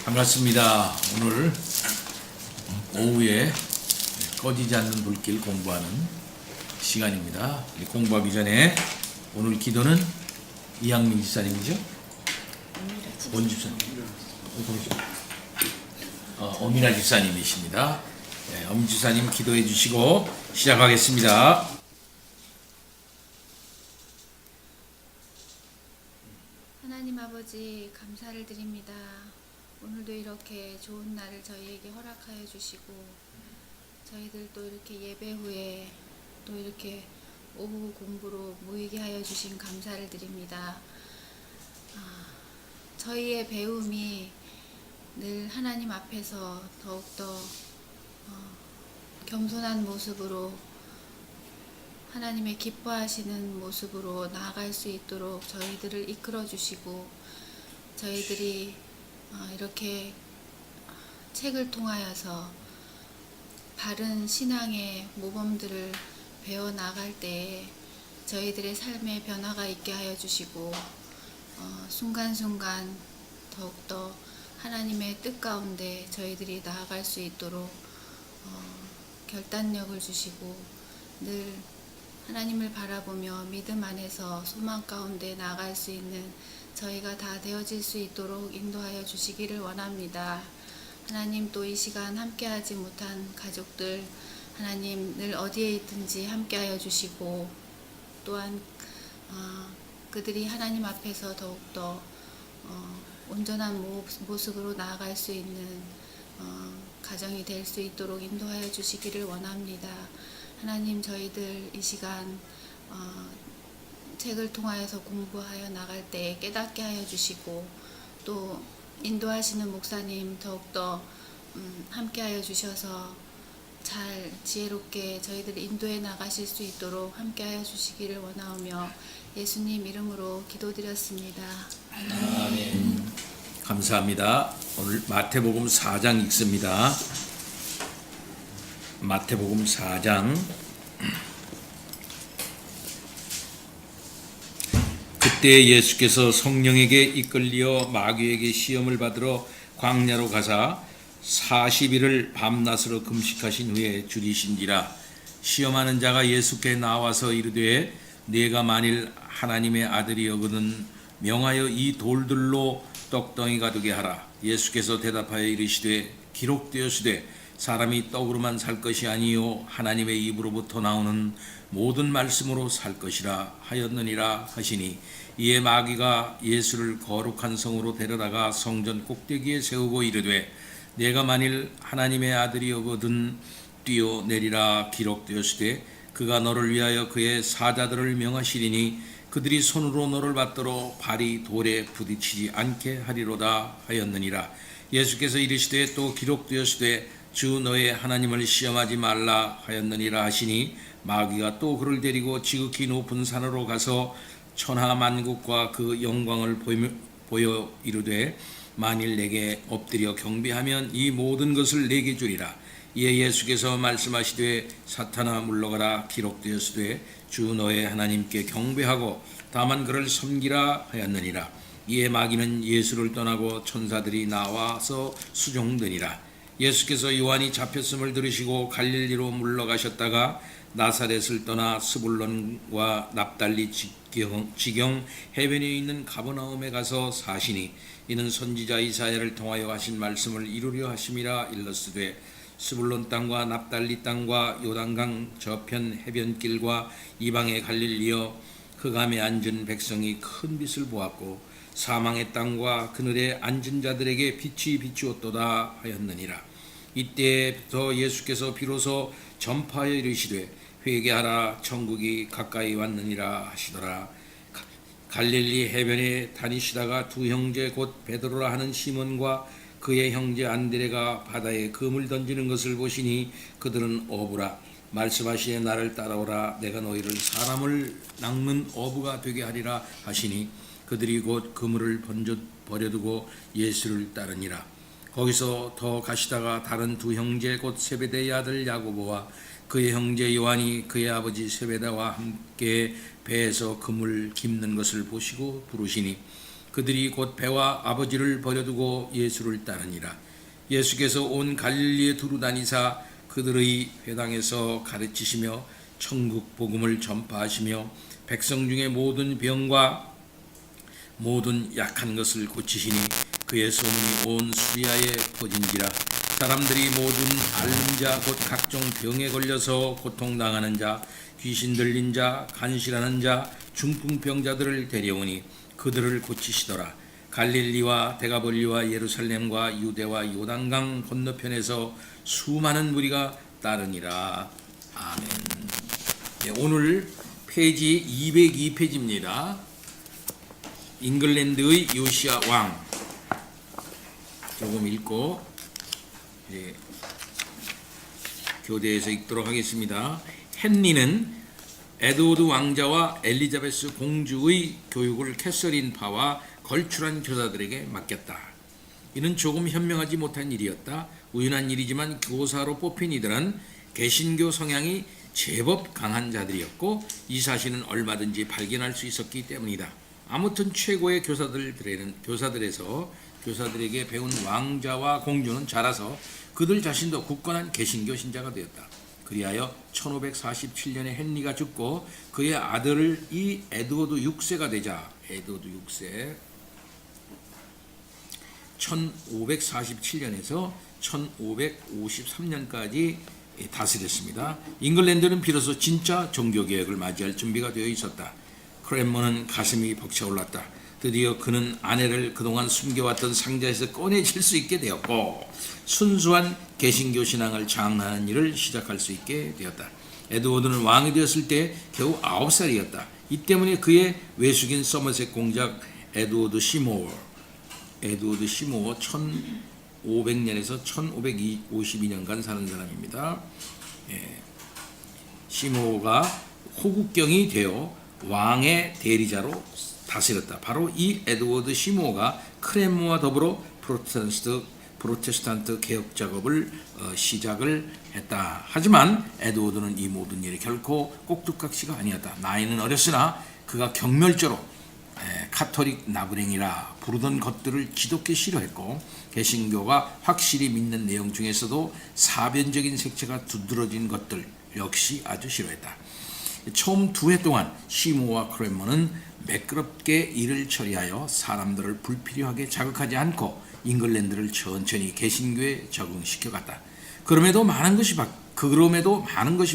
반갑습니다. 오늘 오후에 꺼지지 않는 불길 공부하는 시간입니다. 공부하기 전에 오늘 기도는 이양민 집사님이죠? 원 집사님. 엄민아 집사님이십니다. 네, 엄민 집사님 기도해 주시고 시작하겠습니다. 하나님 아버지 감사를 드립니다. 오늘도 이렇게 좋은 날을 저희에게 허락하여 주시고 저희들 또 이렇게 예배 후에 또 이렇게 오후 공부로 모이게 하여 주신 감사를 드립니다. 저희의 배움이 늘 하나님 앞에서 더욱더 겸손한 모습으로 하나님의 기뻐하시는 모습으로 나아갈 수 있도록 저희들을 이끌어 주시고 저희들이 이렇게 책을 통하여서 바른 신앙의 모범들을 배워 나갈 때에 저희들의 삶에 변화가 있게 하여 주시고 순간순간 더욱더 하나님의 뜻 가운데 저희들이 나아갈 수 있도록 결단력을 주시고 늘 하나님을 바라보며 믿음 안에서 소망 가운데 나아갈 수 있는 저희가 다 되어질 수 있도록 인도하여 주시기를 원합니다. 하나님 또 이 시간 함께하지 못한 가족들 하나님 늘 어디에 있든지 함께하여 주시고 또한 그들이 하나님 앞에서 더욱더 온전한 모습으로 나아갈 수 있는 가정이 될 수 있도록 인도하여 주시기를 원합니다. 하나님 저희들 이 시간 책을 통하여서 공부하여 나갈 때 깨닫게 하여 주시고 또 인도하시는 목사님 더욱더 함께 하여 주셔서 잘 지혜롭게 저희들 인도해 나가실 수 있도록 함께 하여 주시기를 원하오며 예수님 이름으로 기도드렸습니다. 아멘. 감사합니다. 오늘 마태복음 4장 읽습니다. 마태복음 4장 그때 예수께서 성령에게 이끌려 마귀에게 시험을 받으러 광야로 가사 40일을 밤낮으로 금식하신 후에 줄이신지라. 시험하는 자가 예수께 나와서 이르되 네가 만일 하나님의 아들이여거든 명하여 이 돌들로 떡덩이가 되게 하라. 예수께서 대답하여 이르시되 기록되었으되 사람이 떡으로만 살 것이 아니요 하나님의 입으로부터 나오는 모든 말씀으로 살 것이라 하였느니라 하시니 이에 마귀가 예수를 거룩한 성으로 데려다가 성전 꼭대기에 세우고 이르되 내가 만일 하나님의 아들이여거든 뛰어내리라. 기록되었으되 그가 너를 위하여 그의 사자들을 명하시리니 그들이 손으로 너를 받들어 발이 돌에 부딪히지 않게 하리로다 하였느니라. 예수께서 이르시되 또 기록되었으되 주 너의 하나님을 시험하지 말라 하였느니라 하시니 마귀가 또 그를 데리고 지극히 높은 산으로 가서 천하만국과 그 영광을 보여 이르되 만일 내게 엎드려 경배하면 이 모든 것을 내게 주리라. 이에 예수께서 말씀하시되 사탄아 물러가라. 기록되었으되 주 너의 하나님께 경배하고 다만 그를 섬기라 하였느니라. 이에 마귀는 예수를 떠나고 천사들이 나와서 수종되니라. 예수께서 요한이 잡혔음을 들으시고 갈릴리로 물러가셨다가 나사렛을 떠나 스불론과 납달리 지경 해변에 있는 가버나움에 가서 사시니 이는 선지자 이사야를 통하여 하신 말씀을 이루려 하심이라. 일렀으되 스불론 땅과 납달리 땅과 요단강 저편 해변길과 이방의 갈릴리여 흑암에 앉은 백성이 큰 빛을 보았고 사망의 땅과 그늘에 앉은 자들에게 빛이 비추었도다 하였느니라. 이때부터 예수께서 비로소 전파하여 이르시되 회개하라 천국이 가까이 왔느니라 하시더라. 갈릴리 해변에 다니시다가 두 형제 곧 베드로라 하는 시몬과 그의 형제 안드레가 바다에 금을 던지는 것을 보시니 그들은 어부라. 말씀하시되 나를 따라오라. 내가 너희를 사람을 낚는 어부가 되게 하리라 하시니 그들이 곧 그물을 버려두고 예수를 따르니라. 거기서 더 가시다가 다른 두 형제 곧 세베대의 아들 야고보와 그의 형제 요한이 그의 아버지 세베다와 함께 배에서 그물 깁는 것을 보시고 부르시니 그들이 곧 배와 아버지를 버려두고 예수를 따르니라. 예수께서 온 갈릴리에 두루 다니사 그들의 회당에서 가르치시며 천국 복음을 전파하시며 백성 중에 모든 병과 모든 약한 것을 고치시니 그의 소문이 온 수리아에 퍼진지라. 사람들이 모든 앓는 자 곧 각종 병에 걸려서 고통당하는 자, 귀신 들린 자, 간실하는 자, 중풍병자들을 데려오니 그들을 고치시더라. 갈릴리와 데가볼리와 예루살렘과 유대와 요단강 건너편에서 수많은 무리가 따르니라. 아멘. 네, 오늘 페이지 202페이지입니다. 잉글랜드의 요시아 왕 조금 읽고 교대에서 읽도록 하겠습니다. 헨리는 에드워드 왕자와 엘리자베스 공주의 교육을 캐서린 파와 걸출한 교사들에게 맡겼다. 이는 조금 현명하지 못한 일이었다. 우연한 일이지만 교사로 뽑힌 이들은 개신교 성향이 제법 강한 자들이었고 이 사실은 얼마든지 발견할 수 있었기 때문이다. 아무튼 최고의 교사들에게 배운 왕자와 공주는 자라서 그들 자신도 굳건한 개신교 신자가 되었다. 그리하여 1547년에 헨리가 죽고 그의 아들이 에드워드 6세가 되자 에드워드 6세 1547년에서 1553년까지 다스렸습니다. 잉글랜드는 비로소 진짜 종교개혁을 맞이할 준비가 되어 있었다. 크랜머는 가슴이 벅차올랐다. 드디어 그는 아내를 그동안 숨겨왔던 상자에서 꺼내질 수 있게 되었고 순수한 개신교 신앙을 장악하는 일을 시작할 수 있게 되었다. 에드워드는 왕이 되었을 때 겨우 9살이었다. 이 때문에 그의 외숙인 서머셋 공작 에드워드 시모어 1500년에서 1552년간 사는 사람입니다. 시모어가 호국경이 되어 왕의 대리자로 다스렸다. 바로 이 에드워드 시모어가 크렘모와 더불어 프로테스탄트 개혁 작업을 시작을 했다. 하지만 에드워드는 이 모든 일이 결코 꼭두각시가 아니었다. 나이는 어렸으나 그가 경멸조로 카톨릭 나부랭이라 부르던 것들을 지독히 싫어했고 개신교가 확실히 믿는 내용 중에서도 사변적인 색채가 두드러진 것들 역시 아주 싫어했다. 처음 2해 동안 시모와 크랜머는 매끄럽게 일을 처리하여 사람들을 불필요하게 자극하지 않고 잉글랜드를 천천히 개신교에 적응시켜갔다. 그럼에도 많은 것이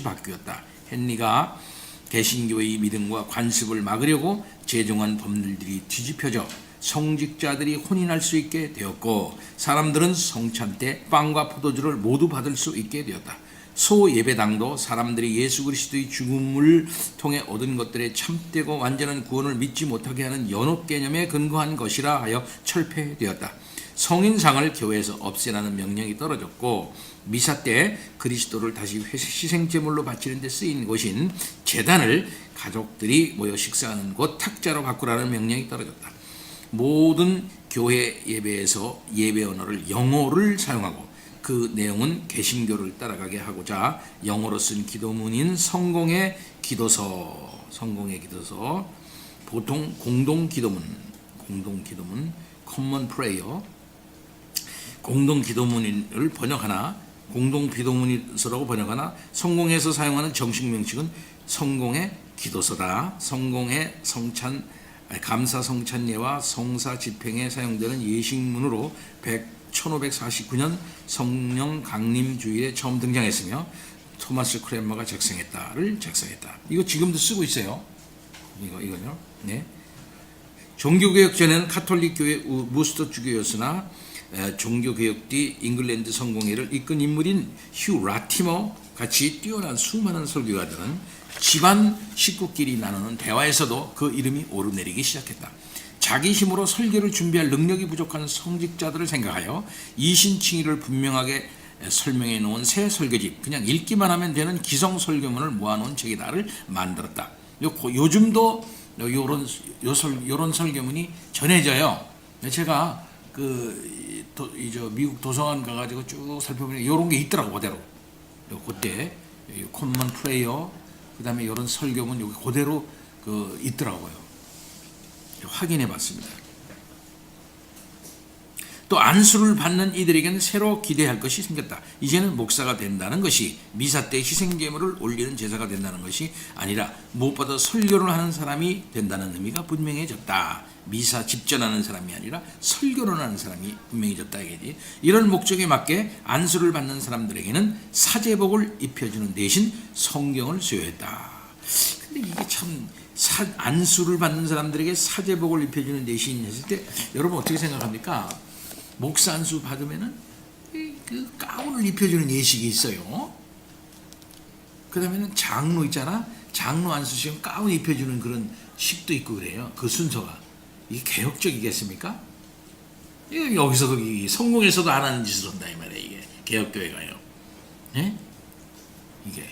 바뀌었다. 헨리가 개신교의 믿음과 관습을 막으려고 제정한 법률들이 뒤집혀져 성직자들이 혼인할 수 있게 되었고 사람들은 성찬 때 빵과 포도주를 모두 받을 수 있게 되었다. 소예배당도 사람들이 예수 그리스도의 죽음을 통해 얻은 것들의 참되고 완전한 구원을 믿지 못하게 하는 연옥 개념에 근거한 것이라 하여 철폐되었다. 성인상을 교회에서 없애라는 명령이 떨어졌고 미사 때 그리스도를 다시 희생제물로 바치는 데 쓰인 곳인 제단을 가족들이 모여 식사하는 곳 탁자로 바꾸라는 명령이 떨어졌다. 모든 교회 예배에서 예배 언어를 영어를 사용하고 그 내용은 개신교를 따라가게 하고자 영어로 쓴 기도문인 성공의 기도서, 보통 공동 기도문, common prayer, 공동 기도문을 번역하나 공동 기도문서라고 번역하나 성공에서 사용하는 정식 명칭은 성공의 기도서다. 성공의 감사 성찬예와 성사 집행에 사용되는 예식문으로 1549년 성령 강림 주일에 처음 등장했으며 토마스 크랜머가 작성했다. 이거 지금도 쓰고 있어요. 이거요. 네. 종교개혁 전에는 카톨릭 교회 무스터 주교였으나 종교개혁 뒤 잉글랜드 성공회를 이끈 인물인 휴 라티머 같이 뛰어난 수많은 설교가들은 집안 식구끼리 나누는 대화에서도 그 이름이 오르내리기 시작했다. 자기 힘으로 설교를 준비할 능력이 부족한 성직자들을 생각하여 이신칭의를 분명하게 설명해 놓은 새 설교집, 그냥 읽기만 하면 되는 기성 설교문을 모아놓은 책이다를 만들었다. 요즘도 요런 설교문이 전해져요. 제가 미국 도서관 가가지고 쭉 살펴보니 요런 게 있더라고. 그대로 그때 콤먼 프레이어 그 다음에 요런 설교문 여기 그대로 있더라고요. 확인해 봤습니다. 또 안수를 받는 이들에게는 새로 기대할 것이 생겼다. 이제는 목사가 된다는 것이 미사 때 희생제물을 올리는 제사가 된다는 것이 아니라 무엇보다 설교를 하는 사람이 된다는 의미가 분명해졌다. 미사 집전하는 사람이 아니라 설교를 하는 사람이 분명해졌다 이거지. 이런 목적에 맞게 안수를 받는 사람들에게는 사제복을 입혀주는 대신 성경을 수여했다. 근데 이게 참 안수를 받는 사람들에게 사제복을 입혀주는 대신 했을 때 여러분 어떻게 생각합니까? 목사 안수 받으면은 그 가운을 입혀주는 예식이 있어요. 그 다음에는 장로 있잖아. 장로 안수 시험 가운 입혀주는 그런 식도 있고 그래요. 그 순서가. 이게 개혁적이겠습니까? 여기서도 성공에서도 안 하는 짓을 한다 이 말이에요. 이게 개혁교회가요. 예? 이게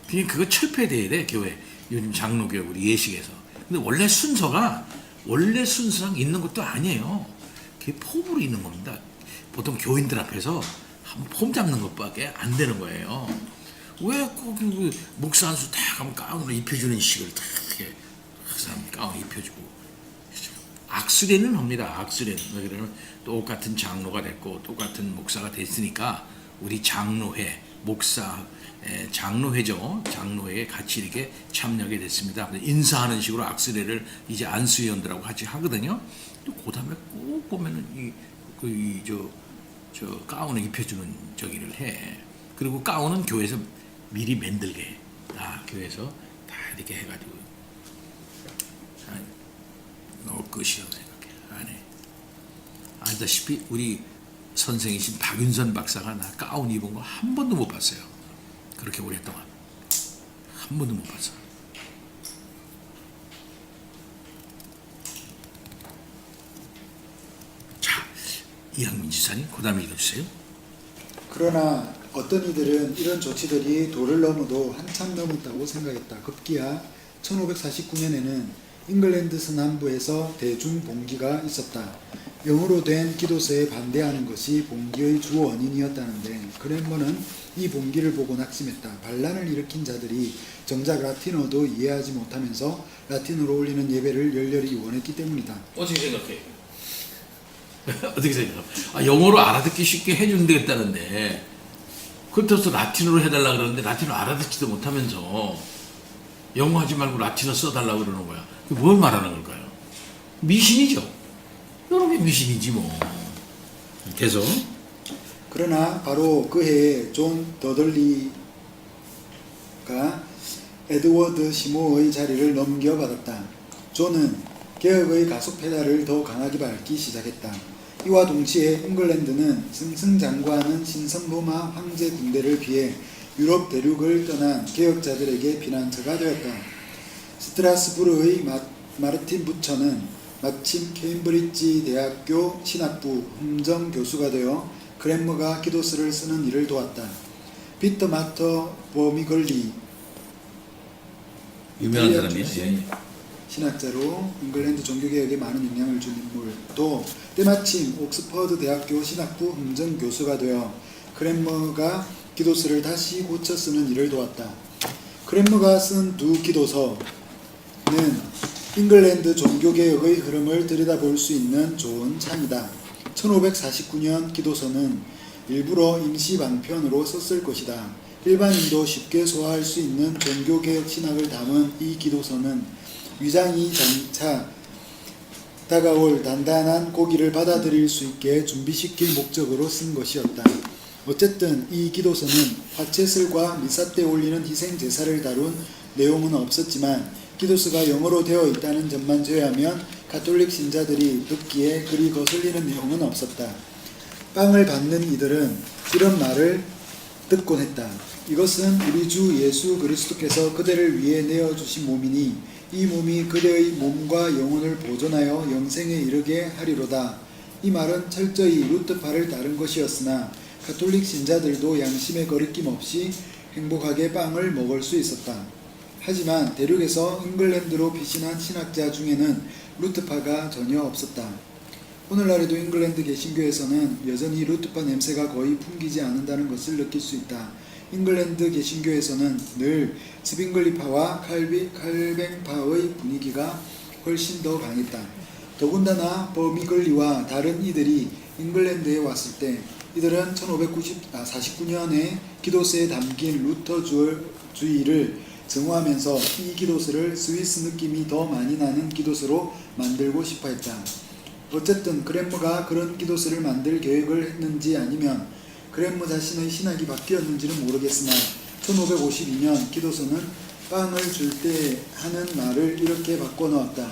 그냥 그거 철폐돼야 돼 교회. 요즘 장로교회 우리 예식에서. 근데 원래 순서랑 있는 것도 아니에요. 그게 폼으로 있는 겁니다. 보통 교인들 앞에서 한번 폼 잡는 것밖에 안 되는 거예요. 왜 꼭 목사 안수 딱 하면 가운으로 입혀주는 식을 딱 이렇게 그 사람 가운 입혀주고 악수례는 합니다. 악수례는 왜 그러면 똑같은 장로가 됐고 똑같은 목사가 됐으니까 우리 장로회 목사 장로회죠. 장로회에 같이 이렇게 참여하게 됐습니다. 인사하는 식으로 악수례를 이제 안수위원들하고 같이 하거든요. 또 그 다음에 꼭 보면은 저 가운을 입혀주는 저기를 해. 그리고 가운은 교회에서 미리 만들게 해. 다 교회에서 다 이렇게 해가지고 넣을 것이라고 생각해. 안 해. 알다시피 우리 선생이신 박윤선 박사가 나 가운 입은 거 한 번도 못 봤어요. 그렇게 오랫동안 한 번도 못 봤어. 자, 이학민 지사님 그 다음에 읽어주세요. 그러나 어떤 이들은 이런 조치들이 도를 넘어도 한참 넘었다고 생각했다. 급기야 1549년에는 잉글랜드 서남부에서 대중 봉기가 있었다. 영어로 된 기도서에 반대하는 것이 봉기의 주 원인이었다는데 크랜머는 이 봉기를 보고 낙심했다. 반란을 일으킨 자들이 정작 라틴어도 이해하지 못하면서 라틴어로 올리는 예배를 열렬히 원했기 때문이다. 어떻게 생각해? 어떻게 생각해? 영어로 알아듣기 쉽게 해주면 되겠다는데 그렇다고 라틴어로 해달라 그러는데 라틴어 알아듣지도 못하면서 영어 하지 말고 라틴어 써달라 그러는 거야. 그게 뭘 말하는 걸까요? 미신이죠. 여러 개 미신이지 뭐. 계속. 그러나 바로 그 해에 존 더들리가 에드워드 시모의 자리를 넘겨받았다. 존은 개혁의 가속 페달을 더 강하게 밟기 시작했다. 이와 동시에 잉글랜드는 승승장구하는 신선 로마 황제 군대를 피해 유럽 대륙을 떠난 개혁자들에게 피난처가 되었다. 스트라스부르의 마르틴 부처는 마침 케임브리지 대학교 신학부 hum정 교수가 되어 크랜머가 기도서를 쓰는 일을 도왔다. 피터 마터 버미걸리 유명한 사람이에요. 신학자로 잉글랜드 종교개혁에 많은 영향을 준 인물. 또 때마침 옥스퍼드 대학교 신학부 hum정 교수가 되어 크랜머가 기도서를 다시 고쳐 쓰는 일을 도왔다. 크랜머가 쓴 두 기도서는 잉글랜드 종교개혁의 흐름을 들여다볼 수 있는 좋은 창이다. 1549년 기도서는 일부러 임시 방편으로 썼을 것이다. 일반인도 쉽게 소화할 수 있는 종교개혁 신학을 담은 이 기도서는 위장이 장차 다가올 단단한 고기를 받아들일 수 있게 준비시킬 목적으로 쓴 것이었다. 어쨌든 이 기도서는 화채슬과 미사 때 올리는 희생 제사를 다룬 내용은 없었지만 기도서가 영어로 되어 있다는 점만 제외하면 가톨릭 신자들이 듣기에 그리 거슬리는 내용은 없었다. 빵을 받는 이들은 이런 말을 듣곤 했다. 이것은 우리 주 예수 그리스도께서 그대를 위해 내어주신 몸이니 이 몸이 그대의 몸과 영혼을 보존하여 영생에 이르게 하리로다. 이 말은 철저히 루트파를 따른 것이었으나 가톨릭 신자들도 양심의 거리낌 없이 행복하게 빵을 먹을 수 있었다. 하지만 대륙에서 잉글랜드로 피신한 신학자 중에는 루트파가 전혀 없었다. 오늘날에도 잉글랜드 개신교에서는 여전히 루트파 냄새가 거의 풍기지 않는다는 것을 느낄 수 있다. 잉글랜드 개신교에서는 늘 스빙글리파와 칼뱅파의 분위기가 훨씬 더 강했다. 더군다나 버미글리와 다른 이들이 잉글랜드에 왔을 때 이들은 1549년에 기도서에 담긴 루터주의를 증오하면서 이 기도서를 스위스 느낌이 더 많이 나는 기도서로 만들고 싶어 했다. 어쨌든 그랜머가 그런 기도서를 만들 계획을 했는지 아니면 그랜머 자신의 신학이 바뀌었는지는 모르겠으나 1552년 기도서는 빵을 줄 때 하는 말을 이렇게 바꿔놓았다.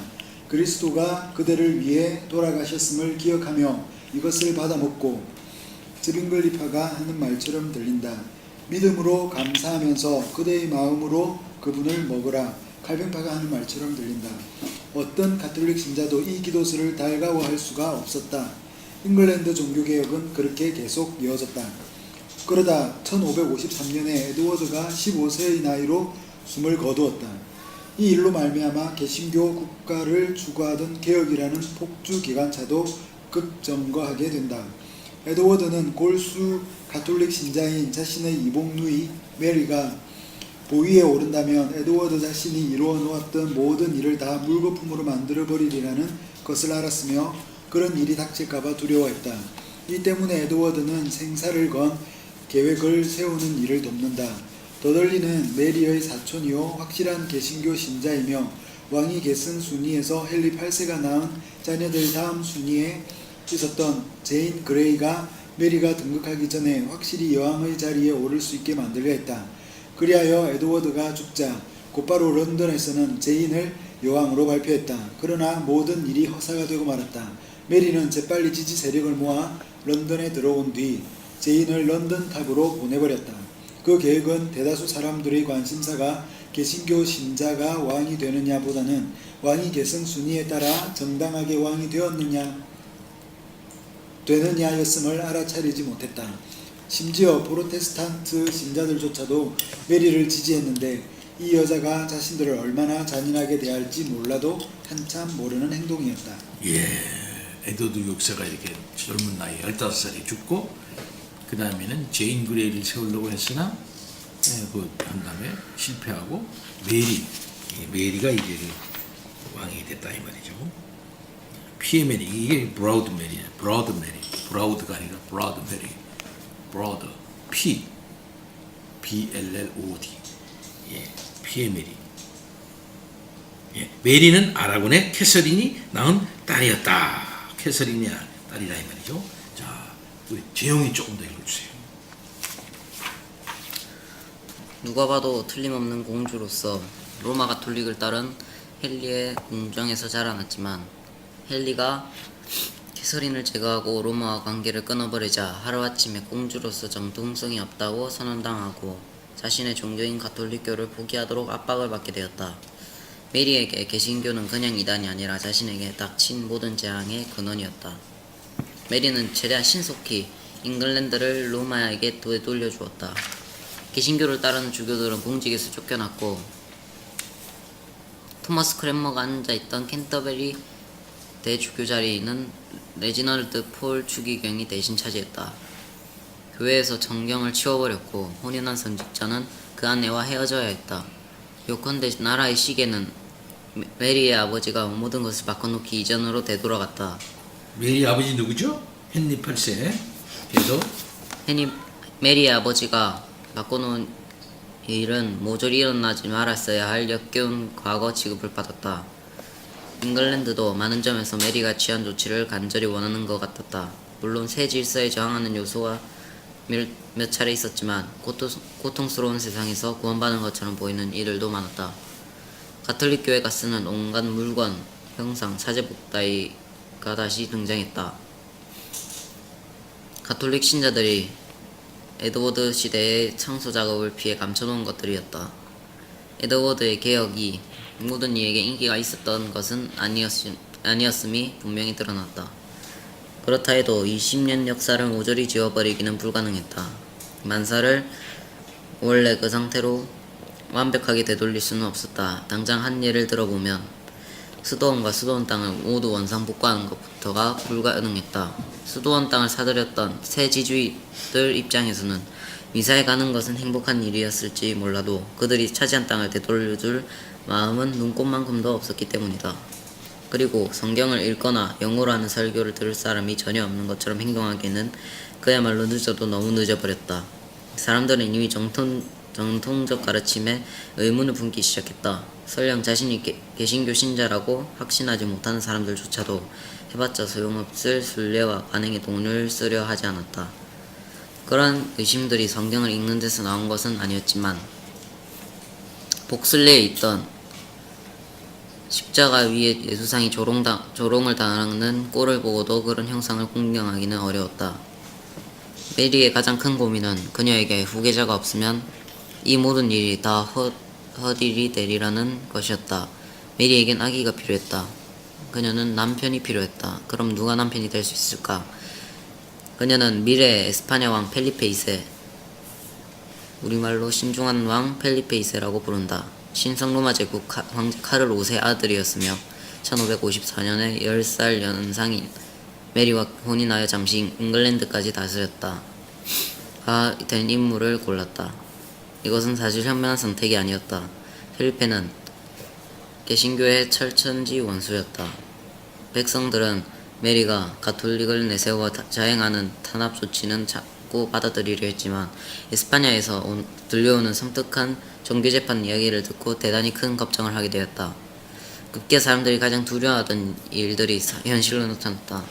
그리스도가 그대를 위해 돌아가셨음을 기억하며 이것을 받아먹고 즈빙글리파가 하는 말처럼 들린다. 믿음으로 감사하면서 그대의 마음으로 그분을 먹으라. 칼뱅파가 하는 말처럼 들린다. 어떤 가톨릭 신자도 이 기도서를 달가워할 수가 없었다. 잉글랜드 종교개혁은 그렇게 계속 이어졌다. 그러다 1553년에 에드워드가 15세의 나이로 숨을 거두었다. 이 일로 말미암아 개신교 국가를 추구하던 개혁이라는 폭주 기관차도 급점거하게 된다. 에드워드는 골수 가톨릭 신자인 자신의 이복 누이 메리가 보위에 오른다면 에드워드 자신이 이루어 놓았던 모든 일을 다 물거품으로 만들어 버리리라는 것을 알았으며 그런 일이 닥칠까봐 두려워했다. 이 때문에 에드워드는 생사를 건 계획을 세우는 일을 돕는다. 더덜리는 메리의 사촌이요 확실한 개신교 신자이며 왕이 계승 순위에서 헨리 8세가 낳은 자녀들 다음 순위에 있었던 제인 그레이가 메리가 등극하기 전에 확실히 여왕의 자리에 오를 수 있게 만들려 했다. 그리하여 에드워드가 죽자 곧바로 런던에서는 제인을 여왕으로 발표했다. 그러나 모든 일이 허사가 되고 말았다. 메리는 재빨리 지지 세력을 모아 런던에 들어온 뒤 제인을 런던 탑으로 보내버렸다. 그 계획은 대다수 사람들의 관심사가 개신교 신자가 왕이 되느냐보다는 왕이 계승 순위에 따라 정당하게 왕이 되느냐였음을 알아차리지 못했다. 심지어 프로테스탄트 신자들조차도 메리를 지지했는데 이 여자가 자신들을 얼마나 잔인하게 대할지 몰라도 한참 모르는 행동이었다. 에드워드 6세가 이렇게 젊은 나이에 15살에 죽고 그 다음에는 제인 그레이를 세우려고 했으나 한 다음에 실패하고 메리가 이제 왕이 됐다 이 말이죠. 피에 메리 이게 브라우드 메리야. 브라우드가 아니라 브라우드 메리. 브라우드 P BLLOD 피에 메리. 메리는 아라곤의 캐서린이 낳은 딸이었다. 캐서린이 딸이라 이 말이죠. 자, 우리 재영이 조금 더 읽어주세요. 누가 봐도 틀림없는 공주로서 로마 가톨릭을 따른 헨리의 궁정에서 자라났지만 헨리가 캐서린을 제거하고 로마와 관계를 끊어버리자 하루아침에 공주로서 정통성이 없다고 선언당하고 자신의 종교인 가톨릭교를 포기하도록 압박을 받게 되었다. 메리에게 개신교는 그냥 이단이 아니라 자신에게 닥친 모든 재앙의 근원이었다. 메리는 최대한 신속히 잉글랜드를 로마에게 되돌려주었다. 개신교를 따르는 주교들은 공직에서 쫓겨났고 토마스 크랜머가 앉아있던 캔터베리 대주교 자리는 레지널드 폴 추기경이 대신 차지했다. 교회에서 정경을 치워버렸고 혼인한 선직자는 그 아내와 헤어져야 했다. 요컨대 나라의 시계는 메리의 아버지가 모든 것을 바꿔놓기 이전으로 되돌아갔다. 메리 아버지 누구죠? 헨리 8세. 그래서 메리의 아버지가 바꿔놓은 일은 모조리 일어나지 말았어야 할 역겨운 과거 취급을 받았다. 잉글랜드도 많은 점에서 메리가 취한 조치를 간절히 원하는 것 같았다. 물론 새 질서에 저항하는 요소가 몇 차례 있었지만 고통스러운 세상에서 구원받은 것처럼 보이는 이들도 많았다. 가톨릭 교회가 쓰는 온갖 물건, 형상, 사제복 따위가 다시 등장했다. 가톨릭 신자들이 에드워드 시대의 창소 작업을 피해 감춰놓은 것들이었다. 에드워드의 개혁이 모든 이에게 인기가 있었던 것은 아니었음이 분명히 드러났다. 그렇다 해도 20년 역사를 모조리 지워버리기는 불가능했다. 만사를 원래 그 상태로 완벽하게 되돌릴 수는 없었다. 당장 한 예를 들어보면 수도원과 수도원 땅을 모두 원상복구하는 것부터가 불가능했다. 수도원 땅을 사들였던 새 지주들 입장에서는 미사에 가는 것은 행복한 일이었을지 몰라도 그들이 차지한 땅을 되돌려줄 마음은 눈꼽만큼도 없었기 때문이다. 그리고 성경을 읽거나 영어로 하는 설교를 들을 사람이 전혀 없는 것처럼 행동하기에는 그야말로 늦어도 너무 늦어버렸다. 사람들은 이미 정통적 가르침에 의문을 품기 시작했다. 설령 자신이 개신교 신자라고 확신하지 못하는 사람들조차도 해봤자 소용없을 순례와 관행의 동료를 쓰려 하지 않았다. 그러한 의심들이 성경을 읽는 데서 나온 것은 아니었지만 복순례에 있던 십자가 위에 예수상이 조롱을 당하는 꼴을 보고도 그런 형상을 공경하기는 어려웠다. 메리의 가장 큰 고민은 그녀에게 후계자가 없으면 이 모든 일이 다 헛일이 되리라는 것이었다. 메리에겐 아기가 필요했다. 그녀는 남편이 필요했다. 그럼 누가 남편이 될 수 있을까? 그녀는 미래의 에스파냐 왕 펠리페 2세, 우리말로 신중한 왕 펠리페 2세라고 부른다. 신성 로마 제국 황제 카를 5세 아들이었으며 1554년에 10살 연상인 메리와 혼인하여 잠시 잉글랜드까지 다스렸다. 된 인물을 골랐다. 이것은 사실 현명한 선택이 아니었다. 펠리페는 개신교의 철천지 원수였다. 백성들은 메리가 가톨릭을 내세워 자행하는 탄압 조치는 자꾸 받아들이려 했지만 에스파냐에서 들려오는 섬뜩한 종교재판 이야기를 듣고 대단히 큰 걱정을 하게 되었다. 급기야 사람들이 가장 두려워하던 일들이 현실로 나타났다.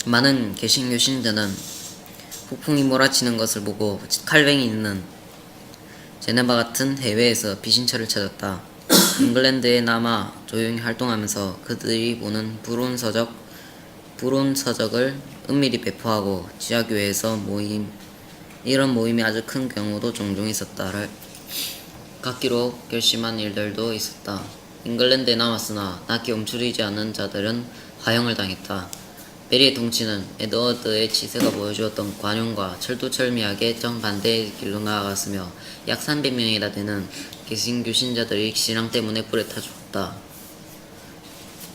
많은 개신교 신자는 폭풍이 몰아치는 것을 보고 칼뱅이 있는 제네바 같은 해외에서 비신처를 찾았다. 잉글랜드에 남아 조용히 활동하면서 그들이 보는 불온서적을 은밀히 배포하고 지하교회에서 이런 모임이 아주 큰 경우도 종종 있었다를 갖기로 결심한 일들도 있었다. 잉글랜드에 남았으나 낙히 움츠리지 않은 자들은 화형을 당했다. 메리의 통치는 에드워드의 치세가 보여주었던 관용과 철두철미하게 정반대의 길로 나아갔으며 약 300명이나 되는 개신교 신자들이 신앙 때문에 불에 타 죽었다.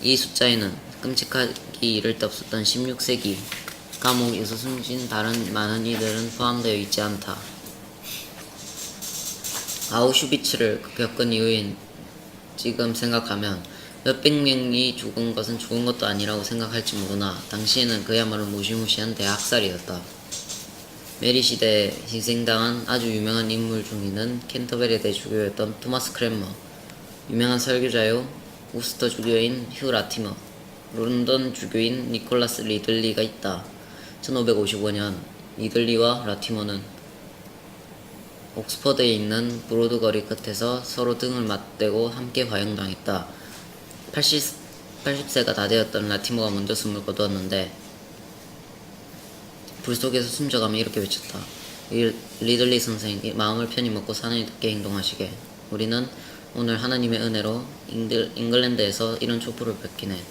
이 숫자에는 끔찍하기 이를 데 없었던 16세기 감옥에서 숨진 다른 많은 이들은 포함되어 있지 않다. 아우슈비츠를 겪은 이후인 지금 생각하면 몇백 명이 죽은 것은 죽은 것도 아니라고 생각할지 모르나 당시에는 그야말로 무시무시한 대학살이었다. 메리 시대에 희생당한 아주 유명한 인물 중에는 캔터베리 대주교였던 토마스 크랜머, 유명한 설교자요 우스터 주교인 휴 라티머, 런던 주교인 니콜라스 리들리가 있다. 1555년 리들리와 라티머는 옥스퍼드에 있는 브로드 거리 끝에서 서로 등을 맞대고 함께 화형당했다. 80세가 다 되었던 라티머가 먼저 숨을 거두었는데 불 속에서 숨져가며 이렇게 외쳤다. 리들리 선생, 마음을 편히 먹고 사나이 답게 행동하시게. 우리는 오늘 하나님의 은혜로 잉글랜드에서 이런 촛불을 밝히네.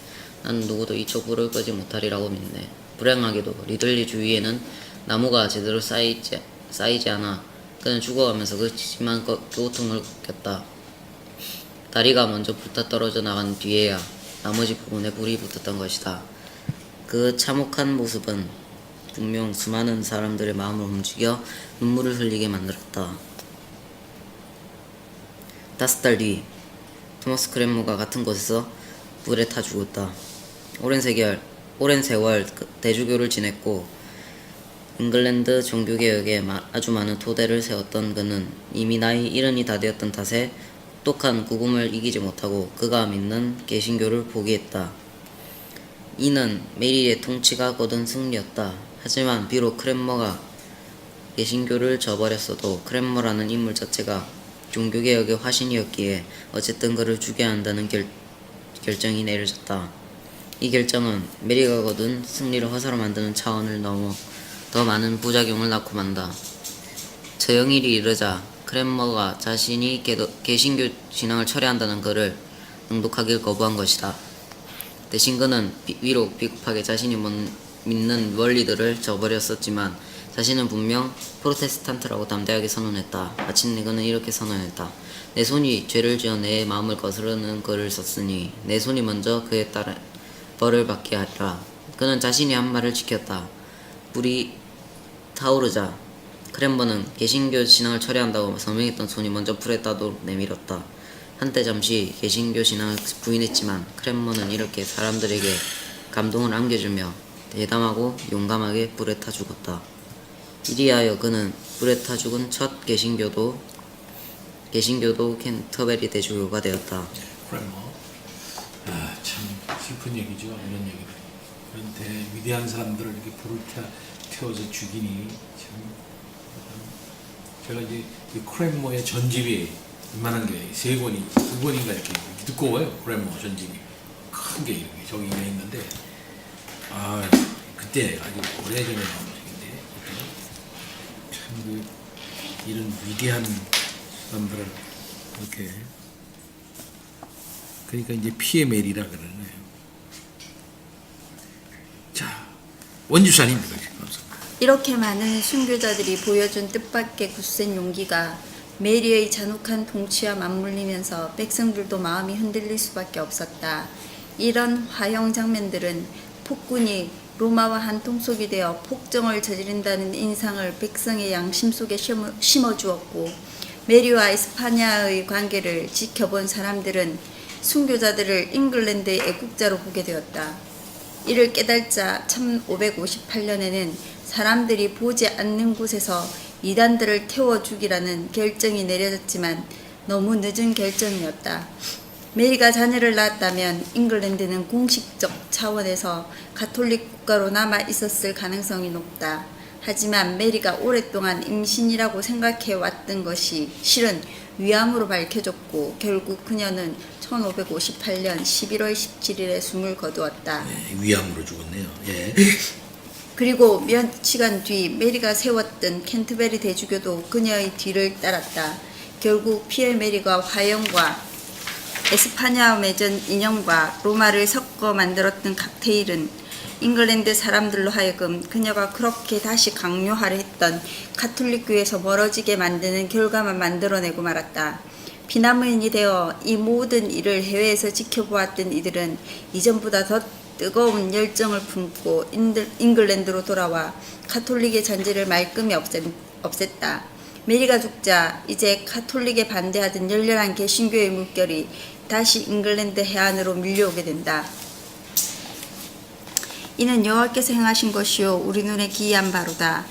나는 누구도 이 촛불을 끄지 못하리라고 믿네. 불행하게도 리들리 주위에는 나무가 제대로 쌓이지 않아 그는 죽어가면서 그 심한 고통을 겪었다. 다리가 먼저 불타 떨어져 나간 뒤에야 나머지 부분에 불이 붙었던 것이다. 그 참혹한 모습은 분명 수많은 사람들의 마음을 움직여 눈물을 흘리게 만들었다. 5달 뒤 토마스 크랜머가 같은 곳에서 불에 타 죽었다. 오랜 세월 대주교를 지냈고 잉글랜드 종교개혁에 아주 많은 토대를 세웠던 그는 이미 나이 70이 다 되었던 탓에 똑똑한 구금을 이기지 못하고 그가 믿는 개신교를 포기했다. 이는 메리의 통치가 거둔 승리였다. 하지만 비록 크랜머가 개신교를 저버렸어도 크랜머라는 인물 자체가 종교개혁의 화신이었기에 어쨌든 그를 죽여야 한다는 결정이 내려졌다. 이 결정은 메리가 거둔 승리를 허사로 만드는 차원을 넘어 더 많은 부작용을 낳고 만다. 저영일이 이르자 크랜머가 자신이 개신교 신앙을 철회한다는 글을 낭독하길 거부한 것이다. 대신 그는 비록 비겁하게 자신이 믿는 원리들을 저버렸었지만 자신은 분명 프로테스탄트라고 담대하게 선언했다. 마침내 그는 이렇게 선언했다. 내 손이 죄를 지어 내 마음을 거스르는 글을 썼으니 내 손이 먼저 그에 따라 벌을 받게 하리라. 그는 자신이 한 말을 지켰다. 불이 타오르자 크랜머는 개신교 신앙을 철회한다고 서명했던 손이 먼저 불에 따도록 내밀었다. 한때 잠시 개신교 신앙을 부인했지만 크랜머는 이렇게 사람들에게 감동을 안겨주며 대담하고 용감하게 불에 타 죽었다. 이리하여 그는 불에 타 죽은 첫 개신교도 캔터베리 대주교가 되었다. 크랜머. 참 슬픈 얘기죠. 이런 얘기들. 그런 위대한 사람들을 이렇게 불을 태워서 죽이니 참. 제가 이제 이 크랜머의 전집이 이만한 게 3권이 2권인가 이렇게 두꺼워요. 크랜머 전집이 큰 게 이렇게 저기 있는데 그때 아주 오래전에 나온 책인데 참 이런 위대한 사람들을 이렇게 그러니까 이제 피에 메리라 그러네요. 자, 원주사님 감사합니다. 이렇게 많은 순교자들이 보여준 뜻밖의 굳센 용기가 메리의 잔혹한 통치와 맞물리면서 백성들도 마음이 흔들릴 수밖에 없었다. 이런 화형 장면들은 폭군이 로마와 한통속이 되어 폭정을 저지른다는 인상을 백성의 양심 속에 심어주었고, 메리와 에스파냐의 관계를 지켜본 사람들은 순교자들을 잉글랜드의 애국자로 보게 되었다. 이를 깨달자 1558년에는 사람들이 보지 않는 곳에서 이단들을 태워 죽이라는 결정이 내려졌지만 너무 늦은 결정이었다. 메리가 자녀를 낳았다면 잉글랜드는 공식적 차원에서 가톨릭 국가로 남아 있었을 가능성이 높다. 하지만 메리가 오랫동안 임신이라고 생각해 왔던 것이 실은 위암으로 밝혀졌고, 결국 그녀는 1558년 11월 17일에 숨을 거두었다. 네, 위암으로 죽었네요. 예. 그리고 몇 시간 뒤 메리가 세웠던 캔터베리 대주교도 그녀의 뒤를 따랐다. 결국 피엘 메리가 화형과 에스파냐 맺은 인형과 로마를 섞어 만들었던 칵테일은 잉글랜드 사람들로 하여금 그녀가 그렇게 다시 강요하려 했던 가톨릭교에서 멀어지게 만드는 결과만 만들어내고 말았다. 피난민이 되어 이 모든 일을 해외에서 지켜보았던 이들은 이전보다 더 뜨거운 열정을 품고 잉글랜드로 돌아와 가톨릭의 잔재를 말끔히 없앴다. 메리가 죽자 이제 가톨릭에 반대하던 열렬한 개신교의 물결이 다시 잉글랜드 해안으로 밀려오게 된다. 이는 여호와께서 행하신 것이요 우리 눈에 기이한 바로다.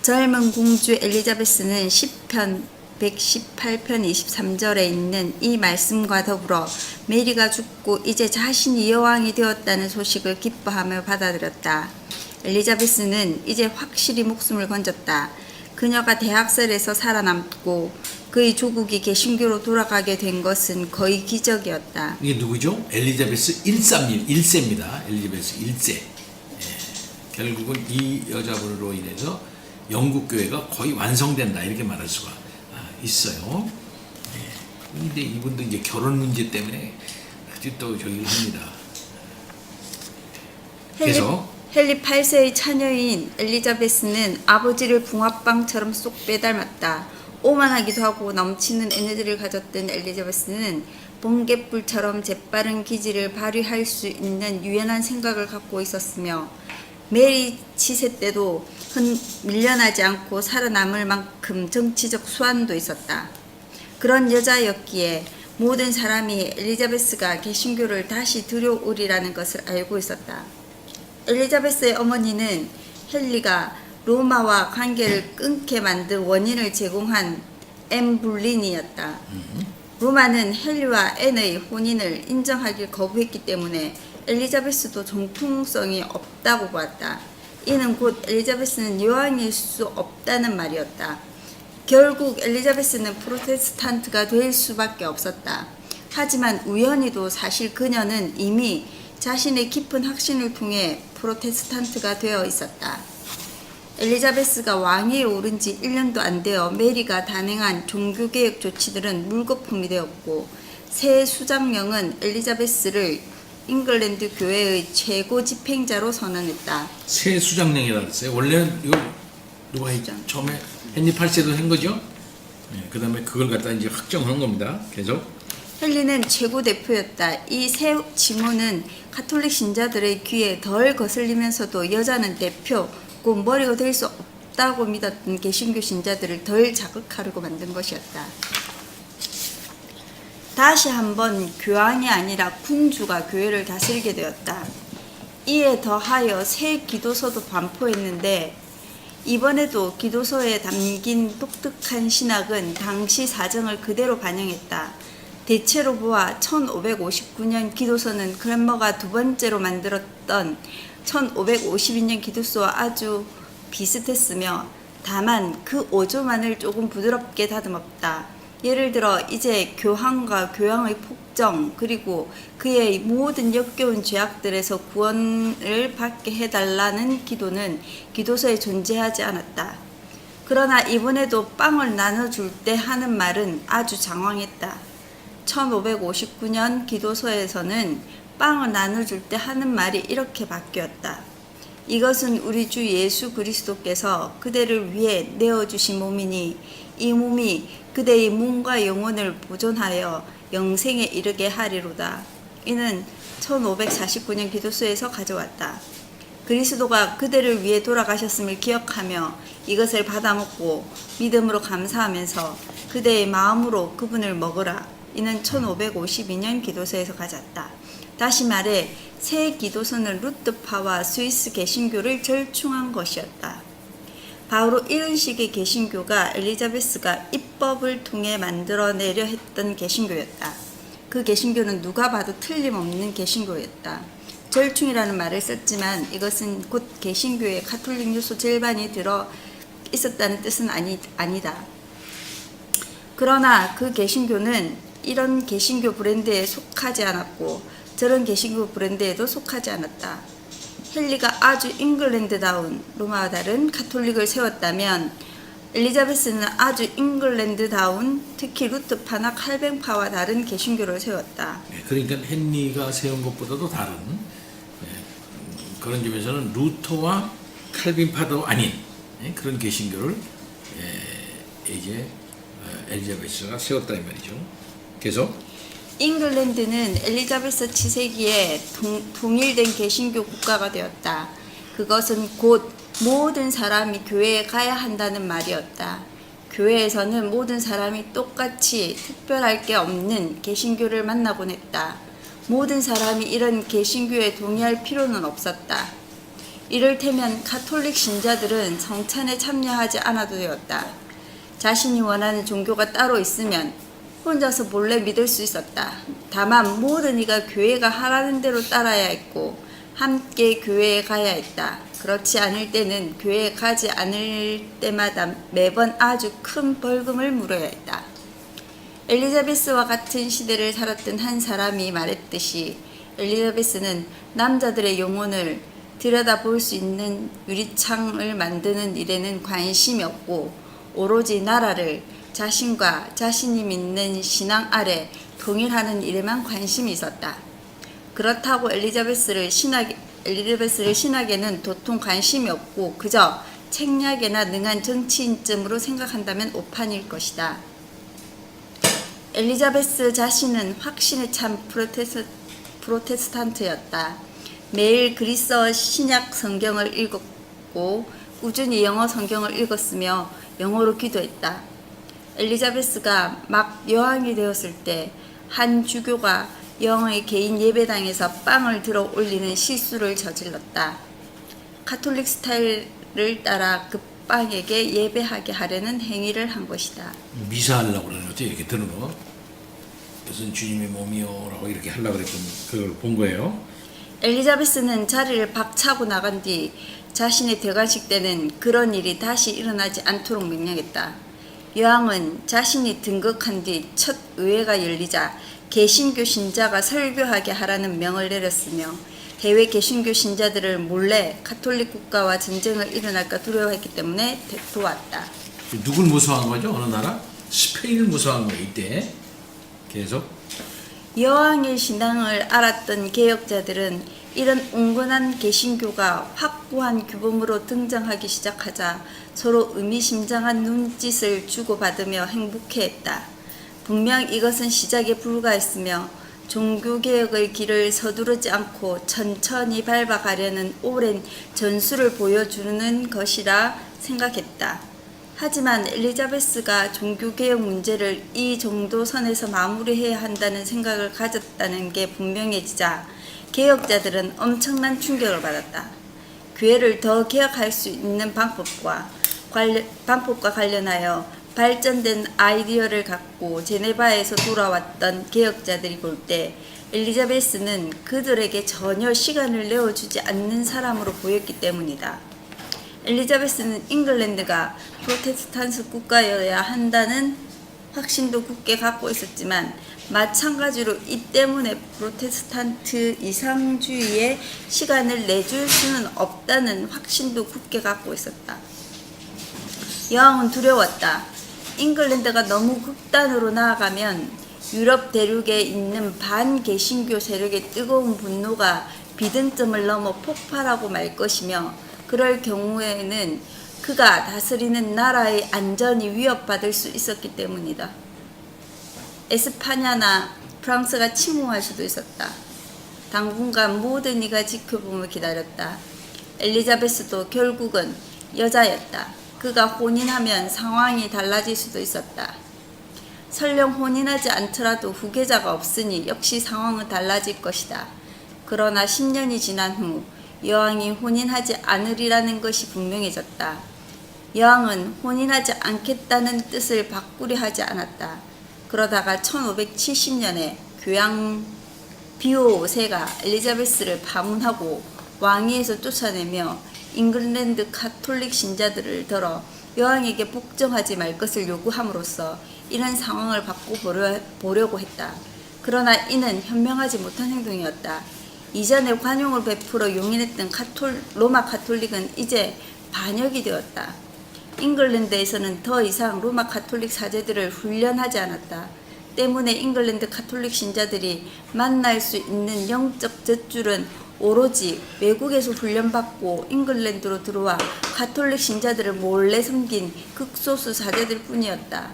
젊은 공주 엘리자베스는 시편 118편 23절에 있는 이 말씀과 더불어 메리가 죽고 이제 자신이 여왕이 되었다는 소식을 기뻐하며 받아들였다. 엘리자베스는 이제 확실히 목숨을 건졌다. 그녀가 대학살에서 살아남고 그의 조국이 개신교로 돌아가게 된 것은 거의 기적이었다. 이게 누구죠? 엘리자베스 1세입니다. 엘리자베스 1세. 결국은 이 여자분으로 인해서 영국 교회가 거의 완성된다 이렇게 말할 수가 있어요. 근데 이분도 이제 결혼 문제 때문에 아주 또 저기를 합니다. 그래서 헨리 8세의 처녀인 엘리자베스는 아버지를 붕어빵처럼 쏙 빼닮았다. 오만하기도 하고 넘치는 에너지를 가졌던 엘리자베스는 번갯불처럼 재빠른 기질을 발휘할 수 있는 유연한 생각을 갖고 있었으며, 메리 치세 때도 밀려나지 않고 살아남을 만큼 정치적 수완도 있었다. 그런 여자였기에 모든 사람이 엘리자베스가 개신교를 다시 들여오리라는 것을 알고 있었다. 엘리자베스의 어머니는 헨리가 로마와 관계를 끊게 만든 원인을 제공한 앤 불린이었다. 로마는 헨리와 앤의 혼인을 인정하길 거부했기 때문에 엘리자베스도 정통성이 없다고 보았다. 이는 곧 엘리자베스는 여왕일 수 없다는 말이었다. 결국 엘리자베스는 프로테스탄트가 될 수밖에 없었다. 하지만 우연히도 사실 그녀는 이미 자신의 깊은 확신을 통해 프로테스탄트가 되어 있었다. 엘리자베스가 왕위에 오른 지 1년도 안 되어 메리가 단행한 종교개혁 조치들은 물거품이 되었고, 새 수장령은 엘리자베스를 잉글랜드 교회의 최고 집행자로 선언했다. 새 수장령이라고 했어요. 원래는 이거 누가 했죠? 처음에 헨리 8세도 한 거죠. 그 다음에 그걸 갖다 이제 확정한 겁니다. 계속. 헨리는 최고 대표였다. 이 새 징후는 가톨릭 신자들의 귀에 덜 거슬리면서도 여자는 대표, 곧 머리가 될 수 없다고 믿었던 개신교 신자들을 덜 자극하려고 만든 것이었다. 다시 한번 교황이 아니라 군주가 교회를 다스리게 되었다. 이에 더하여 새 기도서도 반포했는데 이번에도 기도서에 담긴 독특한 신학은 당시 사정을 그대로 반영했다. 대체로 보아 1559년 기도서는 크랜머가 두 번째로 만들었던 1552년 기도서와 아주 비슷했으며 다만 그 오조만을 조금 부드럽게 다듬었다. 예를 들어 이제 교황과 교황의 폭정 그리고 그의 모든 역겨운 죄악들에서 구원을 받게 해달라는 기도는 기도서에 존재하지 않았다. 그러나 이번에도 빵을 나눠줄 때 하는 말은 아주 장황했다. 1559년 기도서에서는 빵을 나눠줄 때 하는 말이 이렇게 바뀌었다. 이것은 우리 주 예수 그리스도께서 그대를 위해 내어주신 몸이니 이 몸이 그대의 몸과 영혼을 보존하여 영생에 이르게 하리로다. 이는 1549년 기도서에서 가져왔다. 그리스도가 그대를 위해 돌아가셨음을 기억하며 이것을 받아먹고 믿음으로 감사하면서 그대의 마음으로 그분을 먹으라. 이는 1552년 기도서에서 가져왔다. 다시 말해 새 기도서는 루트파와 스위스 개신교를 절충한 것이었다. 바로 이런 식의 개신교가 엘리자베스가 입법을 통해 만들어내려 했던 개신교였다. 그 개신교는 누가 봐도 틀림없는 개신교였다. 절충이라는 말을 썼지만 이것은 곧 개신교의 가톨릭 요소 절반이 들어 있었다는 뜻은 아니다. 그러나 그 개신교는 이런 개신교 브랜드에 속하지 않았고 저런 개신교 브랜드에도 속하지 않았다. 헨리가 아주 잉글랜드다운 로마와 다른 가톨릭을 세웠다면 엘리자베스는 아주 잉글랜드다운 특히 루트파나 칼뱅파와 다른 개신교를 세웠다. 그러니까 헨리가 세운 것보다도 다른 그런 점에서는 루터와 칼빈파도 아닌 그런 개신교를 이제 엘리자베스가 세웠다 이 말이죠. 계속 잉글랜드는 엘리자베스 치세기에 통일된 개신교 국가가 되었다. 그것은 곧 모든 사람이 교회에 가야 한다는 말이었다. 교회에서는 모든 사람이 똑같이 특별할 게 없는 개신교를 만나곤 했다. 모든 사람이 이런 개신교에 동의할 필요는 없었다. 이를테면 가톨릭 신자들은 성찬에 참여하지 않아도 되었다. 자신이 원하는 종교가 따로 있으면 혼자서 몰래 믿을 수 있었다. 다만 모든 이가 교회가 하라는 대로 따라야 했고 함께 교회에 가야 했다. 그렇지 않을 때는 교회에 가지 않을 때마다 매번 아주 큰 벌금을 물어야 했다. 엘리자베스와 같은 시대를 살았던 한 사람이 말했듯이 엘리자베스는 남자들의 영혼을 들여다볼 수 있는 유리창을 만드는 일에는 관심이 없고 오로지 나라를 자신과 자신이 믿는 신앙 아래 통일하는 일에만 관심이 있었다. 그렇다고 엘리자베스를 신학에는 도통 관심이 없고 그저 책략에나 능한 정치인쯤으로 생각한다면 오판일 것이다. 엘리자베스 자신은 확신에 찬 프로테스탄트였다. 매일 그리스어 신약 성경을 읽었고 꾸준히 영어 성경을 읽었으며 영어로 기도했다. 엘리자베스가 막 여왕이 되었을 때 한 주교가 여왕의 개인 예배당에서 빵을 들어 올리는 실수를 저질렀다. 가톨릭 스타일을 따라 그 빵에게 예배하게 하려는 행위를 한 것이다. 미사하려고 그러는 거죠. 이렇게 드는 거. 무슨 주님의 몸이요라고 이렇게 하려고 그랬던 그걸 본 거예요. 엘리자베스는 자리를 박차고 나간 뒤 자신의 대관식 때는 그런 일이 다시 일어나지 않도록 명령했다. 여왕은 자신이 등극한 뒤 첫 의회가 열리자 개신교 신자가 설교하게 하라는 명을 내렸으며 해외 개신교 신자들을 몰래 가톨릭 국가와 전쟁을 일어날까 두려워했기 때문에 도왔다. 누굴 무서워한 거죠? 어느 나라? 스페인을 무서워한 거예요. 이때 계속 여왕의 신앙을 알았던 개혁자들은 이런 온건한 개신교가 확고한 규범으로 등장하기 시작하자 서로 의미심장한 눈짓을 주고받으며 행복해했다. 분명 이것은 시작에 불과했으며 종교개혁의 길을 서두르지 않고 천천히 밟아가려는 오랜 전술을 보여주는 것이라 생각했다. 하지만 엘리자베스가 종교개혁 문제를 이 정도 선에서 마무리해야 한다는 생각을 가졌다는 게 분명해지자 개혁자들은 엄청난 충격을 받았다. 교회를 더 개혁할 수 있는 방법과 관련하여 발전된 아이디어를 갖고 제네바에서 돌아왔던 개혁자들이 볼 때 엘리자베스는 그들에게 전혀 시간을 내어주지 않는 사람으로 보였기 때문이다. 엘리자베스는 잉글랜드가 프로테스탄트 국가여야 한다는 확신도 굳게 갖고 있었지만 마찬가지로 이 때문에 프로테스탄트 이상주의에 시간을 내줄 수는 없다는 확신도 굳게 갖고 있었다. 여왕은 두려웠다. 잉글랜드가 너무 극단으로 나아가면 유럽 대륙에 있는 반개신교 세력의 뜨거운 분노가 비등점을 넘어 폭발하고 말 것이며 그럴 경우에는 그가 다스리는 나라의 안전이 위협받을 수 있었기 때문이다. 에스파냐나 프랑스가 침공할 수도 있었다. 당분간 모든 이가 지켜보며 기다렸다. 엘리자베스도 결국은 여자였다. 그가 혼인하면 상황이 달라질 수도 있었다. 설령 혼인하지 않더라도 후계자가 없으니 역시 상황은 달라질 것이다. 그러나 10년이 지난 후 여왕이 혼인하지 않으리라는 것이 분명해졌다. 여왕은 혼인하지 않겠다는 뜻을 바꾸려 하지 않았다. 그러다가 1570년에 교양 비오 5세가 엘리자베스를 파문하고 왕위에서 쫓아내며 잉글랜드 카톨릭 신자들을 들어 여왕에게 복종하지 말 것을 요구함으로써 이런 상황을 바꿔보려고 했다. 그러나 이는 현명하지 못한 행동이었다. 이전에 관용을 베풀어 용인했던 로마 카톨릭은 이제 반역이 되었다. 잉글랜드에서는 더 이상 로마 카톨릭 사제들을 훈련하지 않았다. 때문에 잉글랜드 카톨릭 신자들이 만날 수 있는 영적 젖줄은 오로지 외국에서 훈련받고 잉글랜드로 들어와 카톨릭 신자들을 몰래 섬긴 극소수 사제들 뿐이었다.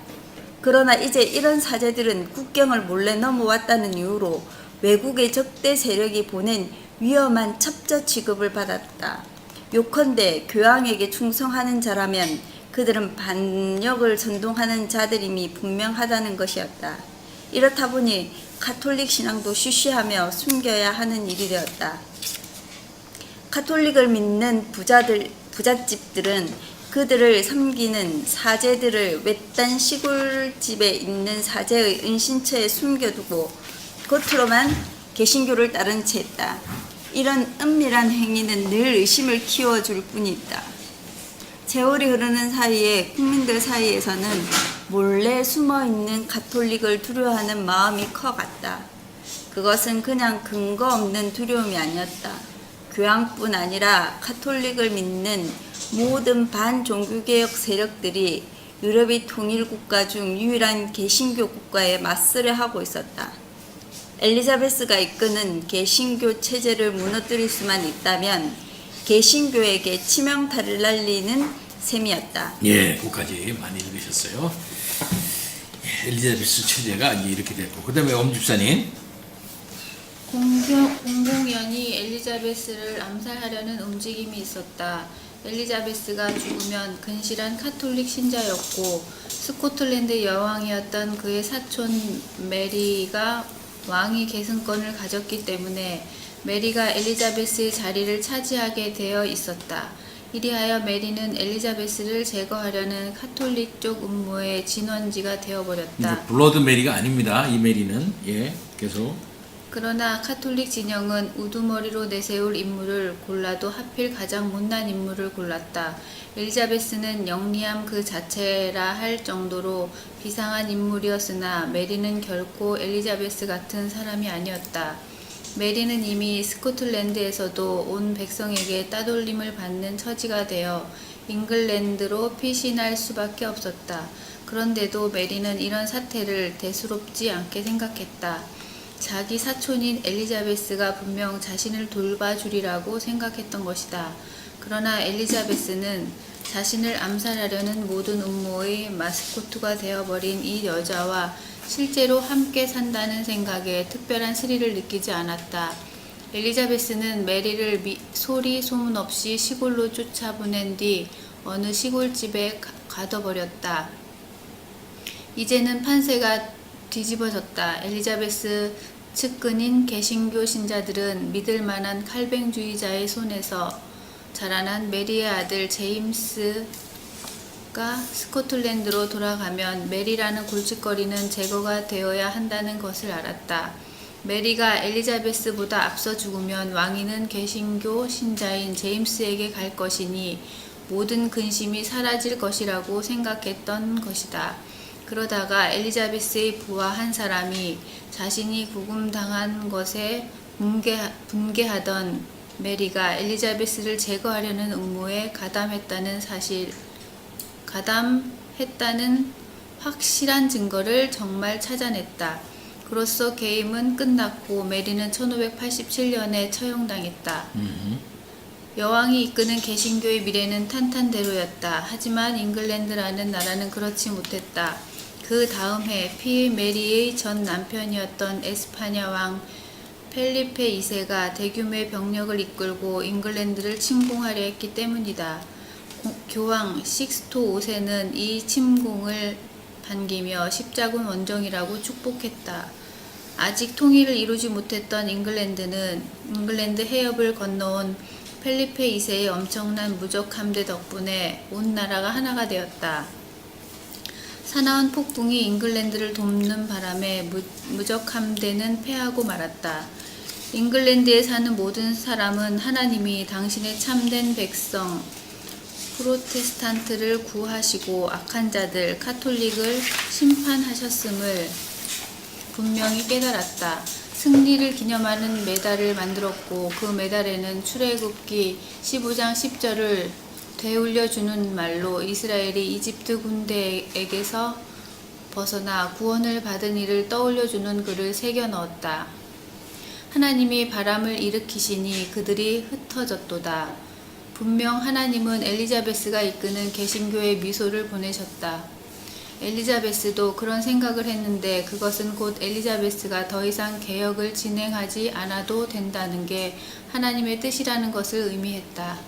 그러나 이제 이런 사제들은 국경을 몰래 넘어왔다는 이유로 외국의 적대 세력이 보낸 위험한 첩자 취급을 받았다. 요컨대 교황에게 충성하는 자라면 그들은 반역을 선동하는 자들임이 분명하다는 것이었다. 이렇다 보니 카톨릭 신앙도 쉬쉬하며 숨겨야 하는 일이 되었다. 카톨릭을 믿는 부잣집들은 그들을 섬기는 사제들을 외딴 시골집에 있는 사제의 은신처에 숨겨두고 겉으로만 개신교를 따른 채 했다. 이런 은밀한 행위는 늘 의심을 키워줄 뿐이다. 세월이 흐르는 사이에 국민들 사이에서는 몰래 숨어있는 가톨릭을 두려워하는 마음이 커갔다. 그것은 그냥 근거 없는 두려움이 아니었다. 교황뿐 아니라 가톨릭을 믿는 모든 반종교개혁 세력들이 유럽의 통일국가 중 유일한 개신교 국가에 맞서려 하고 있었다. 엘리자베스가 이끄는 개신교 체제를 무너뜨릴 수만 있다면 개신교에게 치명타를 날리는 셈이었다. 예, 그까지 많이 읽으셨어요. 예, 엘리자베스 체제가 이제 이렇게 됐고, 그 다음에 엄집사님. 공공연히 엘리자베스를 암살하려는 움직임이 있었다. 엘리자베스가 죽으면 근실한 카톨릭 신자였고 스코틀랜드 여왕이었던 그의 사촌 메리가 왕위 계승권을 가졌기 때문에 메리가 엘리자베스의 자리를 차지하게 되어 있었다. 이리하여 메리는 엘리자베스를 제거하려는 카톨릭 쪽 음모의 진원지가 되어버렸다. 블러드 메리가 아닙니다. 이 메리는. 예, 계속. 그러나 카톨릭 진영은 우두머리로 내세울 인물을 골라도 하필 가장 못난 인물을 골랐다. 엘리자베스는 영리함 그 자체라 할 정도로 비상한 인물이었으나 메리는 결코 엘리자베스 같은 사람이 아니었다. 메리는 이미 스코틀랜드에서도 온 백성에게 따돌림을 받는 처지가 되어 잉글랜드로 피신할 수밖에 없었다. 그런데도 메리는 이런 사태를 대수롭지 않게 생각했다. 자기 사촌인 엘리자베스가 분명 자신을 돌봐주리라고 생각했던 것이다. 그러나 엘리자베스는 자신을 암살하려는 모든 음모의 마스코트가 되어버린 이 여자와 실제로 함께 산다는 생각에 특별한 스릴을 느끼지 않았다. 엘리자베스는 메리를 소리 소문 없이 시골로 쫓아보낸 뒤 어느 시골집에 가둬버렸다. 이제는 판세가 뒤집어졌다. 엘리자베스 측근인 개신교 신자들은 믿을 만한 칼뱅주의자의 손에서 자라난 메리의 아들 제임스가 스코틀랜드로 돌아가면 메리라는 골칫거리는 제거가 되어야 한다는 것을 알았다. 메리가 엘리자베스보다 앞서 죽으면 왕위는 개신교 신자인 제임스에게 갈 것이니 모든 근심이 사라질 것이라고 생각했던 것이다. 그러다가 엘리자베스의 부하 한 사람이 자신이 구금당한 것에 분개하던 메리가 엘리자베스를 제거하려는 음모에 가담했다는 확실한 증거를 정말 찾아냈다. 그로써 계임은 끝났고 메리는 1587년에 처형당했다. 여왕이 이끄는 개신교의 미래는 탄탄대로였다. 하지만 잉글랜드라는 나라는 그렇지 못했다. 그 다음 해 피 메리의 전 남편이었던 에스파냐 왕 펠리페 2세가 대규모의 병력을 이끌고 잉글랜드를 침공하려 했기 때문이다. 교황 식스토 5세는 이 침공을 반기며 십자군 원정이라고 축복했다. 아직 통일을 이루지 못했던 잉글랜드는 잉글랜드 해협을 건너온 펠리페 2세의 엄청난 무적 함대 덕분에 온 나라가 하나가 되었다. 사나운 폭풍이 잉글랜드를 돕는 바람에 무적 함대는 패하고 말았다. 잉글랜드에 사는 모든 사람은 하나님이 당신의 참된 백성 프로테스탄트를 구하시고 악한 자들 카톨릭을 심판하셨음을 분명히 깨달았다. 승리를 기념하는 메달을 만들었고 그 메달에는 출애굽기 15장 10절을 되울려주는 말로 이스라엘이 이집트 군대에게서 벗어나 구원을 받은 이를 떠올려주는 글을 새겨 넣었다. 하나님이 바람을 일으키시니 그들이 흩어졌도다. 분명 하나님은 엘리자베스가 이끄는 개신교의 미소를 보내셨다. 엘리자베스도 그런 생각을 했는데 그것은 곧 엘리자베스가 더 이상 개혁을 진행하지 않아도 된다는 게 하나님의 뜻이라는 것을 의미했다.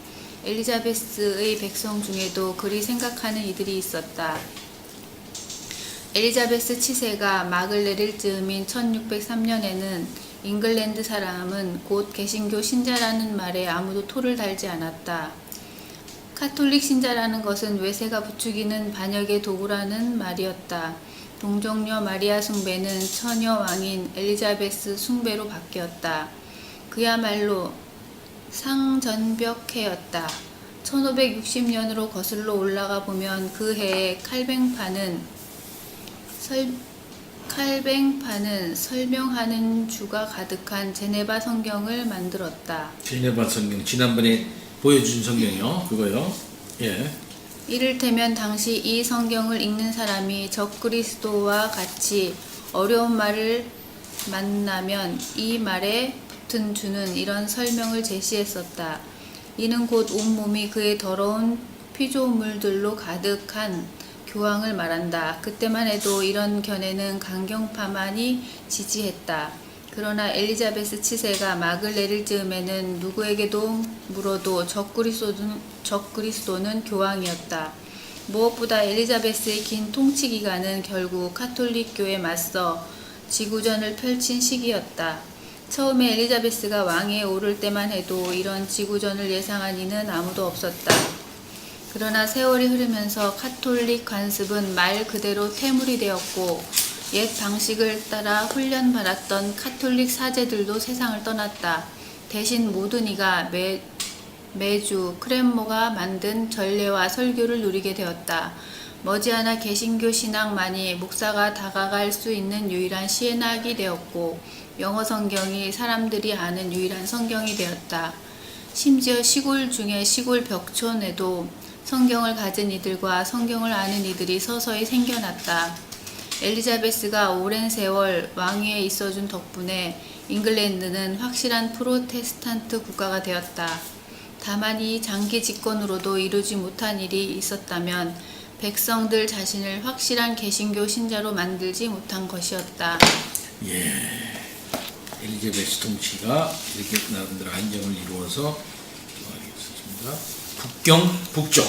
엘리자베스의 백성 중에도 그리 생각하는 이들이 있었다. 엘리자베스 치세가 막을 내릴 즈음인 1603년에는 잉글랜드 사람은 곧 개신교 신자라는 말에 아무도 토를 달지 않았다. 카톨릭 신자라는 것은 외세가 부추기는 반역의 도구라는 말이었다. 동정녀 마리아 숭배는 처녀 왕인 엘리자베스 숭배로 바뀌었다. 그야말로 상전벽해였다. 1560년으로 거슬러 올라가 보면 그 해에 칼뱅파는 설명하는 주가 가득한 제네바 성경을 만들었다. 제네바 성경 지난번에 보여준 성경이요. 그거요. 예. 이를테면 당시 이 성경을 읽는 사람이 적그리스도와 같이 어려운 말을 만나면 이 말에 붙은 주는 이런 설명을 제시했었다. 이는 곧 온몸이 그의 더러운 피조물들로 가득한 교황을 말한다. 그때만 해도 이런 견해는 강경파만이 지지했다. 그러나 엘리자베스 치세가 막을 내릴 즈음에는 누구에게도 물어도 적그리스도는 교황이었다. 무엇보다 엘리자베스의 긴 통치 기간은 결국 카톨릭교에 맞서 지구전을 펼친 시기였다. 처음에 엘리자베스가 왕위에 오를 때만 해도 이런 지구전을 예상한 이는 아무도 없었다. 그러나 세월이 흐르면서 카톨릭 관습은 말 그대로 퇴물이 되었고 옛 방식을 따라 훈련받았던 카톨릭 사제들도 세상을 떠났다. 대신 모든 이가 매주 크랜모가 만든 전례와 설교를 누리게 되었다. 머지않아 개신교 신앙만이 목사가 다가갈 수 있는 유일한 시행학이 되었고 영어 성경이 사람들이 아는 유일한 성경이 되었다. 심지어 시골 중에 시골 벽촌에도 성경을 가진 이들과 성경을 아는 이들이 서서히 생겨났다. 엘리자베스가 오랜 세월 왕위에 있어준 덕분에 잉글랜드는 확실한 프로테스탄트 국가가 되었다. 다만 이 장기 집권으로도 이루지 못한 일이 있었다면 백성들 자신을 확실한 개신교 신자로 만들지 못한 것이었다. 예. 엘리자베스 통치가 이렇게 나름대로 안정을 이루어서 있었습니다. 북경 북쪽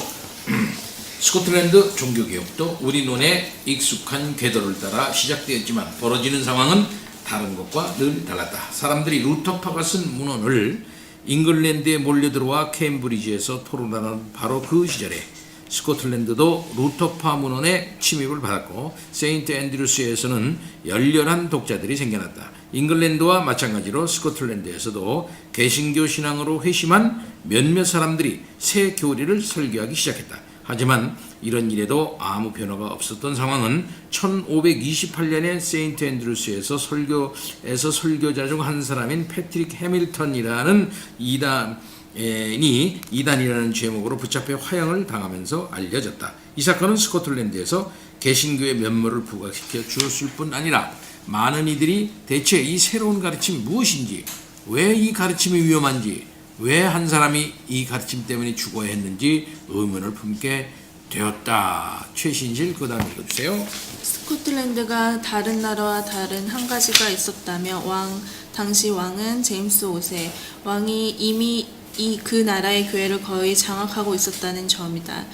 스코틀랜드 종교개혁도 우리 눈에 익숙한 궤도를 따라 시작되었지만 벌어지는 상황은 다른 것과 늘 달랐다. 사람들이 루터파가 쓴 문헌을 잉글랜드에 몰려들어와 케임브리지에서 토론하는 바로 그 시절에 스코틀랜드도 루터파 문헌의 침입을 받았고 세인트 앤드루스에서는 열렬한 독자들이 생겨났다. 잉글랜드와 마찬가지로 스코틀랜드에서도 개신교 신앙으로 회심한 몇몇 사람들이 새 교리를 설교하기 시작했다. 하지만 이런 일에도 아무 변화가 없었던 상황은 1528년에 세인트 앤드루스에서 설교자 중 한 사람인 패트릭 해밀턴이라는 이단이라는 제목으로 붙잡혀 화형을 당하면서 알려졌다. 이 사건은 스코틀랜드에서 개신교의 면모를 부각시켜 주었을 뿐 아니라 많은 이들이 대체 이 새로운 가르침이 무엇인지, 왜 이 가르침이 위험한지, 왜 한 사람이 이 가르침 때문에 죽어야 했는지 의문을 품게 되었다. 최신실 그 다음 읽어주세요. 스코틀랜드가 다른 나라와 다른 한 가지가 있었다며 당시 왕은 제임스 5세. 왕이 이미 그 나라의 교회를 거의 장악하고 있었다는 점이다.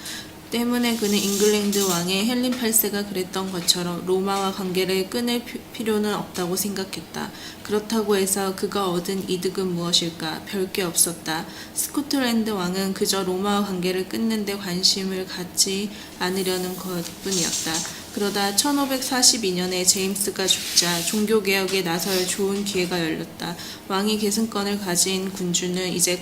때문에 그는 잉글랜드 왕의 헨리 8세가 그랬던 것처럼 로마와 관계를 끊을 필요는 없다고 생각했다. 그렇다고 해서 그가 얻은 이득은 무엇일까? 별게 없었다. 스코틀랜드 왕은 그저 로마와 관계를 끊는 데 관심을 갖지 않으려는 것뿐이었다. 그러다 1542년에 제임스가 죽자 종교개혁에 나설 좋은 기회가 열렸다. 왕이 계승권을 가진 군주는 이제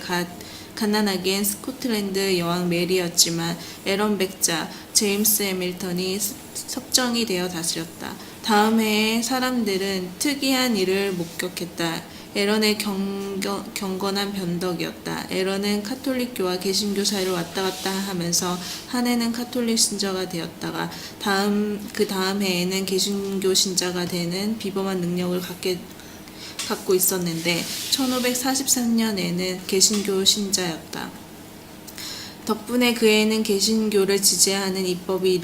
가난하기엔 스코틀랜드 여왕 메리였지만 에런 백자 제임스 해밀턴이 석정이 되어 다스렸다. 다음 해에 사람들은 특이한 일을 목격했다. 에런의 경건한 변덕이었다. 에런은 카톨릭교와 개신교 사이를 왔다 갔다 하면서 한 해는 카톨릭 신자가 되었다가 그 다음 해에는 개신교 신자가 되는 비범한 능력을 갖고 있었는데 1543년에는 개신교 신자였다. 덕분에 그 해는 개신교를 지지하는 입법이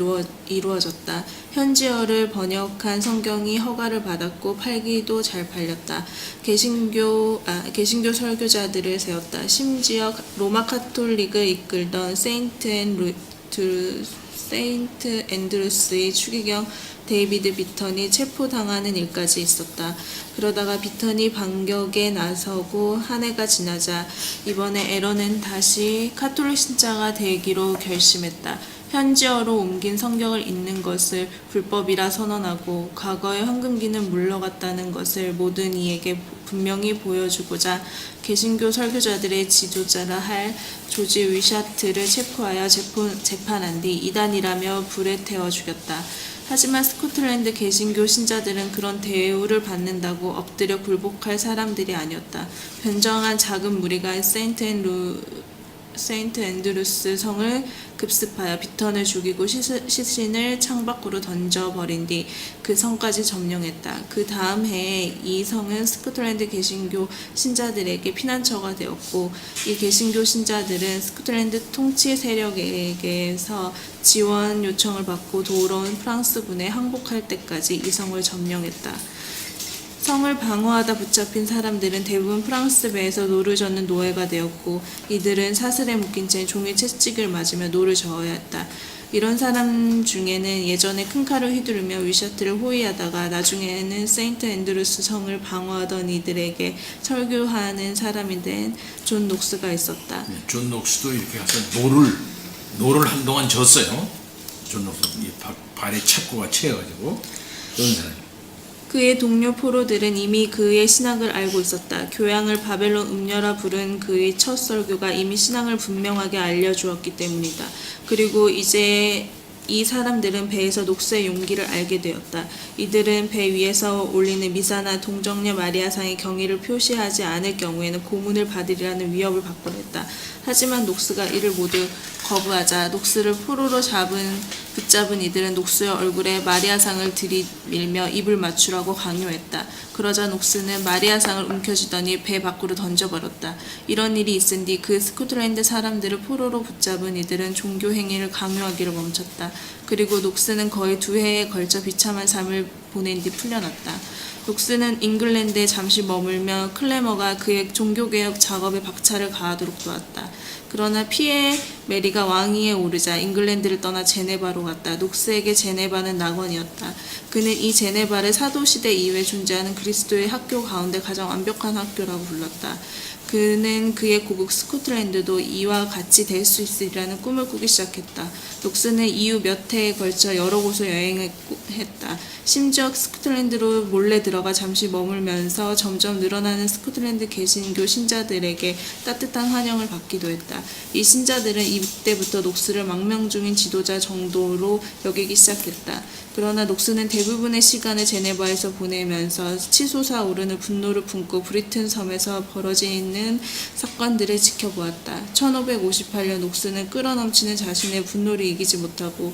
이루어졌다. 현지어를 번역한 성경이 허가를 받았고 팔기도 잘 팔렸다. 개신교 설교자들을 세웠다. 심지어 로마 카톨릭을 이끌던 세인트 앤드루스의 추기경 데이비드 비턴이 체포당하는 일까지 있었다. 그러다가 비턴이 반격에 나서고 한 해가 지나자 이번에 에런은 다시 카톨릭 신자가 되기로 결심했다. 현지어로 옮긴 성경을 읽는 것을 불법이라 선언하고 과거의 황금기는 물러갔다는 것을 모든 이에게 분명히 보여주고자 개신교 설교자들의 지도자라 할 조지 위샤트를 체포하여 재판한 뒤 이단이라며 불에 태워 죽였다. 하지만 스코틀랜드 개신교 신자들은 그런 대우를 받는다고 엎드려 굴복할 사람들이 아니었다. 변정한 작은 무리가 세인트 앤드루스 성을 급습하여 비턴을 죽이고 시신을 창밖으로 던져버린 뒤 그 성까지 점령했다. 그 다음 해에 이 성은 스코틀랜드 개신교 신자들에게 피난처가 되었고 이 개신교 신자들은 스코틀랜드 통치 세력에게서 지원 요청을 받고 돌아온 프랑스군에 항복할 때까지 이 성을 점령했다. 성을 방어하다 붙잡힌 사람들은 대부분 프랑스 배에서 노를 젓는 노예가 되었고 이들은 사슬에 묶인 채 종이 채찍을 맞으며 노를 저어야 했다. 이런 사람 중에는 예전에 큰 칼을 휘두르며 위샤트를 호위하다가 나중에는 세인트 앤드루스 성을 방어하던 이들에게 설교하는 사람이 된 존 녹스가 있었다. 존 녹스도 이렇게 가서 노를 한동안 졌어요. 존 녹스 발에 착고가 채여가지고 그런 사람. 그의 동료 포로들은 이미 그의 신학을 알고 있었다. 교양을 바벨론 음녀라 부른 그의 첫 설교가 이미 신앙을 분명하게 알려주었기 때문이다. 그리고 이제 이 사람들은 배에서 녹스의 용기를 알게 되었다. 이들은 배 위에서 올리는 미사나 동정녀 마리아상의 경의를 표시하지 않을 경우에는 고문을 받으리라는 위협을 받곤 했다. 하지만 녹스가 이를 모두 거부하자 녹스를 포로로 붙잡은 이들은 녹스의 얼굴에 마리아상을 들이밀며 입을 맞추라고 강요했다. 그러자 녹스는 마리아상을 움켜쥐더니 배 밖으로 던져버렸다. 이런 일이 있은 뒤 그 스코틀랜드 사람들을 포로로 붙잡은 이들은 종교 행위를 강요하기를 멈췄다. 그리고 녹스는 거의 2해에 걸쳐 비참한 삶을 보낸 뒤 풀려났다. 녹스는 잉글랜드에 잠시 머물며 클레머가 그의 종교개혁 작업에 박차를 가하도록 도왔다. 그러나 피에 메리가 왕위에 오르자 잉글랜드를 떠나 제네바로 갔다. 녹스에게 제네바는 낙원이었다. 그는 이 제네바를 사도시대 이후에 존재하는 그리스도의 학교 가운데 가장 완벽한 학교라고 불렀다. 그는 그의 고국 스코틀랜드도 이와 같이 될 수 있으리라는 꿈을 꾸기 시작했다. 녹스는 이후 몇 해에 걸쳐 여러 곳을 여행했다. 심지어 스코틀랜드로 몰래 들어가 잠시 머물면서 점점 늘어나는 스코틀랜드 개신교 신자들에게 따뜻한 환영을 받기도 했다. 이 신자들은 이때부터 녹스를 망명 중인 지도자 정도로 여기기 시작했다. 그러나 녹스는 대부분의 시간을 제네바에서 보내면서 치솟아 오르는 분노를 품고 브리튼 섬에서 벌어지는 사건들을 지켜보았다. 1558년 녹스는 끌어넘치는 자신의 분노를 이기지 못하고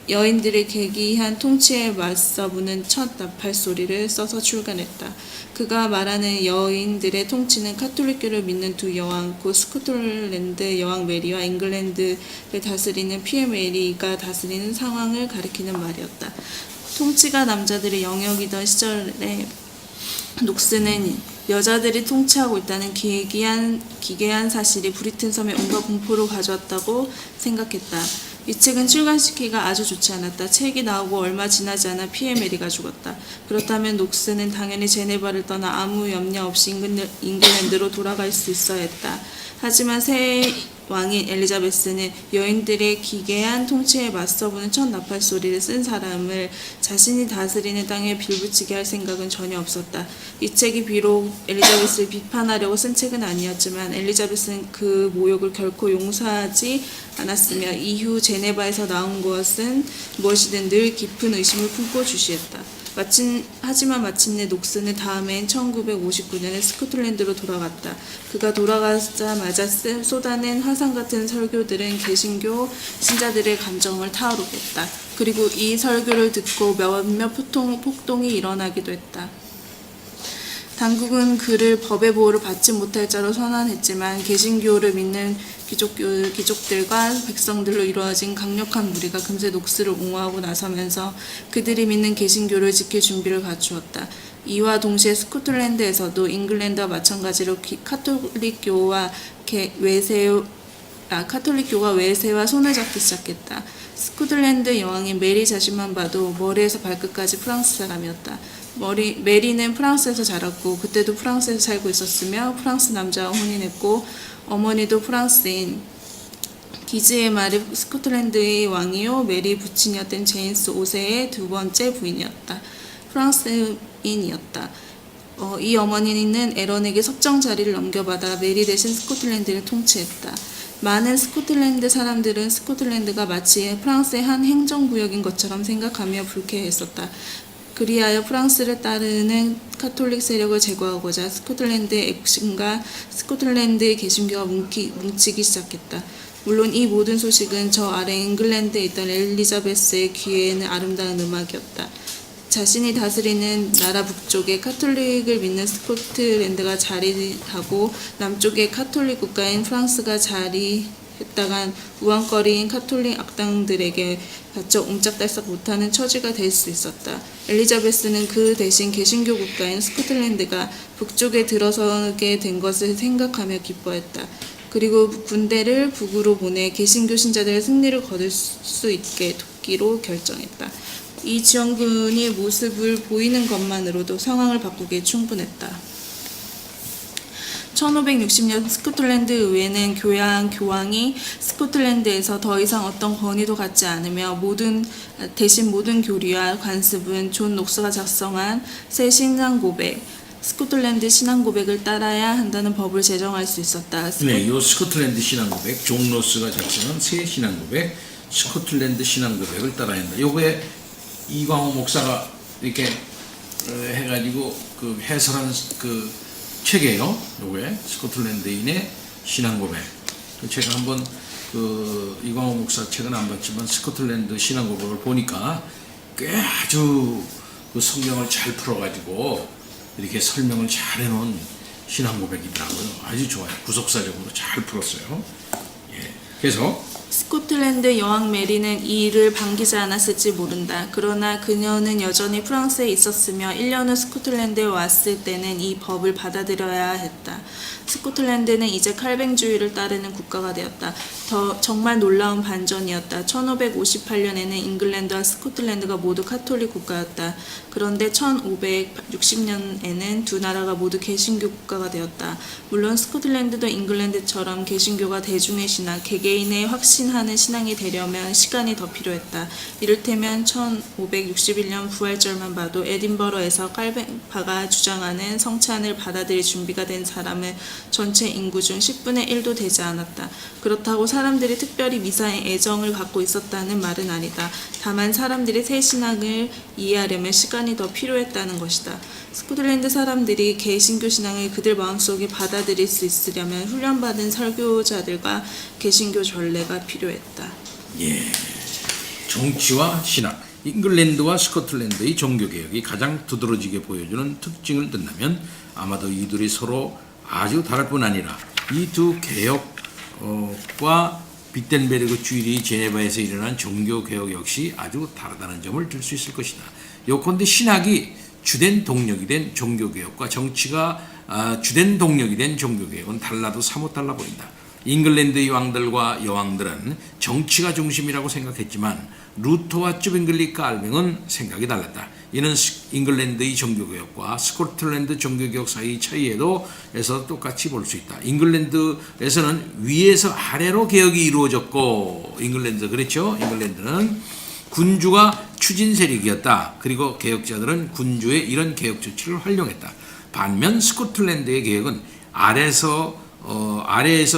여인들의 개기한 통치에 맞서보는 첫 나팔 소리를 써서 출간했다. 그가 말하는 여인들의 통치는 카톨릭교를 믿는 두 여왕, 곧 스코틀랜드 여왕 메리와 잉글랜드를 다스리는 피에 메리가 다스리는 상황을 가리키는 말이었다. 통치가 남자들의 영역이던 시절에 녹스는 여자들이 통치하고 있다는 기괴한 사실이 브리튼 섬에 온갖 공포를 가져왔다고 생각했다. 이 책은 출간시키기가 아주 좋지 않았다. 책이 나오고 얼마 지나지 않아 피에 메리가 죽었다. 그렇다면 녹스는 당연히 제네바를 떠나 아무 염려 없이 잉글랜드로 돌아갈 수 있어야 했다. 하지만 새 왕인 엘리자베스는 여인들의 기괴한 통치에 맞서보는 첫 나팔 소리를 쓴 사람을 자신이 다스리는 땅에 빌붙이게 할 생각은 전혀 없었다. 이 책이 비록 엘리자베스를 비판하려고 쓴 책은 아니었지만 엘리자베스는 그 모욕을 결코 용서하지 않았으며 이후 제네바에서 나온 것은 무엇이든 늘 깊은 의심을 품고 주시했다. 하지만 마침내 녹스는 다음해인 1959년에 스코틀랜드로 돌아갔다. 그가 돌아가자마자 쏟아낸 화산 같은 설교들은 개신교 신자들의 감정을 타오르게 했다. 그리고 이 설교를 듣고 몇몇 폭동이 일어나기도 했다. 당국은 그를 법의 보호를 받지 못할 자로 선언했지만 개신교를 믿는 귀족들과 백성들로 이루어진 강력한 무리가 금세 녹스를 옹호하고 나서면서 그들이 믿는 개신교를 지킬 준비를 갖추었다. 이와 동시에 스코틀랜드에서도 잉글랜드와 마찬가지로 카톨릭교가 외세와 손을 잡기 시작했다. 스코틀랜드 여왕인 메리 자신만 봐도 머리에서 발끝까지 프랑스 사람이었다. 메리는 프랑스에서 자랐고 그때도 프랑스에서 살고 있었으며 프랑스 남자와 혼인했고 어머니도 프랑스인 기즈의 말이 스코틀랜드의 왕이요 메리 부친이었던 제임스 5세의 두 번째 부인이었다. 프랑스인이었다. 이 어머니는 에런에게 섭정 자리를 넘겨받아 메리 대신 스코틀랜드를 통치했다. 많은 스코틀랜드 사람들은 스코틀랜드가 마치 프랑스의 한 행정구역인 것처럼 생각하며 불쾌했었다. 그리하여 프랑스를 따르는 카톨릭 세력을 제거하고자 스코틀랜드의 액션과 스코틀랜드의 개신교가 뭉치기 시작했다. 물론 이 모든 소식은 저 아래 잉글랜드에 있던 엘리자베스의 귀에는 아름다운 음악이었다. 자신이 다스리는 나라 북쪽에 카톨릭을 믿는 스코틀랜드가 자리하고 남쪽에 카톨릭 국가인 프랑스가 자리했다간 우왕거리인 카톨릭 악당들에게 바쳐 옴짝달싹 못하는 처지가 될 수 있었다. 엘리자베스는 그 대신 개신교 국가인 스코틀랜드가 북쪽에 들어서게 된 것을 생각하며 기뻐했다. 그리고 군대를 북으로 보내 개신교 신자들의 승리를 거둘 수 있게 돕기로 결정했다. 이 지원군의 모습을 보이는 것만으로도 상황을 바꾸기에 충분했다. 1560년 스코틀랜드 의회는 교황이 스코틀랜드에서 더 이상 어떤 권위도 갖지 않으며 대신 모든 교리와 관습은 존 녹스가 작성한 새 신앙고백, 스코틀랜드 신앙고백을 따라야 한다는 법을 제정할 수 있었다. 네, 이 스코틀랜드 신앙고백, 존 노스가 작성한 새 신앙고백, 스코틀랜드 신앙고백을 따라야 한다. 요거에 이광호 목사가 이렇게 해가지고 그 해설한 그 책이에요. 요거에 스코틀랜드인의 신앙고백. 제가 한번 그 이광호 목사 책은 안 봤지만 스코틀랜드 신앙고백을 보니까 꽤 아주 그 성경을 잘 풀어가지고 이렇게 설명을 잘 해놓은 신앙고백이더라고요. 아주 좋아요. 구속사적으로 잘 풀었어요. 예. 그래서 스코틀랜드 여왕 메리는 이 일을 반기지 않았을지 모른다. 그러나 그녀는 여전히 프랑스에 있었으며 1년 후 스코틀랜드에 왔을 때는 이 법을 받아들여야 했다. 스코틀랜드는 이제 칼뱅주의를 따르는 국가가 되었다. 정말 놀라운 반전이었다. 1558년에는 잉글랜드와 스코틀랜드가 모두 카톨릭 국가였다. 그런데 1560년에는 두 나라가 모두 개신교 국가가 되었다. 물론 스코틀랜드도 잉글랜드처럼 개신교가 대중의 신앙, 개개인의 확신하는 신앙이 되려면 시간이 더 필요했다. 이를테면 1561년 부활절만 봐도 에딘버러에서 칼뱅파가 주장하는 성찬을 받아들일 준비가 된 사람은 전체 인구 중 10분의 1도 되지 않았다. 그렇다고 사람들이 특별히 미사에 애정을 갖고 있었다는 말은 아니다. 다만 사람들이 새 신앙을 이해하려면 시간이 더 필요했다는 것이다. 스코틀랜드 사람들이 개신교 신앙을 그들 마음속에 받아들일 수 있으려면 훈련받은 설교자들과 개신교 전례가 필요했다. 예. 정치와 신학, 잉글랜드와 스코틀랜드의 종교개혁이 가장 두드러지게 보여주는 특징을 든다면 아마도 이들이 서로 아주 다를 뿐 아니라 이 두 개혁과 비텐베르그 주일이 제네바에서 일어난 종교개혁 역시 아주 다르다는 점을 들 수 있을 것이다. 요컨대 신학이 주된 동력이 된 종교개혁과 정치가 주된 동력이 된 종교개혁은 달라도 사뭇 달라 보인다. 잉글랜드의 왕들과 여왕들은 정치가 중심이라고 생각했지만 루터와 쯔빙글리 깔뱅은 생각이 달랐다. 이는 잉글랜드의 종교개혁과 스코틀랜드 종교개혁 사이의 차이에서 똑같이 볼 수 있다. 잉글랜드에서는 위에서 아래로 개혁이 이루어졌고, 잉글랜드 그렇죠? 잉글랜드는 군주가 추진 세력이었다. 그리고 개혁자들은 군주의 이런 개혁 조치를 활용했다. 반면 스코틀랜드의 개혁은 아래에서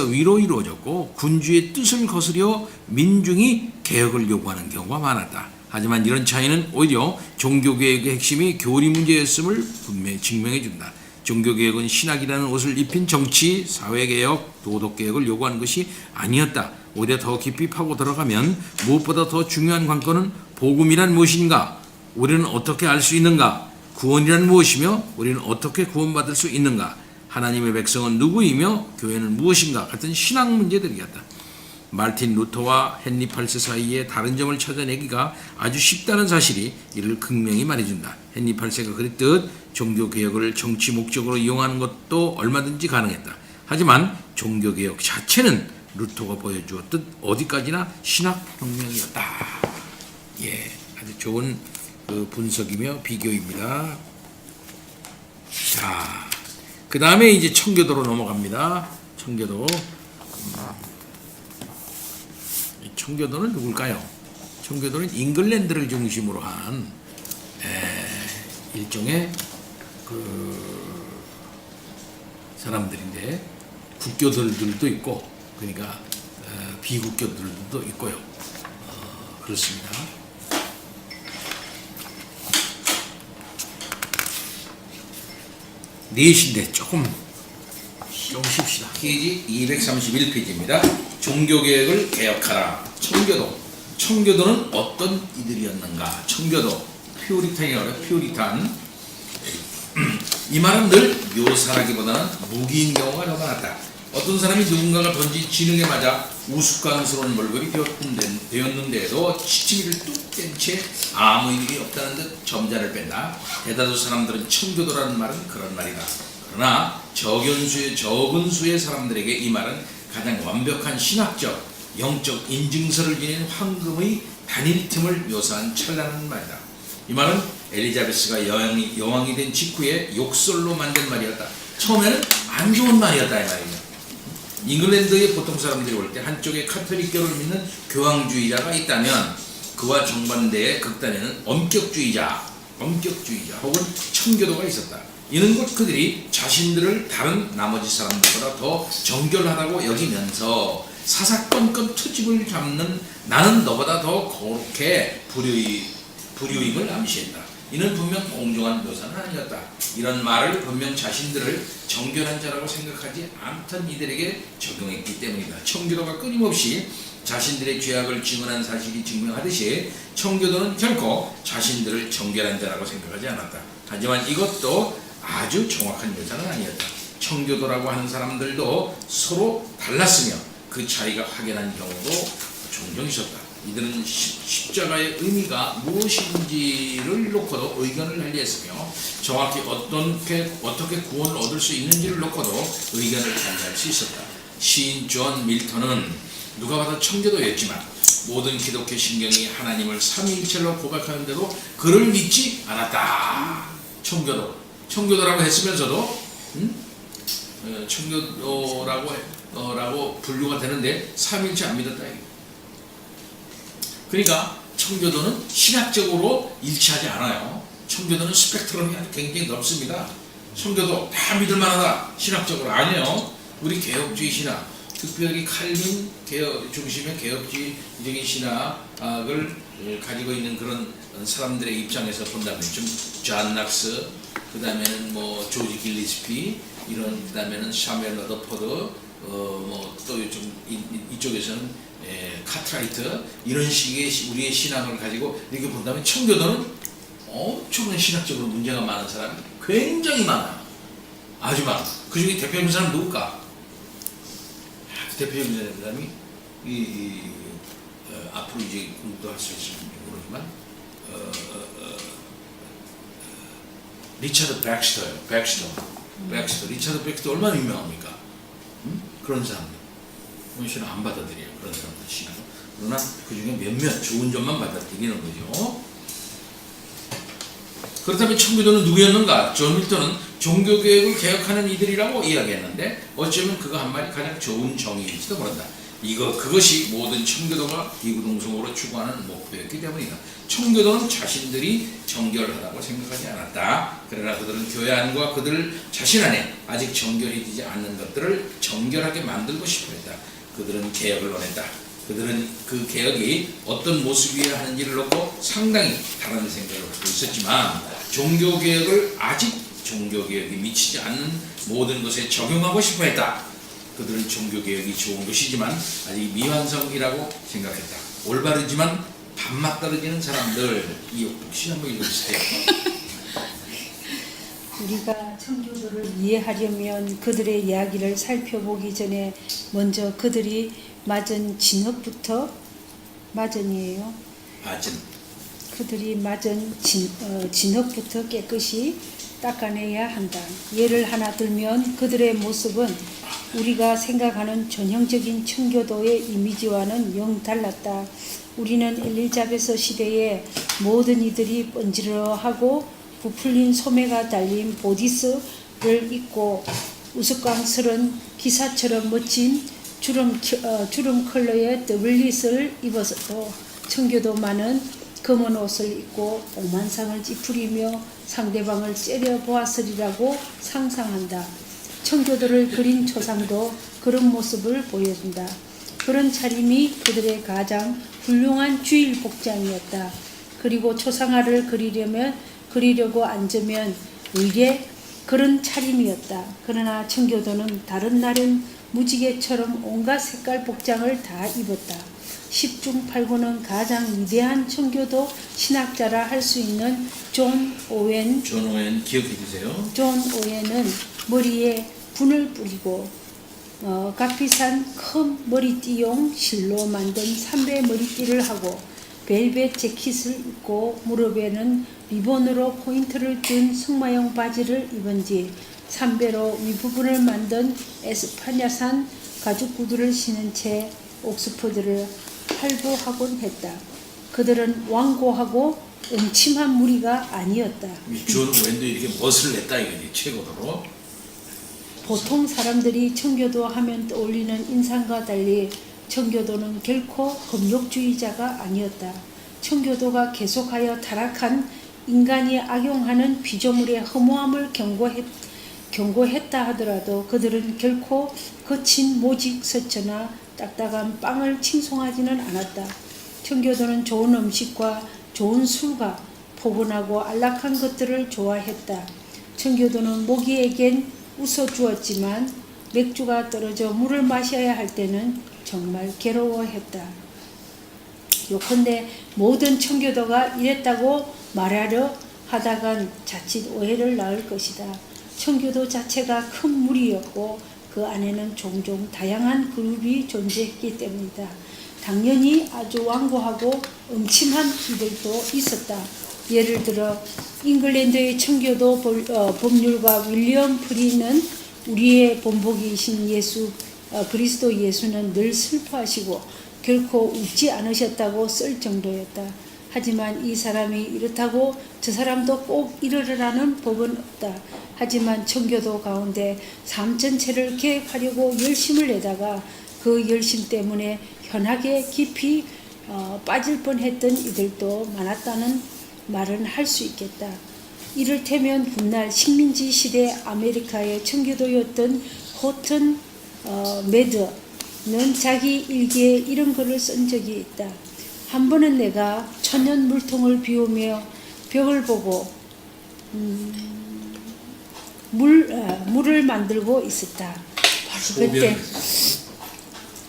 위로 이루어졌고 군주의 뜻을 거스려 민중이 개혁을 요구하는 경우가 많았다. 하지만 이런 차이는 오히려 종교개혁의 핵심이 교리 문제였음을 분명히 증명해준다. 종교개혁은 신학이라는 옷을 입힌 정치, 사회개혁, 도덕개혁을 요구하는 것이 아니었다. 오히려 더 깊이 파고 들어가면 무엇보다 더 중요한 관건은 복음이란 무엇인가? 우리는 어떻게 알 수 있는가? 구원이란 무엇이며 우리는 어떻게 구원받을 수 있는가? 하나님의 백성은 누구이며 교회는 무엇인가? 같은 신학 문제들이었다. 말틴 루터와 헨리 8세 사이의 다른 점을 찾아내기가 아주 쉽다는 사실이 이를 극명히 말해준다. 헨리 8세가 그랬듯 종교개혁을 정치 목적으로 이용하는 것도 얼마든지 가능했다. 하지만 종교개혁 자체는 루터가 보여주었듯 어디까지나 신학혁명이었다. 예, 아주 좋은 분석이며 비교입니다. 자, 그 다음에 이제 청교도로 넘어갑니다. 청교도. 청교도는 누굴까요? 청교도는 잉글랜드를 중심으로 한 일종의 사람들인데 국교들도 있고 그러니까 비국교들도 있고요. 그렇습니다. 넷인데 조금 쉽시다. 페이지 231페이지입니다. 종교개혁을 개혁하라. 청교도. 청교도는 어떤 이들이었는가? 청교도. 퓨리탄이라고 해요. 퓨리탄. 이 말은 늘 묘사라기보다는 무기인 경우가 더 많았다. 어떤 사람이 누군가가 던진 지능에 맞아 우스꽝스러운 몰골이 되었는데도 치치기를 뚝 뗀 채 아무 일이 없다는 듯 점자를 뺀다. 대다수 사람들은 청교도라는 말은 그런 말이다. 그러나 적은 수의 사람들에게 이 말은 가장 완벽한 신학적, 영적 인증서를 지닌 황금의 단일 틈을 묘사한 찬란한 말이다. 이 말은 엘리자베스가 여왕이 된 직후에 욕설로 만든 말이었다. 처음에는 안 좋은 말이었다 이 말이죠. 잉글랜드의 보통 사람들이 볼 때 한쪽에 카톨릭교를 믿는 교황주의자가 있다면 그와 정반대의 극단에는 엄격주의자 혹은 청교도가 있었다. 이는 곧 그들이 자신들을 다른 나머지 사람들보다 더 정결하다고 여기면서 사사건건 트집을 잡는 나는 너보다 더 거룩해 불효임을 암시했다. 이는 분명 공정한 묘사는 아니었다. 이런 말을 분명 자신들을 정결한 자라고 생각하지 않던 이들에게 적용했기 때문이다. 청교도가 끊임없이 자신들의 죄악을 증언한 사실이 증명하듯이 청교도는 결코 자신들을 정결한 자라고 생각하지 않았다. 하지만 이것도 아주 정확한 묘사는 아니었다. 청교도라고 하는 사람들도 서로 달랐으며 그 차이가 확연한 경우도 종종 있었다. 이들은 십자가의 의미가 무엇인지를 놓고도 의견을 달리했으며 정확히 어떻게 구원을 얻을 수 있는지를 놓고도 의견을 달리할 수 있었다. 시인 존 밀턴은 누가 봐도 청교도였지만 모든 기독교 신경이 하나님을 삼위일체로 고백하는데도 그를 믿지 않았다. 청교도라고 했으면서도 청교도라고 분류가 되는데 삼위일체 안 믿었다. 그러니까 청교도는 신학적으로 일치하지 않아요. 청교도는 스펙트럼이 굉장히 넓습니다. 청교도 다 믿을 만하다. 신학적으로 아니에요. 우리 개혁주의 신학, 특별히 칼빈 중심의 개혁주의적인 신학을 가지고 있는 그런 사람들의 입장에서 본다면 존 낙스, 그 다음에는 뭐 조지 길리스피, 그 다음에는 샤멜 러더포드, 또 이쪽에서는 카트라이트, 이런 식의 우리의 신앙을 가지고 이렇게 본다면 청교도는 엄청난 신학적으로 문제가 많은 사람이 굉장히 많아요. 아주 많아. 그 중에 대표적인 사람 누굴까? 대표적인 사람이 앞으로 이제 공부도 할 수 있을지 모르지만 리차드 백스터예요. 백스터. 리차드 백스터 얼마나 유명합니까? 그런 사람들. 신앙 안 받아들여요. 그런 사람들 신앙. 그러나 그 중에 몇몇 좋은 점만 받아들이는 거죠. 그렇다면 청교도는 누구였는가? 존 밀턴은 종교개혁을 개혁하는 이들이라고 이야기했는데 어쩌면 그거 한 말이 가장 좋은 정의일지도 모른다. 그것이 모든 청교도가 이구동성으로 추구하는 목표였기 때문이다. 청교도는 자신들이 정결하다고 생각하지 않았다. 그러나 그들은 교회 안과 그들 자신 안에 아직 정결이 되지 않는 것들을 정결하게 만들고 싶어 했다. 그들은 개혁을 원했다. 그들은 그 개혁이 어떤 모습이어야 하는지를 놓고 상당히 다른 생각을 갖고 있었지만 종교개혁을 아직 종교개혁이 미치지 않는 모든 것에 적용하고 싶어 했다. 그들은 종교개혁이 좋은 것이지만 아직 미완성이라고 생각했다. 올바르지만 밥맛 떨어지는 사람들, 이 혹시 한번 읽어주세요. 우리가 청교도를 이해하려면 그들의 이야기를 살펴보기 전에 먼저 그들이 맞은 진흙부터 맞은이에요. 그들이 맞은 진흙부터 깨끗이 닦아내야 한다. 예를 하나 들면 그들의 모습은 우리가 생각하는 전형적인 청교도의 이미지와는 영 달랐다. 우리는 엘리자베스 시대에 모든 이들이 번지르하고 부풀린 소매가 달린 보디스를 입고 우스꽝스런 기사처럼 멋진 주름 컬러의 더블릿을 입었고 청교도만은 검은 옷을 입고 오만상을 찌푸리며 상대방을 째려 보았으리라고 상상한다. 청교도를 그린 초상도 그런 모습을 보여준다. 그런 차림이 그들의 가장 훌륭한 주일 복장이었다. 그리고 초상화를 그리려고 앉으면 의례 그런 차림이었다. 그러나 청교도는 다른 날은 무지개처럼 온갖 색깔 복장을 다 입었다. 10중 8구는 가장 위대한 청교도 신학자라 할 수 있는 존 오웬 기억해 주세요. 존 오웬은 머리에 분을 뿌리고 값비싼 큰 머리띠용 실로 만든 삼배 머리띠를 하고 벨벳 재킷을 입고 무릎에는 리본으로 포인트를 준 승마용 바지를 입은 뒤 삼배로 윗부분을 만든 에스파냐산 가죽 구두를 신은 채 옥스퍼드를 할부하곤 했다. 그들은 완고하고 음침한 무리가 아니었다. 존 오웬도 이렇게 멋을 냈다 이거지 최고로. 보통 사람들이 청교도 하면 떠올리는 인상과 달리 청교도는 결코 금욕주의자가 아니었다. 청교도가 계속하여 타락한 인간이 악용하는 피조물의 허무함을 경고했다 하더라도 그들은 결코 거친 모직 서처나 딱딱한 빵을 칭송하지는 않았다. 청교도는 좋은 음식과 좋은 술과 포근하고 안락한 것들을 좋아했다. 청교도는 모기에겐 웃어주었지만 맥주가 떨어져 물을 마셔야 할 때는 정말 괴로워했다. 요컨대 모든 청교도가 이랬다고 말하려 하다간 자칫 오해를 낳을 것이다. 청교도 자체가 큰 무리였고 그 안에는 종종 다양한 그룹이 존재했기 때문이다. 당연히 아주 완고하고 음침한 이들도 있었다. 예를 들어 잉글랜드의 청교도 법률가 윌리엄 프리는 우리의 본보기이신 그리스도 예수는 늘 슬퍼하시고 결코 웃지 않으셨다고 쓸 정도였다. 하지만 이 사람이 이렇다고 저 사람도 꼭 이러라는 법은 없다. 하지만 청교도 가운데 삶 전체를 계획하려고 열심을 내다가 그 열심 때문에 현학에 깊이 빠질 뻔했던 이들도 많았다는 말은 할 수 있겠다. 이를테면 훗날 식민지 시대 아메리카의 청교도였던 호튼 매드는 자기 일기에 이런 글을 쓴 적이 있다. 한 번은 내가 천연 물통을 비우며 벽을 보고 물을 만들고 있었다.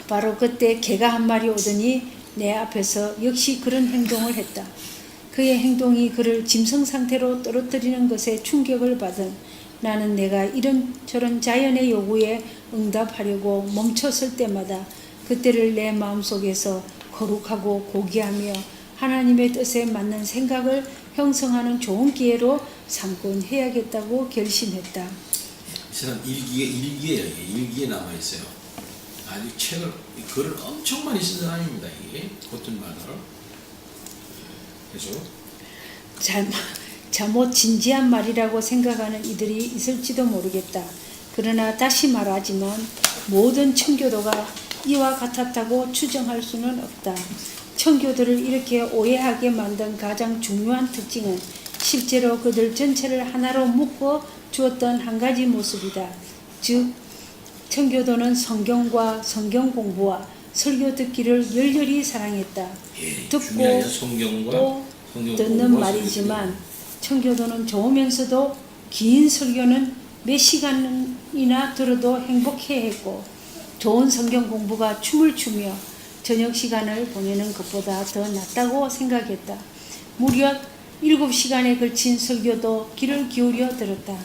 바로 그때 개가 한 마리 오더니 내 앞에서 역시 그런 행동을 했다. 그의 행동이 그를 짐승 상태로 떨어뜨리는 것에 충격을 받은 나는 내가 이런저런 자연의 요구에 응답하려고 멈췄을 때마다 그때를 내 마음속에서 거룩하고 고귀하며 하나님의 뜻에 맞는 생각을 형성하는 좋은 기회로 삼곤 해야겠다고 결심했다. 이 사람 일기예요. 일기에 남아 있어요. 아주 글을 엄청 많이 쓴 사람입니다. 이게 코튼 마더. 그래서 잘못 진지한 말이라고 생각하는 이들이 있을지도 모르겠다. 그러나 다시 말하지만 모든 청교도가 이와 같았다고 추정할 수는 없다. 청교도를 이렇게 오해하게 만든 가장 중요한 특징은 실제로 그들 전체를 하나로 묶어 주었던 한 가지 모습이다. 즉 청교도는 성경과 성경 공부와 설교 듣기를 열렬히 사랑했다. 듣고 또 듣는 말이지만 청교도는 좋으면서도 긴 설교는 몇 시간이나 들어도 행복해했고 좋은 성경 공부가 춤을 추며 저녁 시간을 보내는 것보다 더 낫다고 생각했다. 무려 7시간에 걸친 설교도 귀를 기울여 들었다.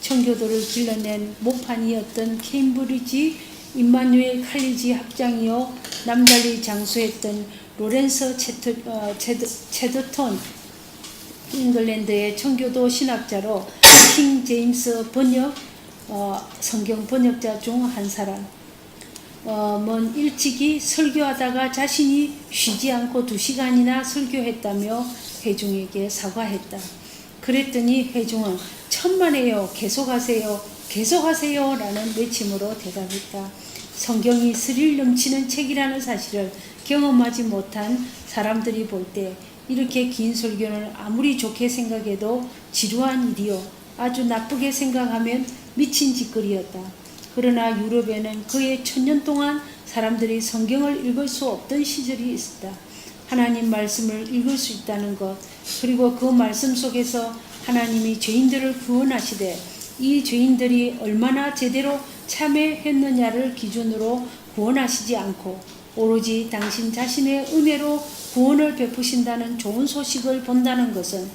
청교도를 길러낸 모판이었던 케임브리지 임마누엘 칼리지 학장이요 남달리 장수했던 로렌서 체더톤 잉글랜드의 청교도 신학자로 킹 제임스 성경 번역자 중 한 사람. 일찍이 설교하다가 자신이 쉬지 않고 2시간이나 설교했다며 회중에게 사과했다. 그랬더니 회중은 천만에요, 계속하세요 라는 외침으로 대답했다. 성경이 스릴 넘치는 책이라는 사실을 경험하지 못한 사람들이 볼 때 이렇게 긴 설교는 아무리 좋게 생각해도 지루한 일이요, 아주 나쁘게 생각하면 미친 짓거리였다. 그러나 유럽에는 그의 1000년 동안 사람들이 성경을 읽을 수 없던 시절이 있었다. 하나님 말씀을 읽을 수 있다는 것, 그리고 그 말씀 속에서 하나님이 죄인들을 구원하시되 이 죄인들이 얼마나 제대로 참회했느냐를 기준으로 구원하시지 않고 오로지 당신 자신의 은혜로 구원을 베푸신다는 좋은 소식을 본다는 것은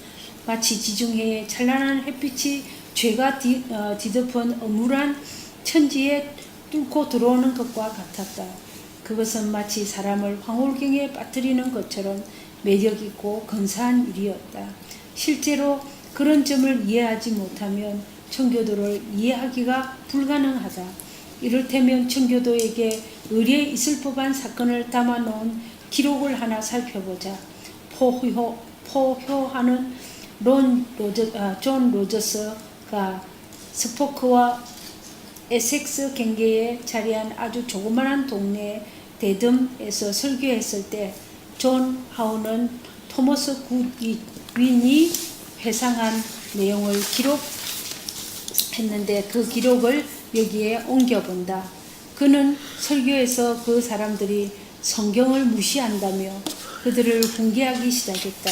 마치 지중해에 찬란한 햇빛이 죄가 뒤덮은 âm울한 천지에 뚫고 들어오는 것과 같았다. 그것은 마치 사람을 황홀경에 빠뜨리는 것처럼 매력있고 근사한 일이었다. 실제로 그런 점을 이해하지 못하면 청교도를 이해하기가 불가능하다. 이를테면 청교도에게 의뢰 있을 법한 사건을 담아놓은 기록을 하나 살펴보자. 포효하는 존 로저스가 스포크와 에섹스 경계에 자리한 아주 조그마한 동네 데덤에서 설교했을 때 존 하우는 토머스 굿윈이 회상한 내용을 기록했는데 그 기록을 여기에 옮겨본다. 그는 설교에서 그 사람들이 성경을 무시한다며 그들을 훈계하기 시작했다.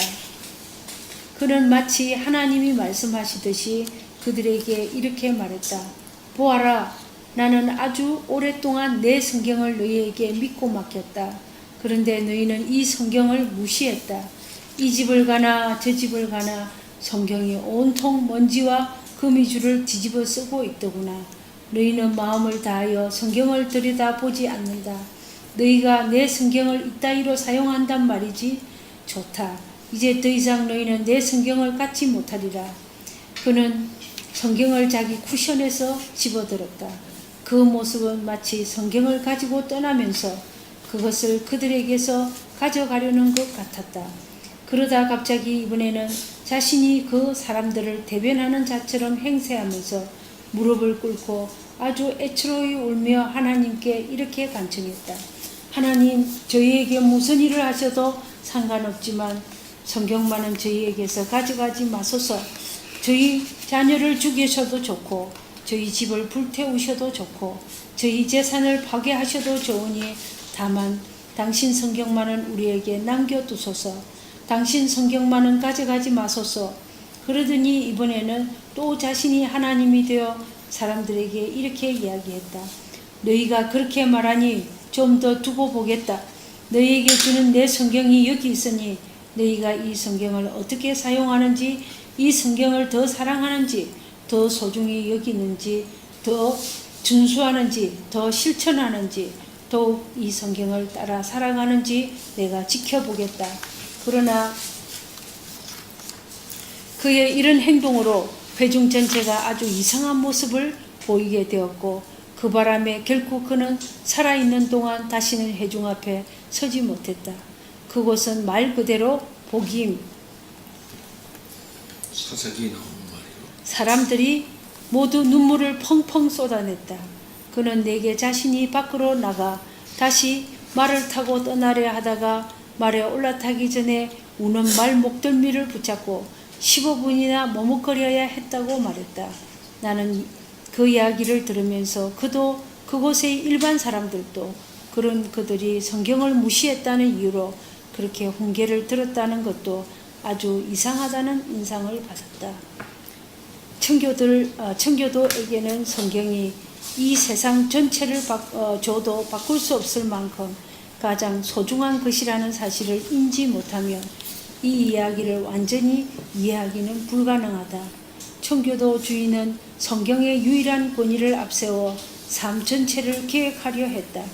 그는 마치 하나님이 말씀하시듯이 그들에게 이렇게 말했다. 보아라, 나는 아주 오랫동안 내 성경을 너희에게 믿고 맡겼다. 그런데 너희는 이 성경을 무시했다. 이 집을 가나 저 집을 가나 성경이 온통 먼지와 거미줄을 뒤집어 쓰고 있더구나. 너희는 마음을 다하여 성경을 들여다보지 않는다. 너희가 내 성경을 이따위로 사용한단 말이지. 좋다. 이제 더 이상 너희는 내 성경을 갖지 못하리라. 그는 성경을 자기 쿠션에서 집어들었다. 그 모습은 마치 성경을 가지고 떠나면서 그것을 그들에게서 가져가려는 것 같았다. 그러다 갑자기 이번에는 자신이 그 사람들을 대변하는 자처럼 행세하면서 무릎을 꿇고 아주 애처로이 울며 하나님께 이렇게 간청했다. 하나님, 저희에게 무슨 일을 하셔도 상관없지만 성경만은 저희에게서 가져가지 마소서. 저희 자녀를 죽이셔도 좋고 저희 집을 불태우셔도 좋고 저희 재산을 파괴하셔도 좋으니 다만 당신 성경만은 우리에게 남겨두소서. 당신 성경만은 가져가지 마소서. 그러더니 이번에는 또 자신이 하나님이 되어 사람들에게 이렇게 이야기했다. 너희가 그렇게 말하니 좀 더 두고 보겠다. 너희에게 주는 내 성경이 여기 있으니 너희가 이 성경을 어떻게 사용하는지, 이 성경을 더 사랑하는지, 더 소중히 여기는지, 더 준수하는지, 더 실천하는지, 더욱 이 성경을 따라 살아가는지 내가 지켜보겠다. 그러나 그의 이런 행동으로 회중 전체가 아주 이상한 모습을 보이게 되었고 그 바람에 결코 그는 살아있는 동안 다시는 회중 앞에 서지 못했다. 그곳은 말 그대로 복임. 사색이 나오는 말이요. 사람들이 모두 눈물을 펑펑 쏟아냈다. 그는 내게 자신이 밖으로 나가 다시 말을 타고 떠나려 하다가 말에 올라타기 전에 우는 말 목덜미를 붙잡고 15분이나 머뭇거려야 했다고 말했다. 나는 그 이야기를 들으면서 그도 그곳의 일반 사람들도 그런 그들이 성경을 무시했다는 이유로 그렇게 훈계를 들었다는 것도 아주 이상하다는 인상을 받았다. 청교도에게는 성경이 이 세상 전체를 줘도 바꿀 수 없을 만큼 가장 소중한 것이라는 사실을 인지 못하면 이 이야기를 완전히 이해하기는 불가능하다. 청교도 주인은 성경의 유일한 권위를 앞세워 삶 전체를 계획하려 했다.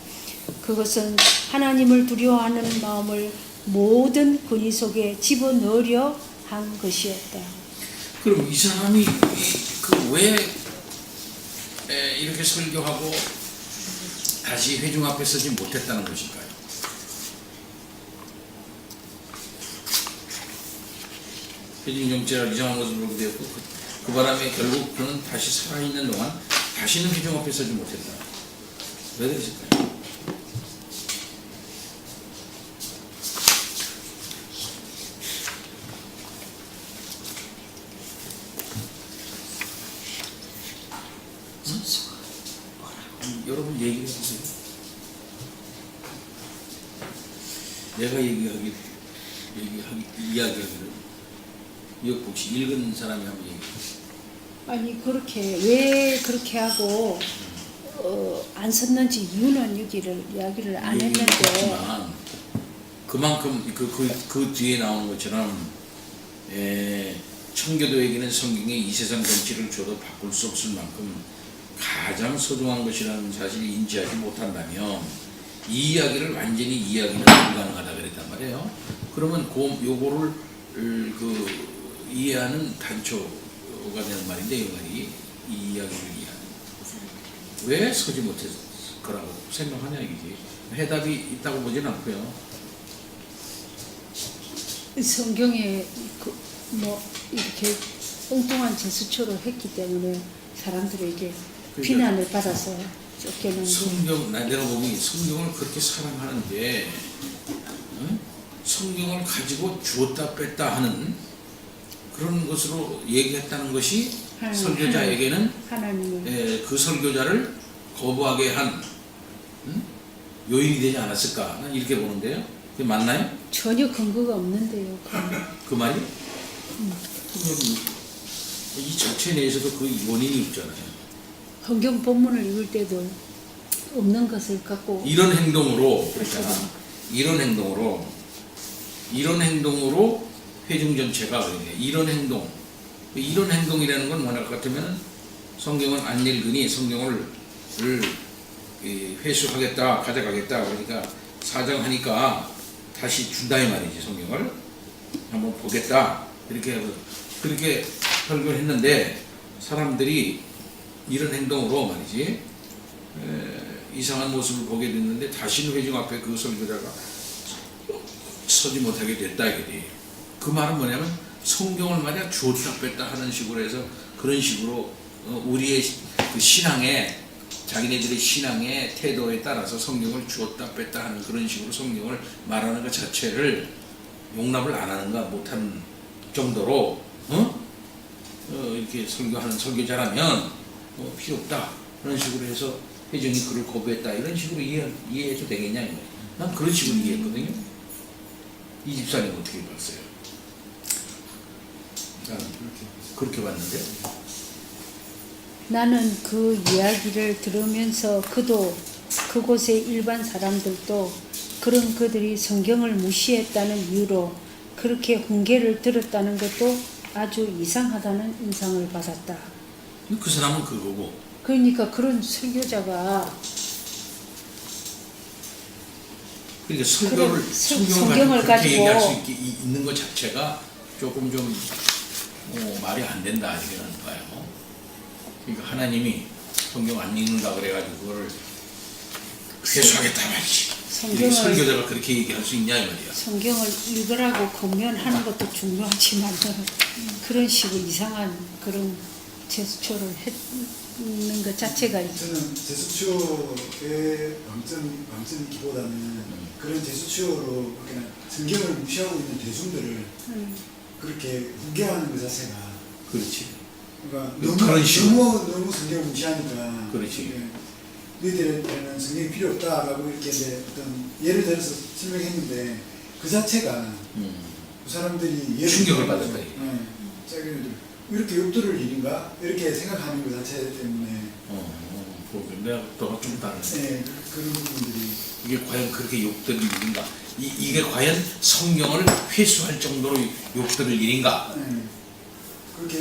그것은 하나님을 두려워하는 마음을 모든 권위 속에 집어넣으려 한 것이었다. 그럼 이 사람이 왜 이렇게 설교하고 다시 회중 앞에 서지 못했다는 것일까요? 회중 정체가 이상한 것을 보게 되었고 그 바람에 결국 그는 다시 살아있는 동안 다시는 회중 앞에 서지 못했다. 왜 그랬을까요? 여러분 얘기해 보세요. 내가 이야기하기를 이거 혹시 읽은 사람이 한번 얘기해. 아니 그렇게 왜 그렇게 하고 안 썼는지 이유는 이야기를 안 했는데 그만큼 그 뒤에 나오는 것처럼 청교도에게는 성경이 이 세상 정치를 줘도 바꿀 수 없을 만큼 가장 소중한 것이라는 사실을 인지하지 못한다면 이 이야기를 완전히 이해하기는 불가능하다 그랬단 말이에요. 그러면 요거를 이해하는 단초가 되는 말인데 이 말이 이 이야기를 이해하는 왜 서지 못했을 거라고 생각하냐 이게 해답이 있다고 보진 않고요. 성경에 이렇게 엉뚱한 제스처로 했기 때문에 사람들에게 비난을 받아서 쫓겨난 내가 보기 성경을 그렇게 사랑하는데 성경을 가지고 주었다 뺐다 하는 그런 것으로 얘기했다는 것이 설교자에게는 그 설교자를 거부하게 한 요인이 되지 않았을까? 난 이렇게 보는데요. 그게 맞나요? 전혀 근거가 없는데요. 그 말이? 이 자체 내에서도 그 원인이 없잖아요. 성경 본문을 읽을 때도 없는 것을 갖고 이런 행동으로 그렇잖아. 이런 행동으로 회중 전체가 그러네. 이런 행동이라는 건 뭐냐 같으면 성경을 안 읽으니 성경을 회수하겠다, 가져가겠다 그러니까 사정하니까 다시 준다 이 말이지. 성경을 한번 보겠다 이렇게 하고 그렇게 설교를 했는데 사람들이 이런 행동으로 말이지 이상한 모습을 보게 됐는데 다시는 회중 앞에 그 설교자가 서지 못하게 됐다 이거지. 그 말은 뭐냐면 성경을 말이야 주었다 뺐다 하는 식으로 해서 그런 식으로 우리의 그 신앙에 자기네들의 신앙의 태도에 따라서 성경을 주었다 뺐다 하는 그런 식으로 성경을 말하는 것 자체를 용납을 안 하는가 못하는 정도로 이렇게 설교하는 설교자라면 필요 없다 그런 식으로 해서 회중이 그를 거부했다 이런 식으로 이해해도 되겠냐 이거예요. 난 그런 식으로 이해했거든요. 이 집사님 어떻게 봤어요? 나는 그렇게 봤는데. 나는 그 이야기를 들으면서 그도 그곳의 일반 사람들도 그런 그들이 성경을 무시했다는 이유로 그렇게 훈계를 들었다는 것도 아주 이상하다는 인상을 받았다. 그 사람은 그거고. 그러니까 그런 설교자가 그러니까 설교를 그런 성경을 그렇게 가지고 얘기할 수 있는 것 자체가 조금 좀 말이 안 된다 이렇게 하는 거예요. 그러니까 하나님이 성경 안 읽는다 그래가지고 그걸 회수하겠다 말이지. 이렇게 설교자가 그렇게 얘기할 수 있냐 이 말이야. 성경을 읽으라고 권면하는 것도 중요하지만 그런 식으로 이상한 그런 제스처를 했는 것 자체가 저는 제스처의 방점이기보다는 그런 제스처로 그냥 성경을 무시하고 있는 대중들을 그렇게 훈계하는 것 자체가 그렇지. 그러니까 그런 식으로. 너무 성경을 무시하니까 그렇지. 너희들한테는 성경이 필요 없다라고 이렇게 이제 어떤 예를 들어서 설명했는데 그 자체가 그 사람들이 충격을 받았다. 자기네들 이렇게 욕들을 일인가 이렇게 생각하는 것 자체 때문에 내가 너가 좀 다르네. 네, 그런 부분들이 이게 과연 그렇게 욕들을 일인가? 이게 과연 성경을 회수할 정도로 욕들을 일인가? 네, 그렇게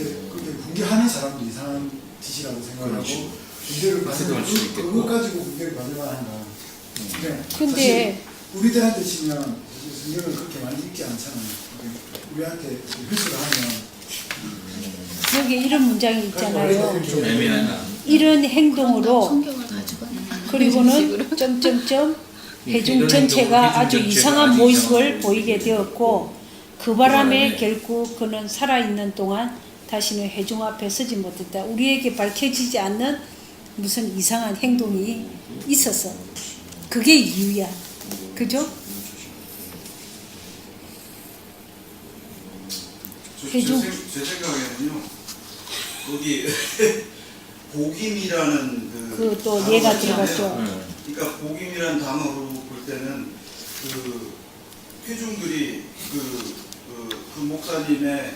훈계하는 사람도 이상한 짓이라고 생각하고 그렇지. 훈계를 그렇게도 할수 받는 있겠고. 그거 가지고 훈계를 받을 만한가? 네, 근데 사실 우리들한테 치면 사실 성경을 그렇게 많이 읽지 않잖아요. 우리한테 회수를 하면 여기 이런 문장이 있잖아요. 좀 애매하나. 이런 행동으로 성경을 가지고 그리고는 점점점 회중 전체가 아주 이상한 모습을 보이게 되었고 그 바람에 결국 그는 살아있는 동안 다시는 회중 앞에 서지 못했다. 우리에게 밝혀지지 않는 무슨 이상한 행동이 있었어. 그게 이유야. 그죠? 제 생각에는요, 거기 복임이라는 그 또 단어가 예가 있잖아요. 들어갔죠. 그러니까 복임이라는 단어로 볼 때는 그 회중들이 그 목사님의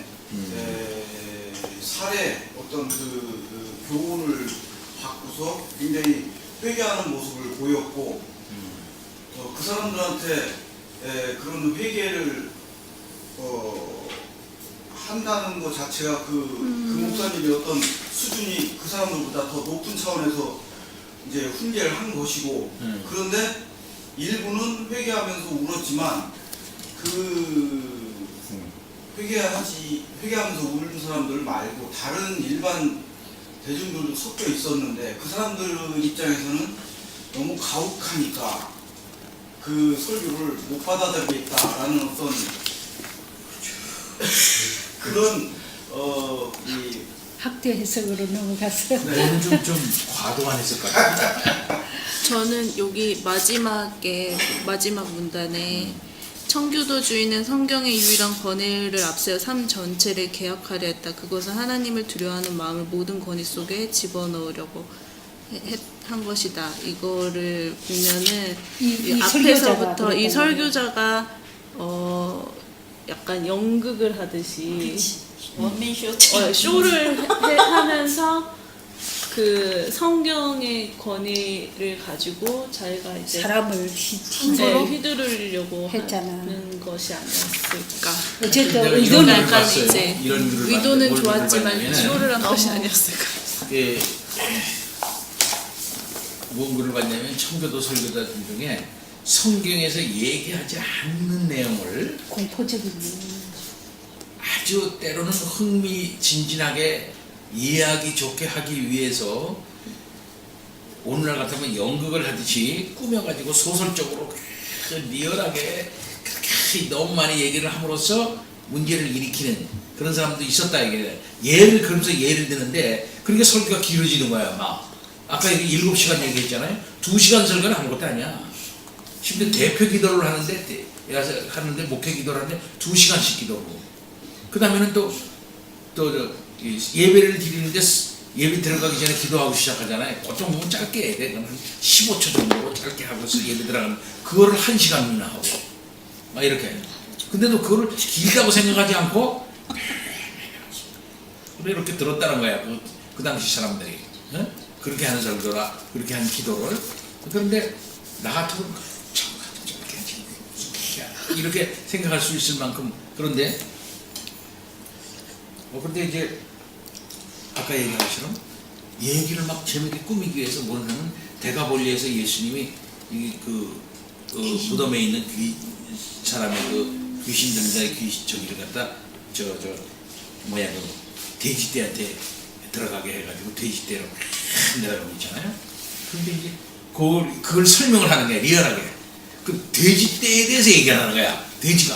살에 어떤 그 교훈을 받고서 굉장히 회개하는 모습을 보였고 그 사람들한테 그런 회개를 한다는 것 자체가 그 목사님의 어떤 수준이 그 사람들보다 더 높은 차원에서 이제 훈계를 한 것이고 그런데 일부는 회개하면서 울었지만 그 회개하면서 우는 사람들 말고 다른 일반 대중들도 섞여 있었는데 그 사람들 입장에서는 너무 가혹하니까 그 설교를 못 받아들이겠다라는 어떤 그런 이 학대 해석으로 넘어갔어요. 너는 좀 과도한 해석 같아. 저는 여기 마지막 문단에 청교도주의는 성경의 유일한 권위를 앞세워 삶 전체를 개혁하려 했다. 그것은 하나님을 두려워하는 마음을 모든 권위 속에 집어넣으려고 한 것이다. 이거를 보면은 이 앞에서부터 이 설교자가 설교자가 약간 연극을 하듯이 원맨쇼 쇼를 하면서 그 성경의 권위를 가지고 자기가 이제 사람을 휘두르려고 했잖아. 하는 것이 아니었을까. 어쨌든 내가 의도는 이런 약간 봤어요. 이제 이런 글을 의도는 봤는데 뭘 좋았지만 봤냐면은 쇼를 한 것이 아니었을까. 예, 원고를 봤냐면 청교도 설교자들 중에 성경에서 얘기하지 않는 내용을 공포적인 아주 때로는 흥미진진하게 이해하기 좋게 하기 위해서 오늘날 같으면 연극을 하듯이 꾸며가지고 소설적으로 리얼하게 그렇게 너무 많이 얘기를 함으로써 문제를 일으키는 그런 사람도 있었다 이게 그러면서 예를 드는데 그러니까 설교가 길어지는 거야 막 아까 7시간 얘기했잖아요 2시간 설교는 아무것도 아니야 심지어 대표 기도를 하는데 목회 기도를 하는데 2시간씩 기도하고 그 다음에는 또 예배를 드리는데 예배 들어가기 전에 기도하고 시작하잖아요. 보통 보면 짧게 해야 돼. 그러면 15초 정도로 짧게 하고서 예배 들어가면 그거를 1시간이나 하고 막 이렇게. 근데도 그거를 길다고 생각하지 않고 이렇게 들었다는 거야. 그 당시 사람들이 어? 그렇게 하는 설교라 그렇게 하는 기도를. 그런데 나 같으면 이렇게 생각할 수 있을 만큼 그런데 이제 아까 얘기한 것처럼 얘기를 막 재밌게 꾸미기 위해서 뭐냐면 대가볼리에서 예수님이 무덤에 있는 사람의 그 귀신 들자의 저기를 갖다 돼지떼한테 들어가게 해가지고 돼지떼로 내려가고 있잖아요. 근데 이제 그걸 설명을 하는 거야 리얼하게. 그 돼지떼에 대해서 얘기하는 거야. 돼지가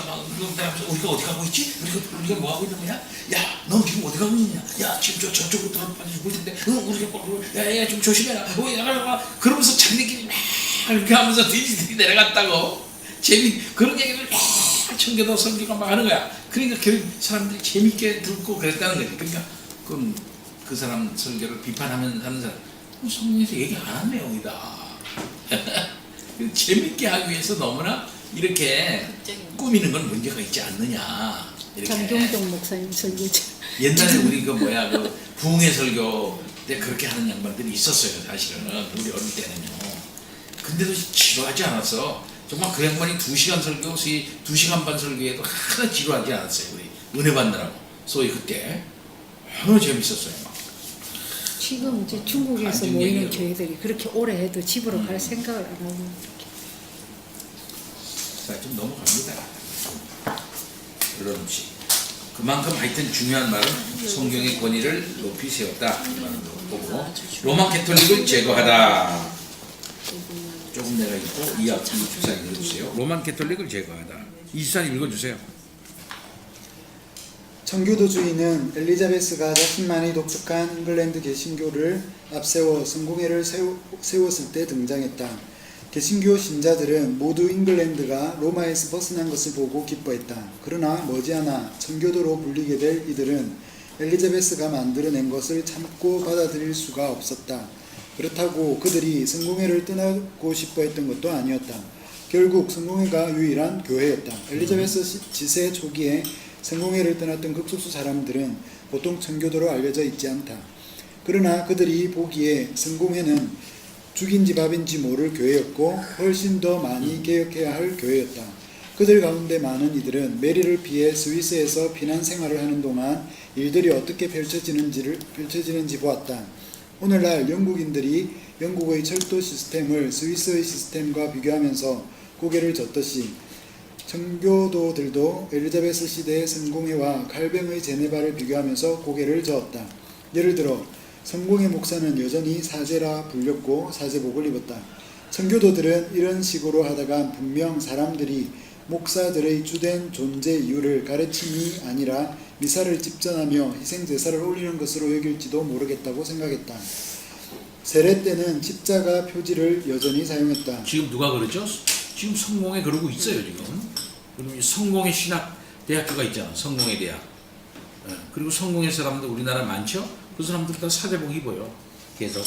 막 우리가 어디 가고 있지? 우리가 뭐 하고 있는 거야? 야, 너 지금 어디 가고 있냐? 야, 지금 저쪽으로 들어가지고 있는데, 우리가 좀 조심해라. 그러면서 자기들끼리 막 이렇게 하면서 돼지들이 내려갔다고 그런 얘기를 막 청교도 설교가 막 하는 거야. 그러니까 사람들이 재밌게 듣고 그랬다는 거지. 그러니까 그 사람 설교를 비판하면 하는 사람 성경에서 얘기 안 한 내용이다. 재밌게 하기 위해서 너무나 이렇게 꾸미는 건 문제가 있지 않느냐. 이렇게. 장경동 목사님 설교자. 옛날에 우리 부흥회 설교 때 그렇게 하는 양반들이 있었어요. 사실은 우리 어릴 때는요. 근데도 지루하지 않았어. 정말 그 양반이 2시간 설교, 2시간 반 설교에도 하나 지루하지 않았어요. 우리 은혜 받느라고. 소위 그때 너무 재밌었어요. 지금 이제 중국에서 간증 모이는 얘기로. 교회들이 그렇게 오래 해도 집으로 갈 생각을 안 하고 자, 좀 넘어갑니다. 물론 없이. 그만큼 하여튼 중요한 말은 성경의 권위를 높이 세웠다. 이 말을 보고 로마 캐톨릭을 제거하다. 조금 내가 읽고 이주사 읽어주세요. 로만 캐톨릭을 제거하다. 이주사 읽어주세요. 청교도주의는 엘리자베스가 자신만이 독특한 잉글랜드 개신교를 앞세워 성공회를 세웠을 때 등장했다. 개신교 신자들은 모두 잉글랜드가 로마에서 벗어난 것을 보고 기뻐했다. 그러나 머지않아 청교도로 불리게 될 이들은 엘리자베스가 만들어낸 것을 참고 받아들일 수가 없었다. 그렇다고 그들이 성공회를 떠나고 싶어 했던 것도 아니었다. 결국 성공회가 유일한 교회였다. 엘리자베스 지세 초기에 성공회를 떠났던 극소수 사람들은 보통 청교도로 알려져 있지 않다. 그러나 그들이 보기에 성공회는 죽인지 밥인지 모를 교회였고 훨씬 더 많이 개혁해야 할 교회였다. 그들 가운데 많은 이들은 메리를 피해 스위스에서 피난 생활을 하는 동안 일들이 어떻게 펼쳐지는지 보았다. 오늘날 영국인들이 영국의 철도 시스템을 스위스의 시스템과 비교하면서 고개를 젓듯이 청교도들도 엘리자베스 시대의 성공회와 칼뱅의 제네바를 비교하면서 고개를 저었다. 예를 들어 성공회 목사는 여전히 사제라 불렸고 사제복을 입었다. 청교도들은 이런 식으로 하다가 분명 사람들이 목사들의 주된 존재 이유를 가르침이 아니라 미사를 집전하며 희생제사를 올리는 것으로 여길지도 모르겠다고 생각했다. 세례 때는 십자가 표지를 여전히 사용했다. 지금 누가 그러죠? 지금 성공회 그러고 있어요 지금. 그리고 성공회 신학 대학교가 있잖아. 성공회 대학. 그리고 성공회 사람들 우리나라 많죠? 그 사람들 다 사제복 입어요. 계속.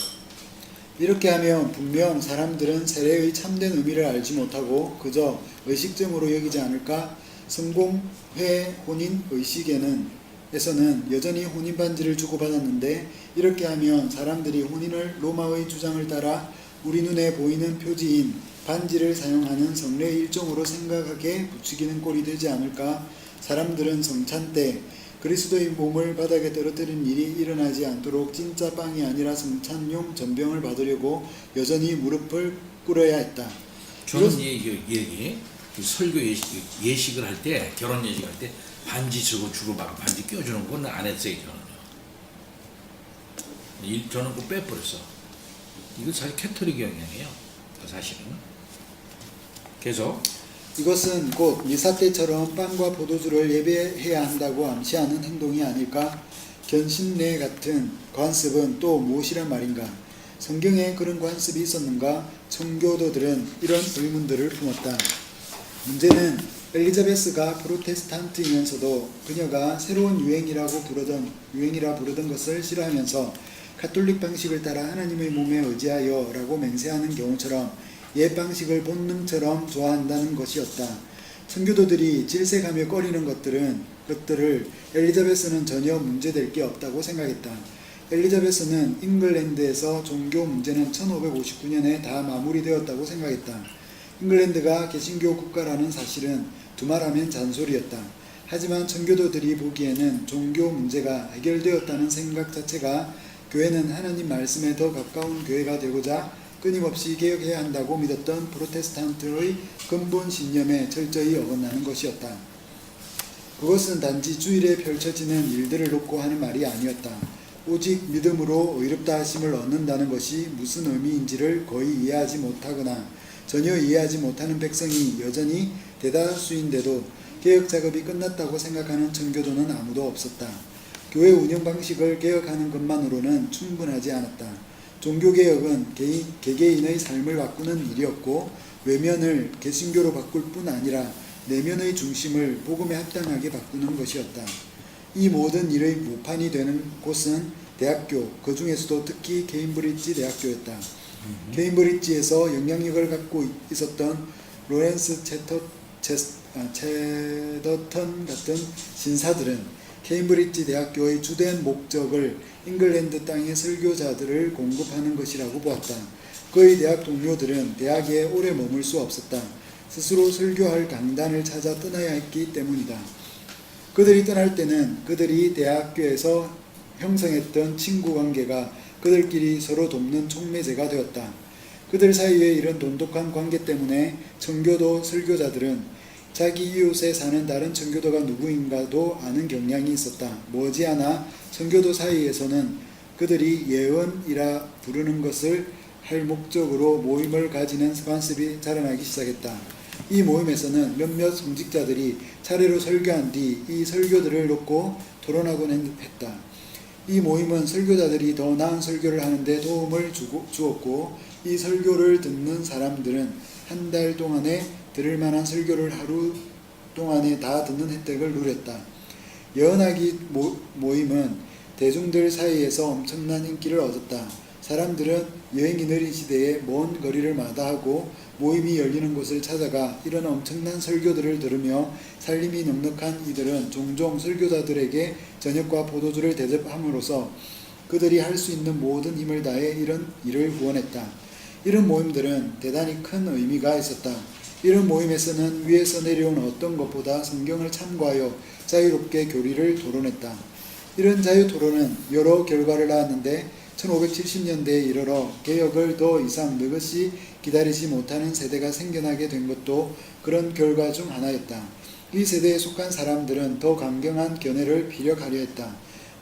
이렇게 하면 분명 사람들은 세례의 참된 의미를 알지 못하고 그저 의식적으로 여기지 않을까? 성공회 혼인 의식에서는 여전히 혼인 반지를 주고받았는데 이렇게 하면 사람들이 혼인을 로마의 주장을 따라 우리 눈에 보이는 표지인 반지를 사용하는 성례의 일종으로 생각하게 부추기는 꼴이 되지 않을까? 사람들은 성찬 때 그리스도의 몸을 바닥에 떨어뜨린 일이 일어나지 않도록 진짜 빵이 아니라 성찬용 전병을 받으려고 여전히 무릎을 꿇어야 했다. 저는 그 설교 예식을 할 때, 결혼 예식을 할 때 반지 주고받고 반지 껴주는 건 안 했어요. 저는 그거 빼버렸어. 이거 사실 캐토릭 영향이에요. 사실은. 계속. 이것은 곧 미사 때처럼 빵과 포도주를 예배해야 한다고 암시하는 행동이 아닐까? 견신례 같은 관습은 또 무엇이란 말인가? 성경에 그런 관습이 있었는가? 청교도들은 이런 의문들을 품었다. 문제는 엘리자베스가 프로테스탄트이면서도 그녀가 새로운 유행이라 부르던 것을 싫어하면서 가톨릭 방식을 따라 하나님의 몸에 의지하여 라고 맹세하는 경우처럼 옛 방식을 본능처럼 좋아한다는 것이었다. 청교도들이 질색하며 꺼리는 것들을 엘리자베스는 전혀 문제될 게 없다고 생각했다. 엘리자베스는 잉글랜드에서 종교 문제는 1559년에 다 마무리되었다고 생각했다. 잉글랜드가 개신교 국가라는 사실은 두말하면 잔소리였다. 하지만 청교도들이 보기에는 종교 문제가 해결되었다는 생각 자체가 교회는 하나님 말씀에 더 가까운 교회가 되고자 끊임없이 개혁해야 한다고 믿었던 프로테스탄트의 근본 신념에 철저히 어긋나는 것이었다. 그것은 단지 주일에 펼쳐지는 일들을 놓고 하는 말이 아니었다. 오직 믿음으로 의롭다 하심을 얻는다는 것이 무슨 의미인지를 거의 이해하지 못하거나 전혀 이해하지 못하는 백성이 여전히 대다수인데도 개혁 작업이 끝났다고 생각하는 청교도는 아무도 없었다. 교회 운영 방식을 개혁하는 것만으로는 충분하지 않았다. 종교개혁은 개개인의 삶을 바꾸는 일이었고 외면을 개신교로 바꿀 뿐 아니라 내면의 중심을 복음에 합당하게 바꾸는 것이었다. 이 모든 일의 모판이 되는 곳은 대학교, 그 중에서도 특히 케임브리지 대학교였다. 케임브리지에서 영향력을 갖고 있었던 로렌스 체더턴 같은 신사들은 케임브리지 대학교의 주된 목적을 잉글랜드 땅의 설교자들을 공급하는 것이라고 보았다. 그의 대학 동료들은 대학에 오래 머물 수 없었다. 스스로 설교할 강단을 찾아 떠나야 했기 때문이다. 그들이 떠날 때는 그들이 대학교에서 형성했던 친구 관계가 그들끼리 서로 돕는 촉매제가 되었다. 그들 사이에 이런 돈독한 관계 때문에 청교도 설교자들은 자기 이웃에 사는 다른 청교도가 누구인가도 아는 경향이 있었다. 머지않아 청교도 사이에서는 그들이 예언이라 부르는 것을 할 목적으로 모임을 가지는 관습이 자라나기 시작했다. 이 모임에서는 몇몇 성직자들이 차례로 설교한 뒤 이 설교들을 놓고 토론하곤 했다. 이 모임은 설교자들이 더 나은 설교를 하는데 도움을 주었고 이 설교를 듣는 사람들은 한 달 동안에 들을 만한 설교를 하루 동안에 다 듣는 혜택을 누렸다. 예언하기 모임은 대중들 사이에서 엄청난 인기를 얻었다. 사람들은 여행이 느린 시대에 먼 거리를 마다하고 모임이 열리는 곳을 찾아가 이런 엄청난 설교들을 들으며 살림이 넉넉한 이들은 종종 설교자들에게 저녁과 포도주를 대접함으로써 그들이 할 수 있는 모든 힘을 다해 이런 일을 후원했다. 이런 모임들은 대단히 큰 의미가 있었다. 이런 모임에서는 위에서 내려온 어떤 것보다 성경을 참고하여 자유롭게 교리를 토론했다. 이런 자유 토론은 여러 결과를 낳았는데 1570년대에 이르러 개혁을 더 이상 느긋이 기다리지 못하는 세대가 생겨나게 된 것도 그런 결과 중 하나였다. 이 세대에 속한 사람들은 더 강경한 견해를 피력하려 했다.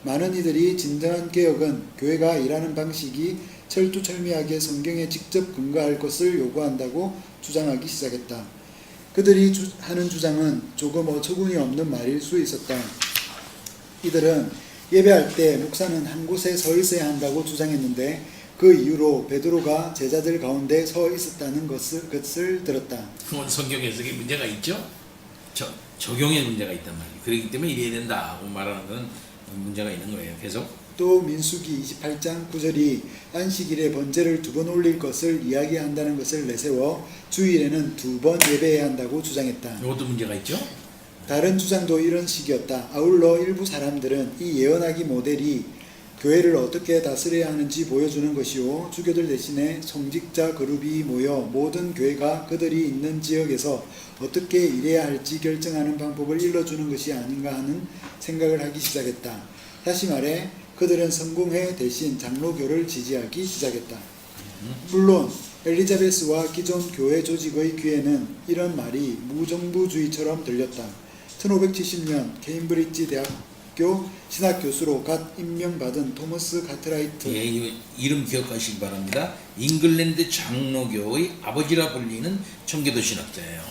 많은 이들이 진정한 개혁은 교회가 일하는 방식이 철두철미하게 성경에 직접 근거할 것을 요구한다고 주장하기 시작했다. 그들이 하는 주장은 조금 어처구니 없는 말일 수 있었다. 이들은 예배할 때 목사는 한 곳에 서 있어야 한다고 주장했는데 그 이유로 베드로가 제자들 가운데 서 있었다는 것을 들었다. 그건 성경 해석에 문제가 있죠. 적용에 문제가 있단 말이에요. 그렇기 때문에 이래야 된다고 말하는 건 문제가 있는 거예요. 계속. 또 민수기 28장 9절이 안식일에 번제를 2번 올릴 것을 이야기한다는 것을 내세워 주일에는 2번 예배해야 한다고 주장했다. 이것도 문제가 있죠. 다른 주장도 이런 식이었다. 아울러 일부 사람들은 이 예언하기 모델이 교회를 어떻게 다스려야 하는지 보여주는 것이요 주교들 대신에 성직자 그룹이 모여 모든 교회가 그들이 있는 지역에서 어떻게 일해야 할지 결정하는 방법을 일러주는 것이 아닌가 하는 생각을 하기 시작했다. 다시 말해 그들은 성공회 대신 장로교를 지지하기 시작했다. 물론 엘리자베스와 기존 교회 조직의 귀에는 이런 말이 무정부주의처럼 들렸다. 1570년 케임브리지 대학교 신학 교수로 갓 임명받은 토머스 카트라이트. 예, 이 이름 기억하시기 바랍니다. 잉글랜드 장로교의 아버지라 불리는 청교도 신학자예요.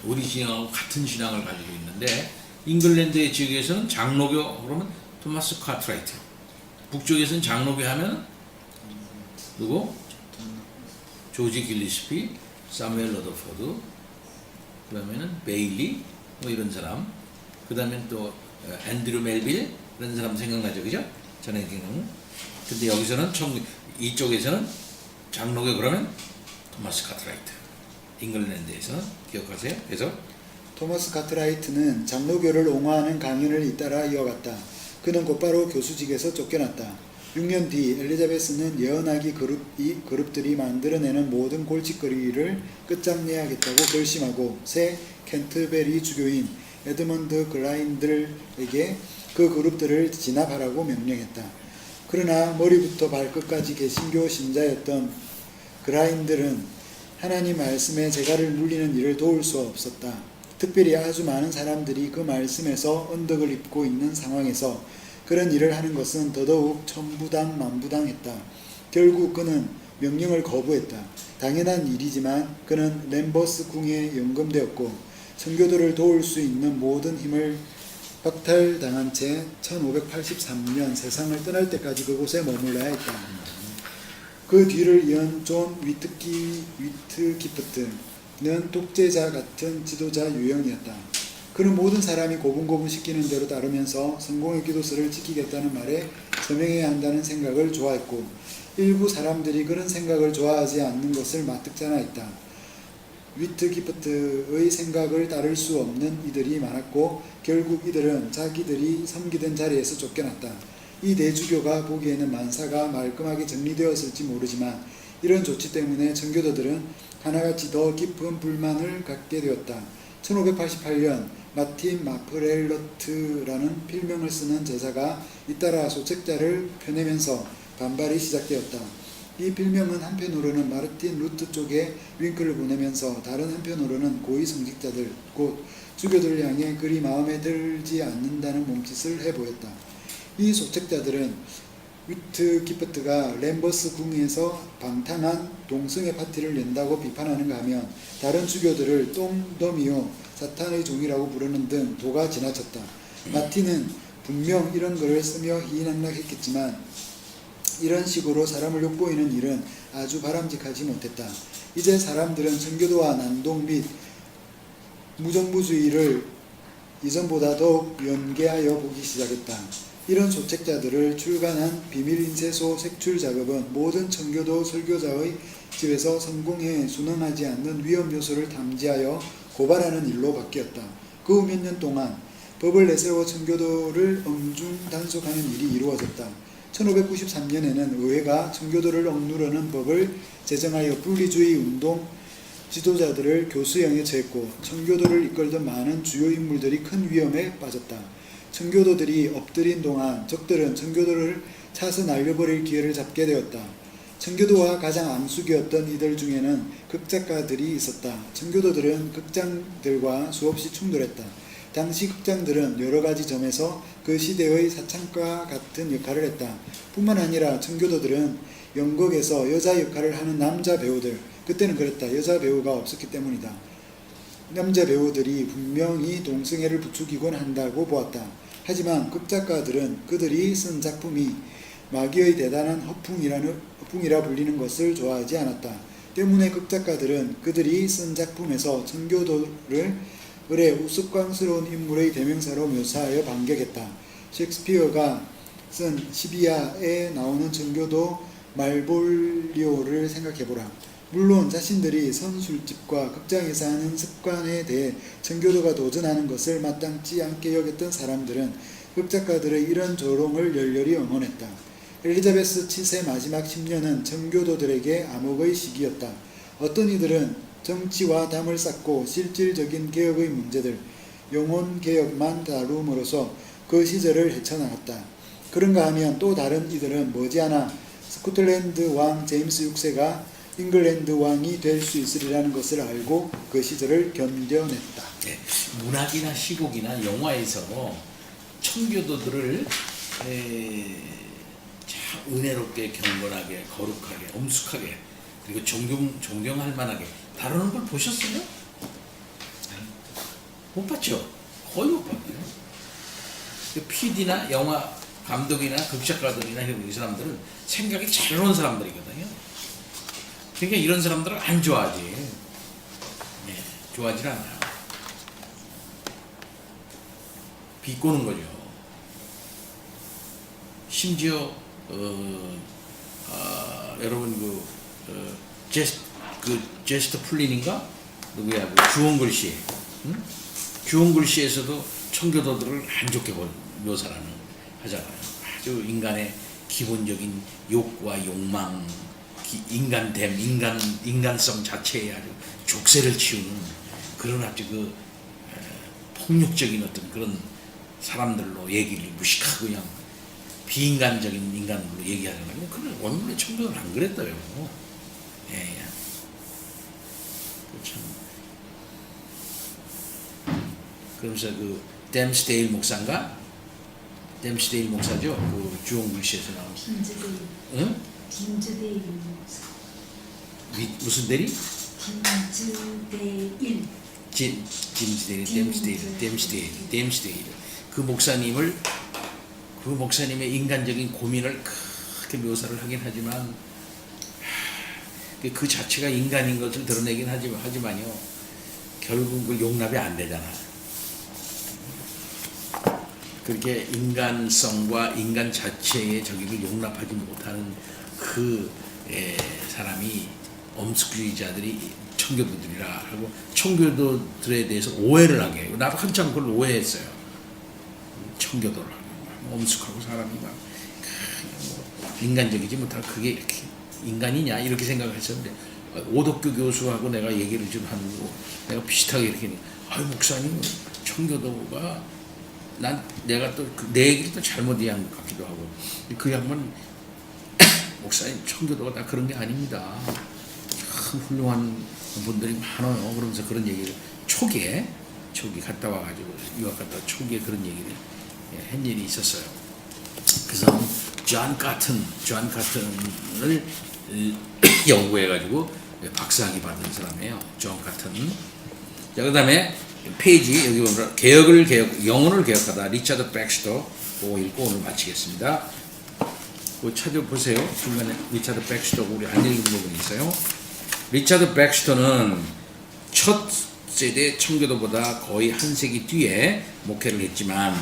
우리 신앙하고 같은 신앙을 가지고 있는데 잉글랜드의 지역에서는 장로교 그러면 토마스 카트라이트, 북쪽에서는 장로교 하면 누구? 조지 길리스피, 사무엘 러더포드, 그 다음에는 베일리, 뭐 이런 사람, 그 다음에 또 앤드류 멜빌 이런 사람 생각나죠, 그죠? 전해기는. 근데 여기서는 이쪽에서는 장로교 그러면 토마스 카트라이트, 잉글랜드에서는 기억하세요. 그래서 토머스 카트라이트는 장로교를 옹호하는 강연을 잇따라 이어갔다. 그는 곧바로 교수직에서 쫓겨났다. 6년 뒤 엘리자베스는 예언하기 그룹들이 만들어내는 모든 골칫거리를 끝장내야겠다고 결심하고 새 캔터베리 주교인 에드먼드 글라인들에게 그 그룹들을 진압하라고 명령했다. 그러나 머리부터 발끝까지 개신교 신자였던 글라인들은 하나님 말씀에 재갈을 물리는 일을 도울 수 없었다. 특별히 아주 많은 사람들이 그 말씀에서 언덕을 입고 있는 상황에서 그런 일을 하는 것은 더더욱 천부당만부당했다. 결국 그는 명령을 거부했다. 당연한 일이지만 그는 램버스 궁에 연금되었고 청교도를 도울 수 있는 모든 힘을 박탈당한 채 1583년 세상을 떠날 때까지 그곳에 머물러야 했다. 그 뒤를 이은 존 위트기프트는 독재자 같은 지도자 유형이었다. 그는 모든 사람이 고분고분 시키는 대로 따르면서 성공의 기도서를 지키겠다는 말에 서명해야 한다는 생각을 좋아했고 일부 사람들이 그런 생각을 좋아하지 않는 것을 마뜩잖아 했다. 위트기프트의 생각을 따를 수 없는 이들이 많았고 결국 이들은 자기들이 섬기던 자리에서 쫓겨났다. 이 대주교가 보기에는 만사가 말끔하게 정리되었을지 모르지만 이런 조치 때문에 청교도들은 하나같이 더 깊은 불만을 갖게 되었다. 1588년 마틴 마프렐러트라는 필명을 쓰는 제사가 잇따라 소책자를 펴내면서 반발이 시작되었다. 이 필명은 한편으로는 마르틴 루트 쪽에 윙크를 보내면서 다른 한편으로는 고위 성직자들, 곧 주교들을 향해 그리 마음에 들지 않는다는 몸짓을 해보였다. 이 소책자들은 위트기프트가 램버스 궁에서 방탕한 동성애 파티를 낸다고 비판하는가 하면 다른 주교들을 똥더미요 사탄의 종이라고 부르는 등 도가 지나쳤다. 마틴은 분명 이런 글을 쓰며 희낙낙했겠지만 이런 식으로 사람을 욕보이는 일은 아주 바람직하지 못했다. 이제 사람들은 청교도와 난동 및 무정부주의를 이전보다 더욱 연계하여 보기 시작했다. 이런 소책자들을 출간한 비밀인쇄소 색출 작업은 모든 청교도 설교자의 집에서 성공에 순응하지 않는 위험 요소를 탐지하여 고발하는 일로 바뀌었다. 그 후 몇 년 동안 법을 내세워 청교도를 엄중 단속하는 일이 이루어졌다. 1593년에는 의회가 청교도를 억누르는 법을 제정하여 분리주의 운동 지도자들을 교수형에 처했고 청교도를 이끌던 많은 주요 인물들이 큰 위험에 빠졌다. 청교도들이 엎드린 동안 적들은 청교도를 차서 날려버릴 기회를 잡게 되었다. 청교도와 가장 암숙이었던 이들 중에는 극작가들이 있었다. 청교도들은 극장들과 수없이 충돌했다. 당시 극장들은 여러 가지 점에서 그 시대의 사창과 같은 역할을 했다. 뿐만 아니라 청교도들은 연극에서 여자 역할을 하는 남자 배우들, 그때는 그랬다. 여자 배우가 없었기 때문이다. 남자 배우들이 분명히 동성애를 부추기곤 한다고 보았다. 하지만 극작가들은 그들이 쓴 작품이 마귀의 대단한 허풍이라 불리는 것을 좋아하지 않았다. 때문에 극작가들은 그들이 쓴 작품에서 청교도를 을의 우스꽝스러운 인물의 대명사로 묘사하여 반격했다. 셰익스피어가 쓴 시비아에 나오는 청교도 말볼리오를 생각해보라. 물론 자신들이 선술집과 극장에서 하는 습관에 대해 청교도가 도전하는 것을 마땅치 않게 여겼던 사람들은 극작가들의 이런 조롱을 열렬히 응원했다. 엘리자베스 7세 마지막 10년은 청교도들에게 암흑의 시기였다. 어떤 이들은 정치와 담을 쌓고 실질적인 개혁의 문제들, 영혼 개혁만 다룸으로써 그 시절을 헤쳐나갔다. 그런가 하면 또 다른 이들은 머지않아 스코틀랜드 왕 제임스 6세가 잉글랜드 왕이 될 수 있으리라는 것을 알고 그 시절을 견뎌냈다. 네, 문학이나 시곡이나 영화에서 청교도들을 참 은혜롭게 경건하게 거룩하게 엄숙하게 그리고 존경할 만하게 다루는 걸 보셨어요? 못 봤죠? 거의 못 봤어요. PD나 영화 감독이나 극작가들이나 이 사람들은 생각이 자유로운 사람들이거든요. 그러니까 이런 사람들은 안 좋아하지. 네, 좋아하지 않아요. 비꼬는 거죠. 심지어 여러분 제스터 플린인가 누구야 주홍글씨, 응? 주홍글씨에서도 청교도들을 안 좋게 묘사하는 하잖아요. 아주 인간의 기본적인 욕구와 욕망, 인간됨, 인간성 자체에 아주 족쇄를 치우는 그런 아주 폭력적인 어떤 그런 사람들로 얘기를 무식하고 그냥 비인간적인 인간으로 얘기하잖아요. 그건 원래 청교도는 안 그랬어요. 예. 참. 그러면서 댐스데일 목사인가? 댐스데일 목사죠. 그 주홍글씨에서 나온. 김즈데일. 응? 김즈데일 목사. 무슨 대리? 김즈데일. 댐스데일. 그 목사님의 인간적인 고민을 크게 묘사를 하긴 하지만 그 자체가 인간인 것을 드러내긴 하지만요. 결국 그 용납이 안 되잖아. 그렇게 인간성과 인간 자체의 저기를 용납하지 못하는 그 사람이 엄숙주의자들이 청교도들이라 하고 청교도들에 대해서 오해를 하게 해요. 나도 한참 그걸 오해했어요. 청교도를 엄숙하고 사람이 막 인간적이지 못하고 그게 이렇게 인간이냐 이렇게 생각을 했었는데 오덕교 교수하고 내가 얘기를 좀 하고 내가 비슷하게 이렇게 아유 목사님 청교도가 내가 또 내 얘기를 또 잘못 이해한 것 같기도 하고 그 양반 목사님 청교도가 다 그런 게 아닙니다. 참 훌륭한 분들이 많아요. 그러면서 그런 얘기를 초기 갔다 와가지고 유학 갔다 와 초기에 그런 얘기를 한 일이 있었어요. 그래서 존 카튼을 연구해가지고 박사학위 받은 사람이에요. 존 카튼. 자, 그 다음에 페이지 여기 보면 영혼을 개혁하다 리차드 백스터 그거 읽고 오늘 마치겠습니다. 그거 찾아보세요. 중간에 리차드 백스터 우리 안 읽은 부분이 있어요. 리차드 백스터는 첫 세대 청교도보다 거의 한 세기 뒤에 목회를 했지만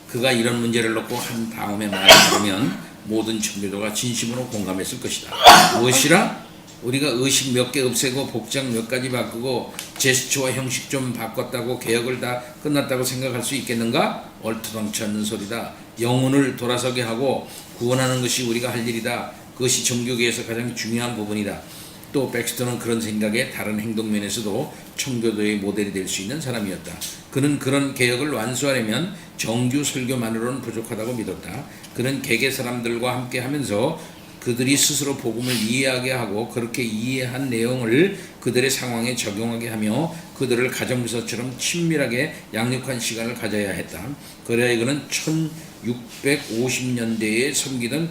그가 이런 문제를 놓고 한 다음에 말하면 모든 청교도가 진심으로 공감했을 것이다. 무엇이라? 우리가 의식 몇 개 없애고 복장 몇 가지 바꾸고 제스처와 형식 좀 바꿨다고 개혁을 다 끝났다고 생각할 수 있겠는가? 얼토당치 않는 소리다. 영혼을 돌아서게 하고 구원하는 것이 우리가 할 일이다. 그것이 종교계에서 가장 중요한 부분이다. 또 백스터는 그런 생각에 다른 행동 면에서도 청교도의 모델이 될 수 있는 사람이었다. 그는 그런 개혁을 완수하려면 정규 설교만으로는 부족하다고 믿었다. 그는 개개 사람들과 함께 하면서 그들이 스스로 복음을 이해하게 하고 그렇게 이해한 내용을 그들의 상황에 적용하게 하며 그들을 가정부서처럼 친밀하게 양육한 시간을 가져야 했다. 그래야 그는 1650년대에 섬기던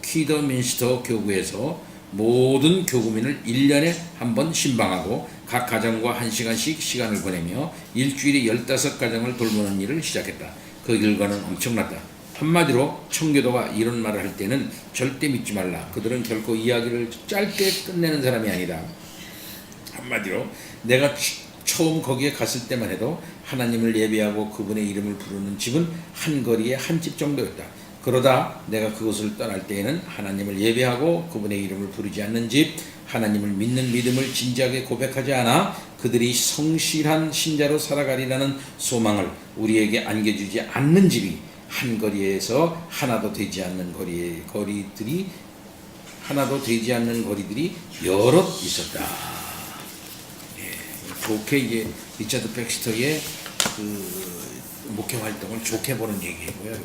키더민스터 교구에서 모든 교구민을 1년에 한 번 신방하고 각 가정과 1시간씩 시간을 보내며 일주일에 15가정을 돌보는 일을 시작했다. 그 결과는 엄청났다. 한마디로 청교도가 이런 말을 할 때는 절대 믿지 말라. 그들은 결코 이야기를 짧게 끝내는 사람이 아니다. 한마디로 내가 처음 거기에 갔을 때만 해도 하나님을 예배하고 그분의 이름을 부르는 집은 한 거리에 한 집 정도였다. 그러다 내가 그곳을 떠날 때에는 하나님을 예배하고 그분의 이름을 부르지 않는 집, 하나님을 믿는 믿음을 진지하게 고백하지 않아 그들이 성실한 신자로 살아가리라는 소망을 우리에게 안겨주지 않는 집이 한 거리에서 하나도 되지 않는 거리들이 여럿 있었다. 예, 좋게 이제 리차드 백스터의 그 목회 활동을 좋게 보는 얘기고요.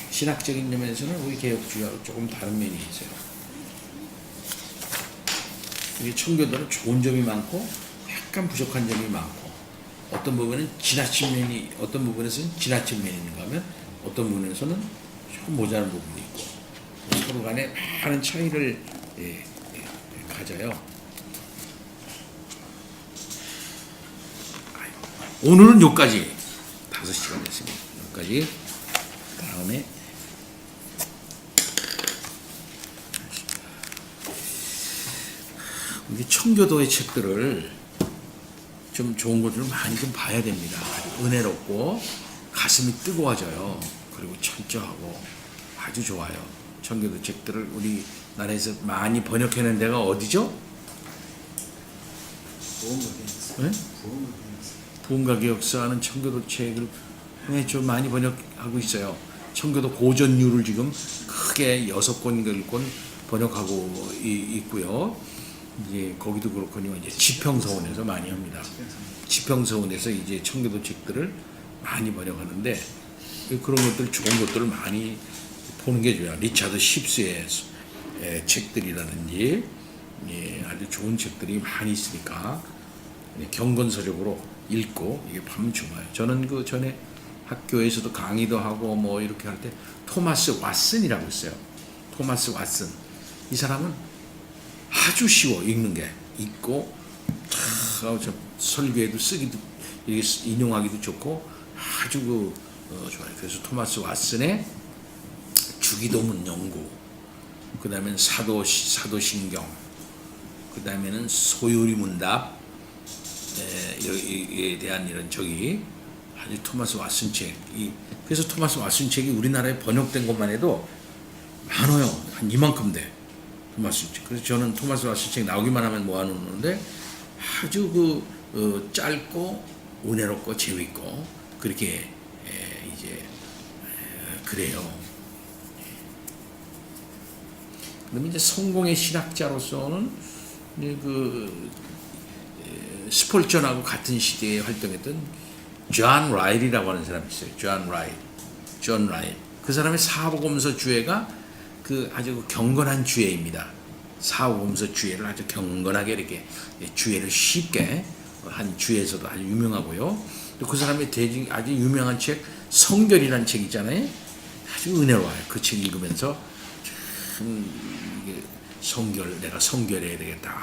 신학적인 면에서는 우리 개혁주의와 조금 다른 면이 있어요. 우리 청교도는 좋은 점이 많고 약간 부족한 점이 많고 어떤 부분은 어떤 부분에서는 지나친 면이 있는가 하면 어떤 부분에서는 조금 모자란 부분이 있고 서로 간에 많은 차이를 가져요. 오늘은 여기까지 5시간 됐습니다. 여기까지. 다음에 우리 청교도의 책들을 좀 좋은 것들을 많이 좀 봐야 됩니다. 아주 은혜롭고 가슴이 뜨거워져요. 그리고 철저하고 아주 좋아요. 청교도 책들을 우리나라에서 많이 번역해낸 데가 어디죠? 네? 부흥과 역사하는 청교도 책을 좀 많이 번역하고 있어요. 청교도 고전율을 지금 크게 6권 번역하고 있고요. 이제 거기도 그렇거든요. 이제 지평서원에서 많이 합니다. 지평서원에서 이제 청교도 책들을 많이 번역하는데 그런 것들 좋은 것들을 많이 보는 게 좋아요. 리차드 십스의 책들이라든지 아주 좋은 책들이 많이 있으니까 경건서적으로 읽고 이게 보면 좋아요. 저는 그 전에 학교에서도 강의도 하고 뭐 이렇게 할 때 토마스 왓슨이라고 있어요. 토마스 왓슨. 이 사람은 아주 쉬워 읽는 게 있고 설교에도 쓰기도 인용하기도 좋고 아주 좋아요. 그래서 토마스 왓슨의 주기도문 연구, 그 다음에는 사도신경, 그 다음에는 소요리문답 에 대한 이런 아주 토마스 왓슨 책. 그래서 토마스 왓슨 책이 우리나라에 번역된 것만 해도 많아요. 한 이만큼 돼. 토마스 책. 그래서 저는 토마스 왓슨 책 나오기만 하면 모아놓는데 아주 짧고 은혜롭고 재밌고 그렇게 그래요. 그러면 이제 성공의 신학자로서는 스폴전하고 같은 시대에 활동했던 존 라일이라고 하는 사람이 있어요. 존 라일. 그 사람의 사복음서 주회가 아주 경건한 주회입니다. 사복음서 주회를 아주 경건하게 이렇게 주회를 쉽게 한 주회에서도 아주 유명하고요. 또 그 사람의 아주 유명한 책 성결이라는 책 있잖아요. 아주 은혜로워요. 그 책 읽으면서 참 내가 성결해야 되겠다.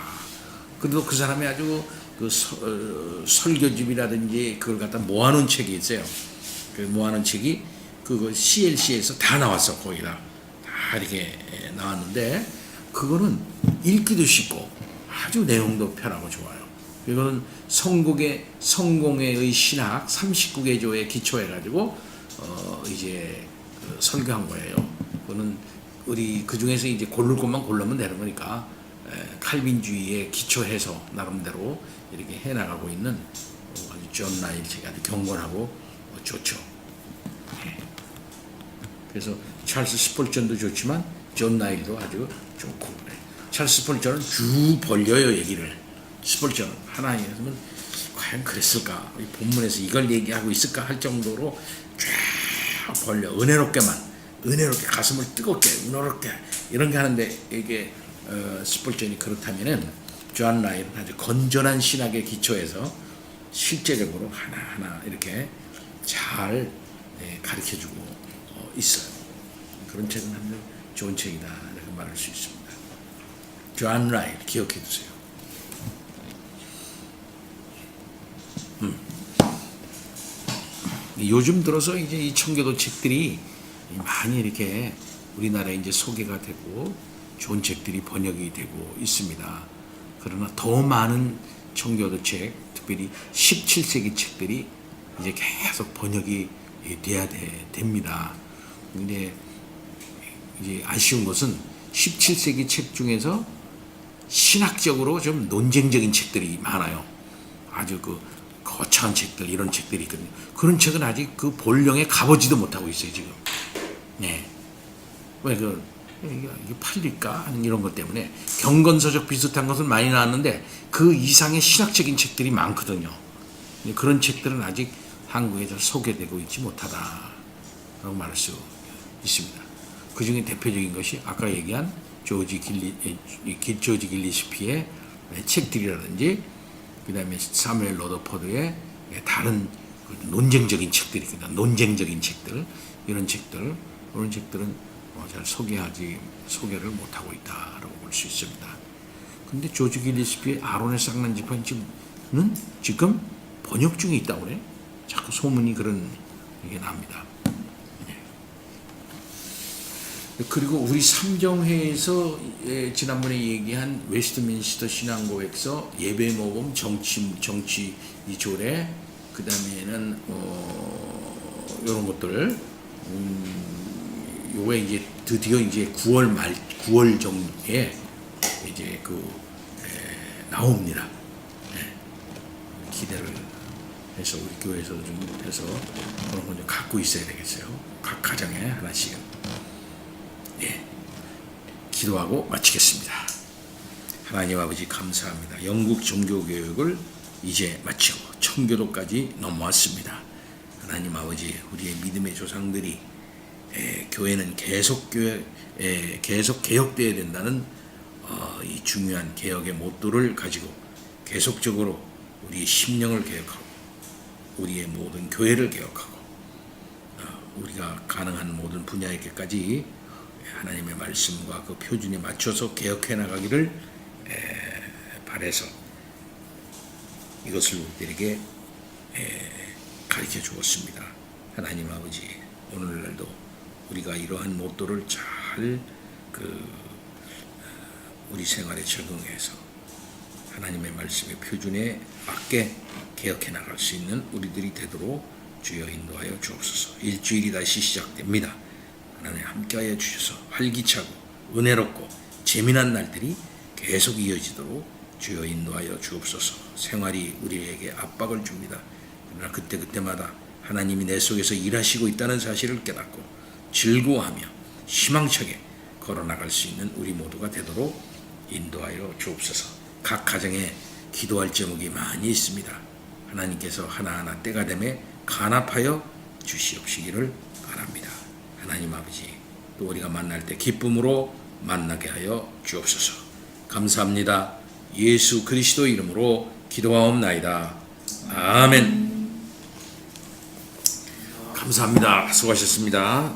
그래도 그 사람이 아주 설교집이라든지 그걸 갖다 모아놓은 책이 있어요. 그 모아놓은 책이 그거 CLC에서 다 나왔어. 거기다 다 이렇게 나왔는데 그거는 읽기도 쉽고 아주 내용도 편하고 좋아요. 이거는 성공회의 신학 39개조에 기초해가지고 이제 설교한 거예요. 그거는 우리 그 중에서 이제 고를 것만 고르면 되는 거니까 칼빈주의에 기초해서 나름대로 이렇게 해나가고 있는 아주 존 라일 책이 아주 경건하고 좋죠. 그래서 찰스 스폴전도 좋지만 존 라일도 아주 좋고 그래. 찰스 스폴전은 쭉 벌려요 얘기를. 스폴전은 하나님이면 과연 그랬을까? 본문에서 이걸 얘기하고 있을까 할 정도로 쫙 벌려 은혜롭게 가슴을 뜨겁게 은혜롭게 이런 게 하는데 이게 스폴전이 그렇다면은 존 라일은 아주 건전한 신학의 기초에서 실제적으로 하나하나 이렇게 잘 가르쳐주고 있어요. 그런 책은 아주 좋은 책이다 이렇게 말할 수 있습니다. 존 라일 기억해 두세요. 요즘 들어서 이제 이 청교도 책들이 많이 이렇게 우리나라에 이제 소개가 되고 좋은 책들이 번역이 되고 있습니다. 그러나 더 많은 청교도 책, 특별히 17세기 책들이 이제 계속 번역이 돼야 됩니다. 근데 이제 아쉬운 것은 17세기 책 중에서 신학적으로 좀 논쟁적인 책들이 많아요. 아주 거창한 책들, 이런 책들이 있거든요. 그런 책은 아직 그 본령에 가보지도 못하고 있어요, 지금. 네. 왜 이게 팔릴까 하는 이런 것 때문에 경건서적 비슷한 것은 많이 나왔는데 그 이상의 신학적인 책들이 많거든요. 그런 책들은 아직 한국에서 소개되고 있지 못하다라고 말할 수 있습니다. 그 중에 대표적인 것이 아까 얘기한 조지 길리스피의 책들이라든지 그 다음에 사무엘 러더포드의 다른 논쟁적인 책들이 있거든요. 논쟁적인 책들, 이런 책들은 잘 소개를 못하고 있다라고 볼 수 있습니다. 근데 조지 길리스피의 아론의 쌍난 지파는 지금 번역 중에 있다고 그래. 자꾸 소문이 그런 게 납니다. 그리고 우리 삼정회에서 지난번에 얘기한 웨스트민스터 신앙고백서, 예배모범, 정치 이 조례, 그 다음에는 이런 것들, 요게 이제 드디어 이제 9월 정도에 이제 나옵니다. 기대를 해서 우리 교회에서도 좀 해서 그런 건 좀 갖고 있어야 되겠어요. 각 가정에 하나씩은. 기도하고 마치겠습니다. 하나님 아버지 감사합니다. 영국 종교교육을 이제 마치고 청교도까지 넘어왔습니다. 하나님 아버지, 우리의 믿음의 조상들이 교회는 계속 개혁되어야 된다는 이 중요한 개혁의 모토를 가지고 계속적으로 우리의 심령을 개혁하고 우리의 모든 교회를 개혁하고 우리가 가능한 모든 분야에게까지 하나님의 말씀과 그 표준에 맞춰서 개혁해 나가기를 바라서 이것을 우리들에게 가르쳐 주었습니다. 하나님 아버지, 오늘날도 우리가 이러한 모토를 잘 우리 생활에 적응해서 하나님의 말씀의 표준에 맞게 개혁해 나갈 수 있는 우리들이 되도록 주여 인도하여 주옵소서. 일주일이 다시 시작됩니다. 하나님 함께하여 주셔서 활기차고 은혜롭고 재미난 날들이 계속 이어지도록 주여 인도하여 주옵소서. 생활이 우리에게 압박을 줍니다. 그러나 그때마다 하나님이 내 속에서 일하시고 있다는 사실을 깨닫고 즐거워하며 희망차게 걸어나갈 수 있는 우리 모두가 되도록 인도하여 주옵소서. 각 가정에 기도할 제목이 많이 있습니다. 하나님께서 하나하나 때가 되매 간합하여 주시옵시기를 바랍니다. 하나님 아버지, 또 우리가 만날 때 기쁨으로 만나게 하여 주옵소서. 감사합니다. 예수 그리스도 이름으로 기도하옵나이다. 아멘. 감사합니다. 수고하셨습니다.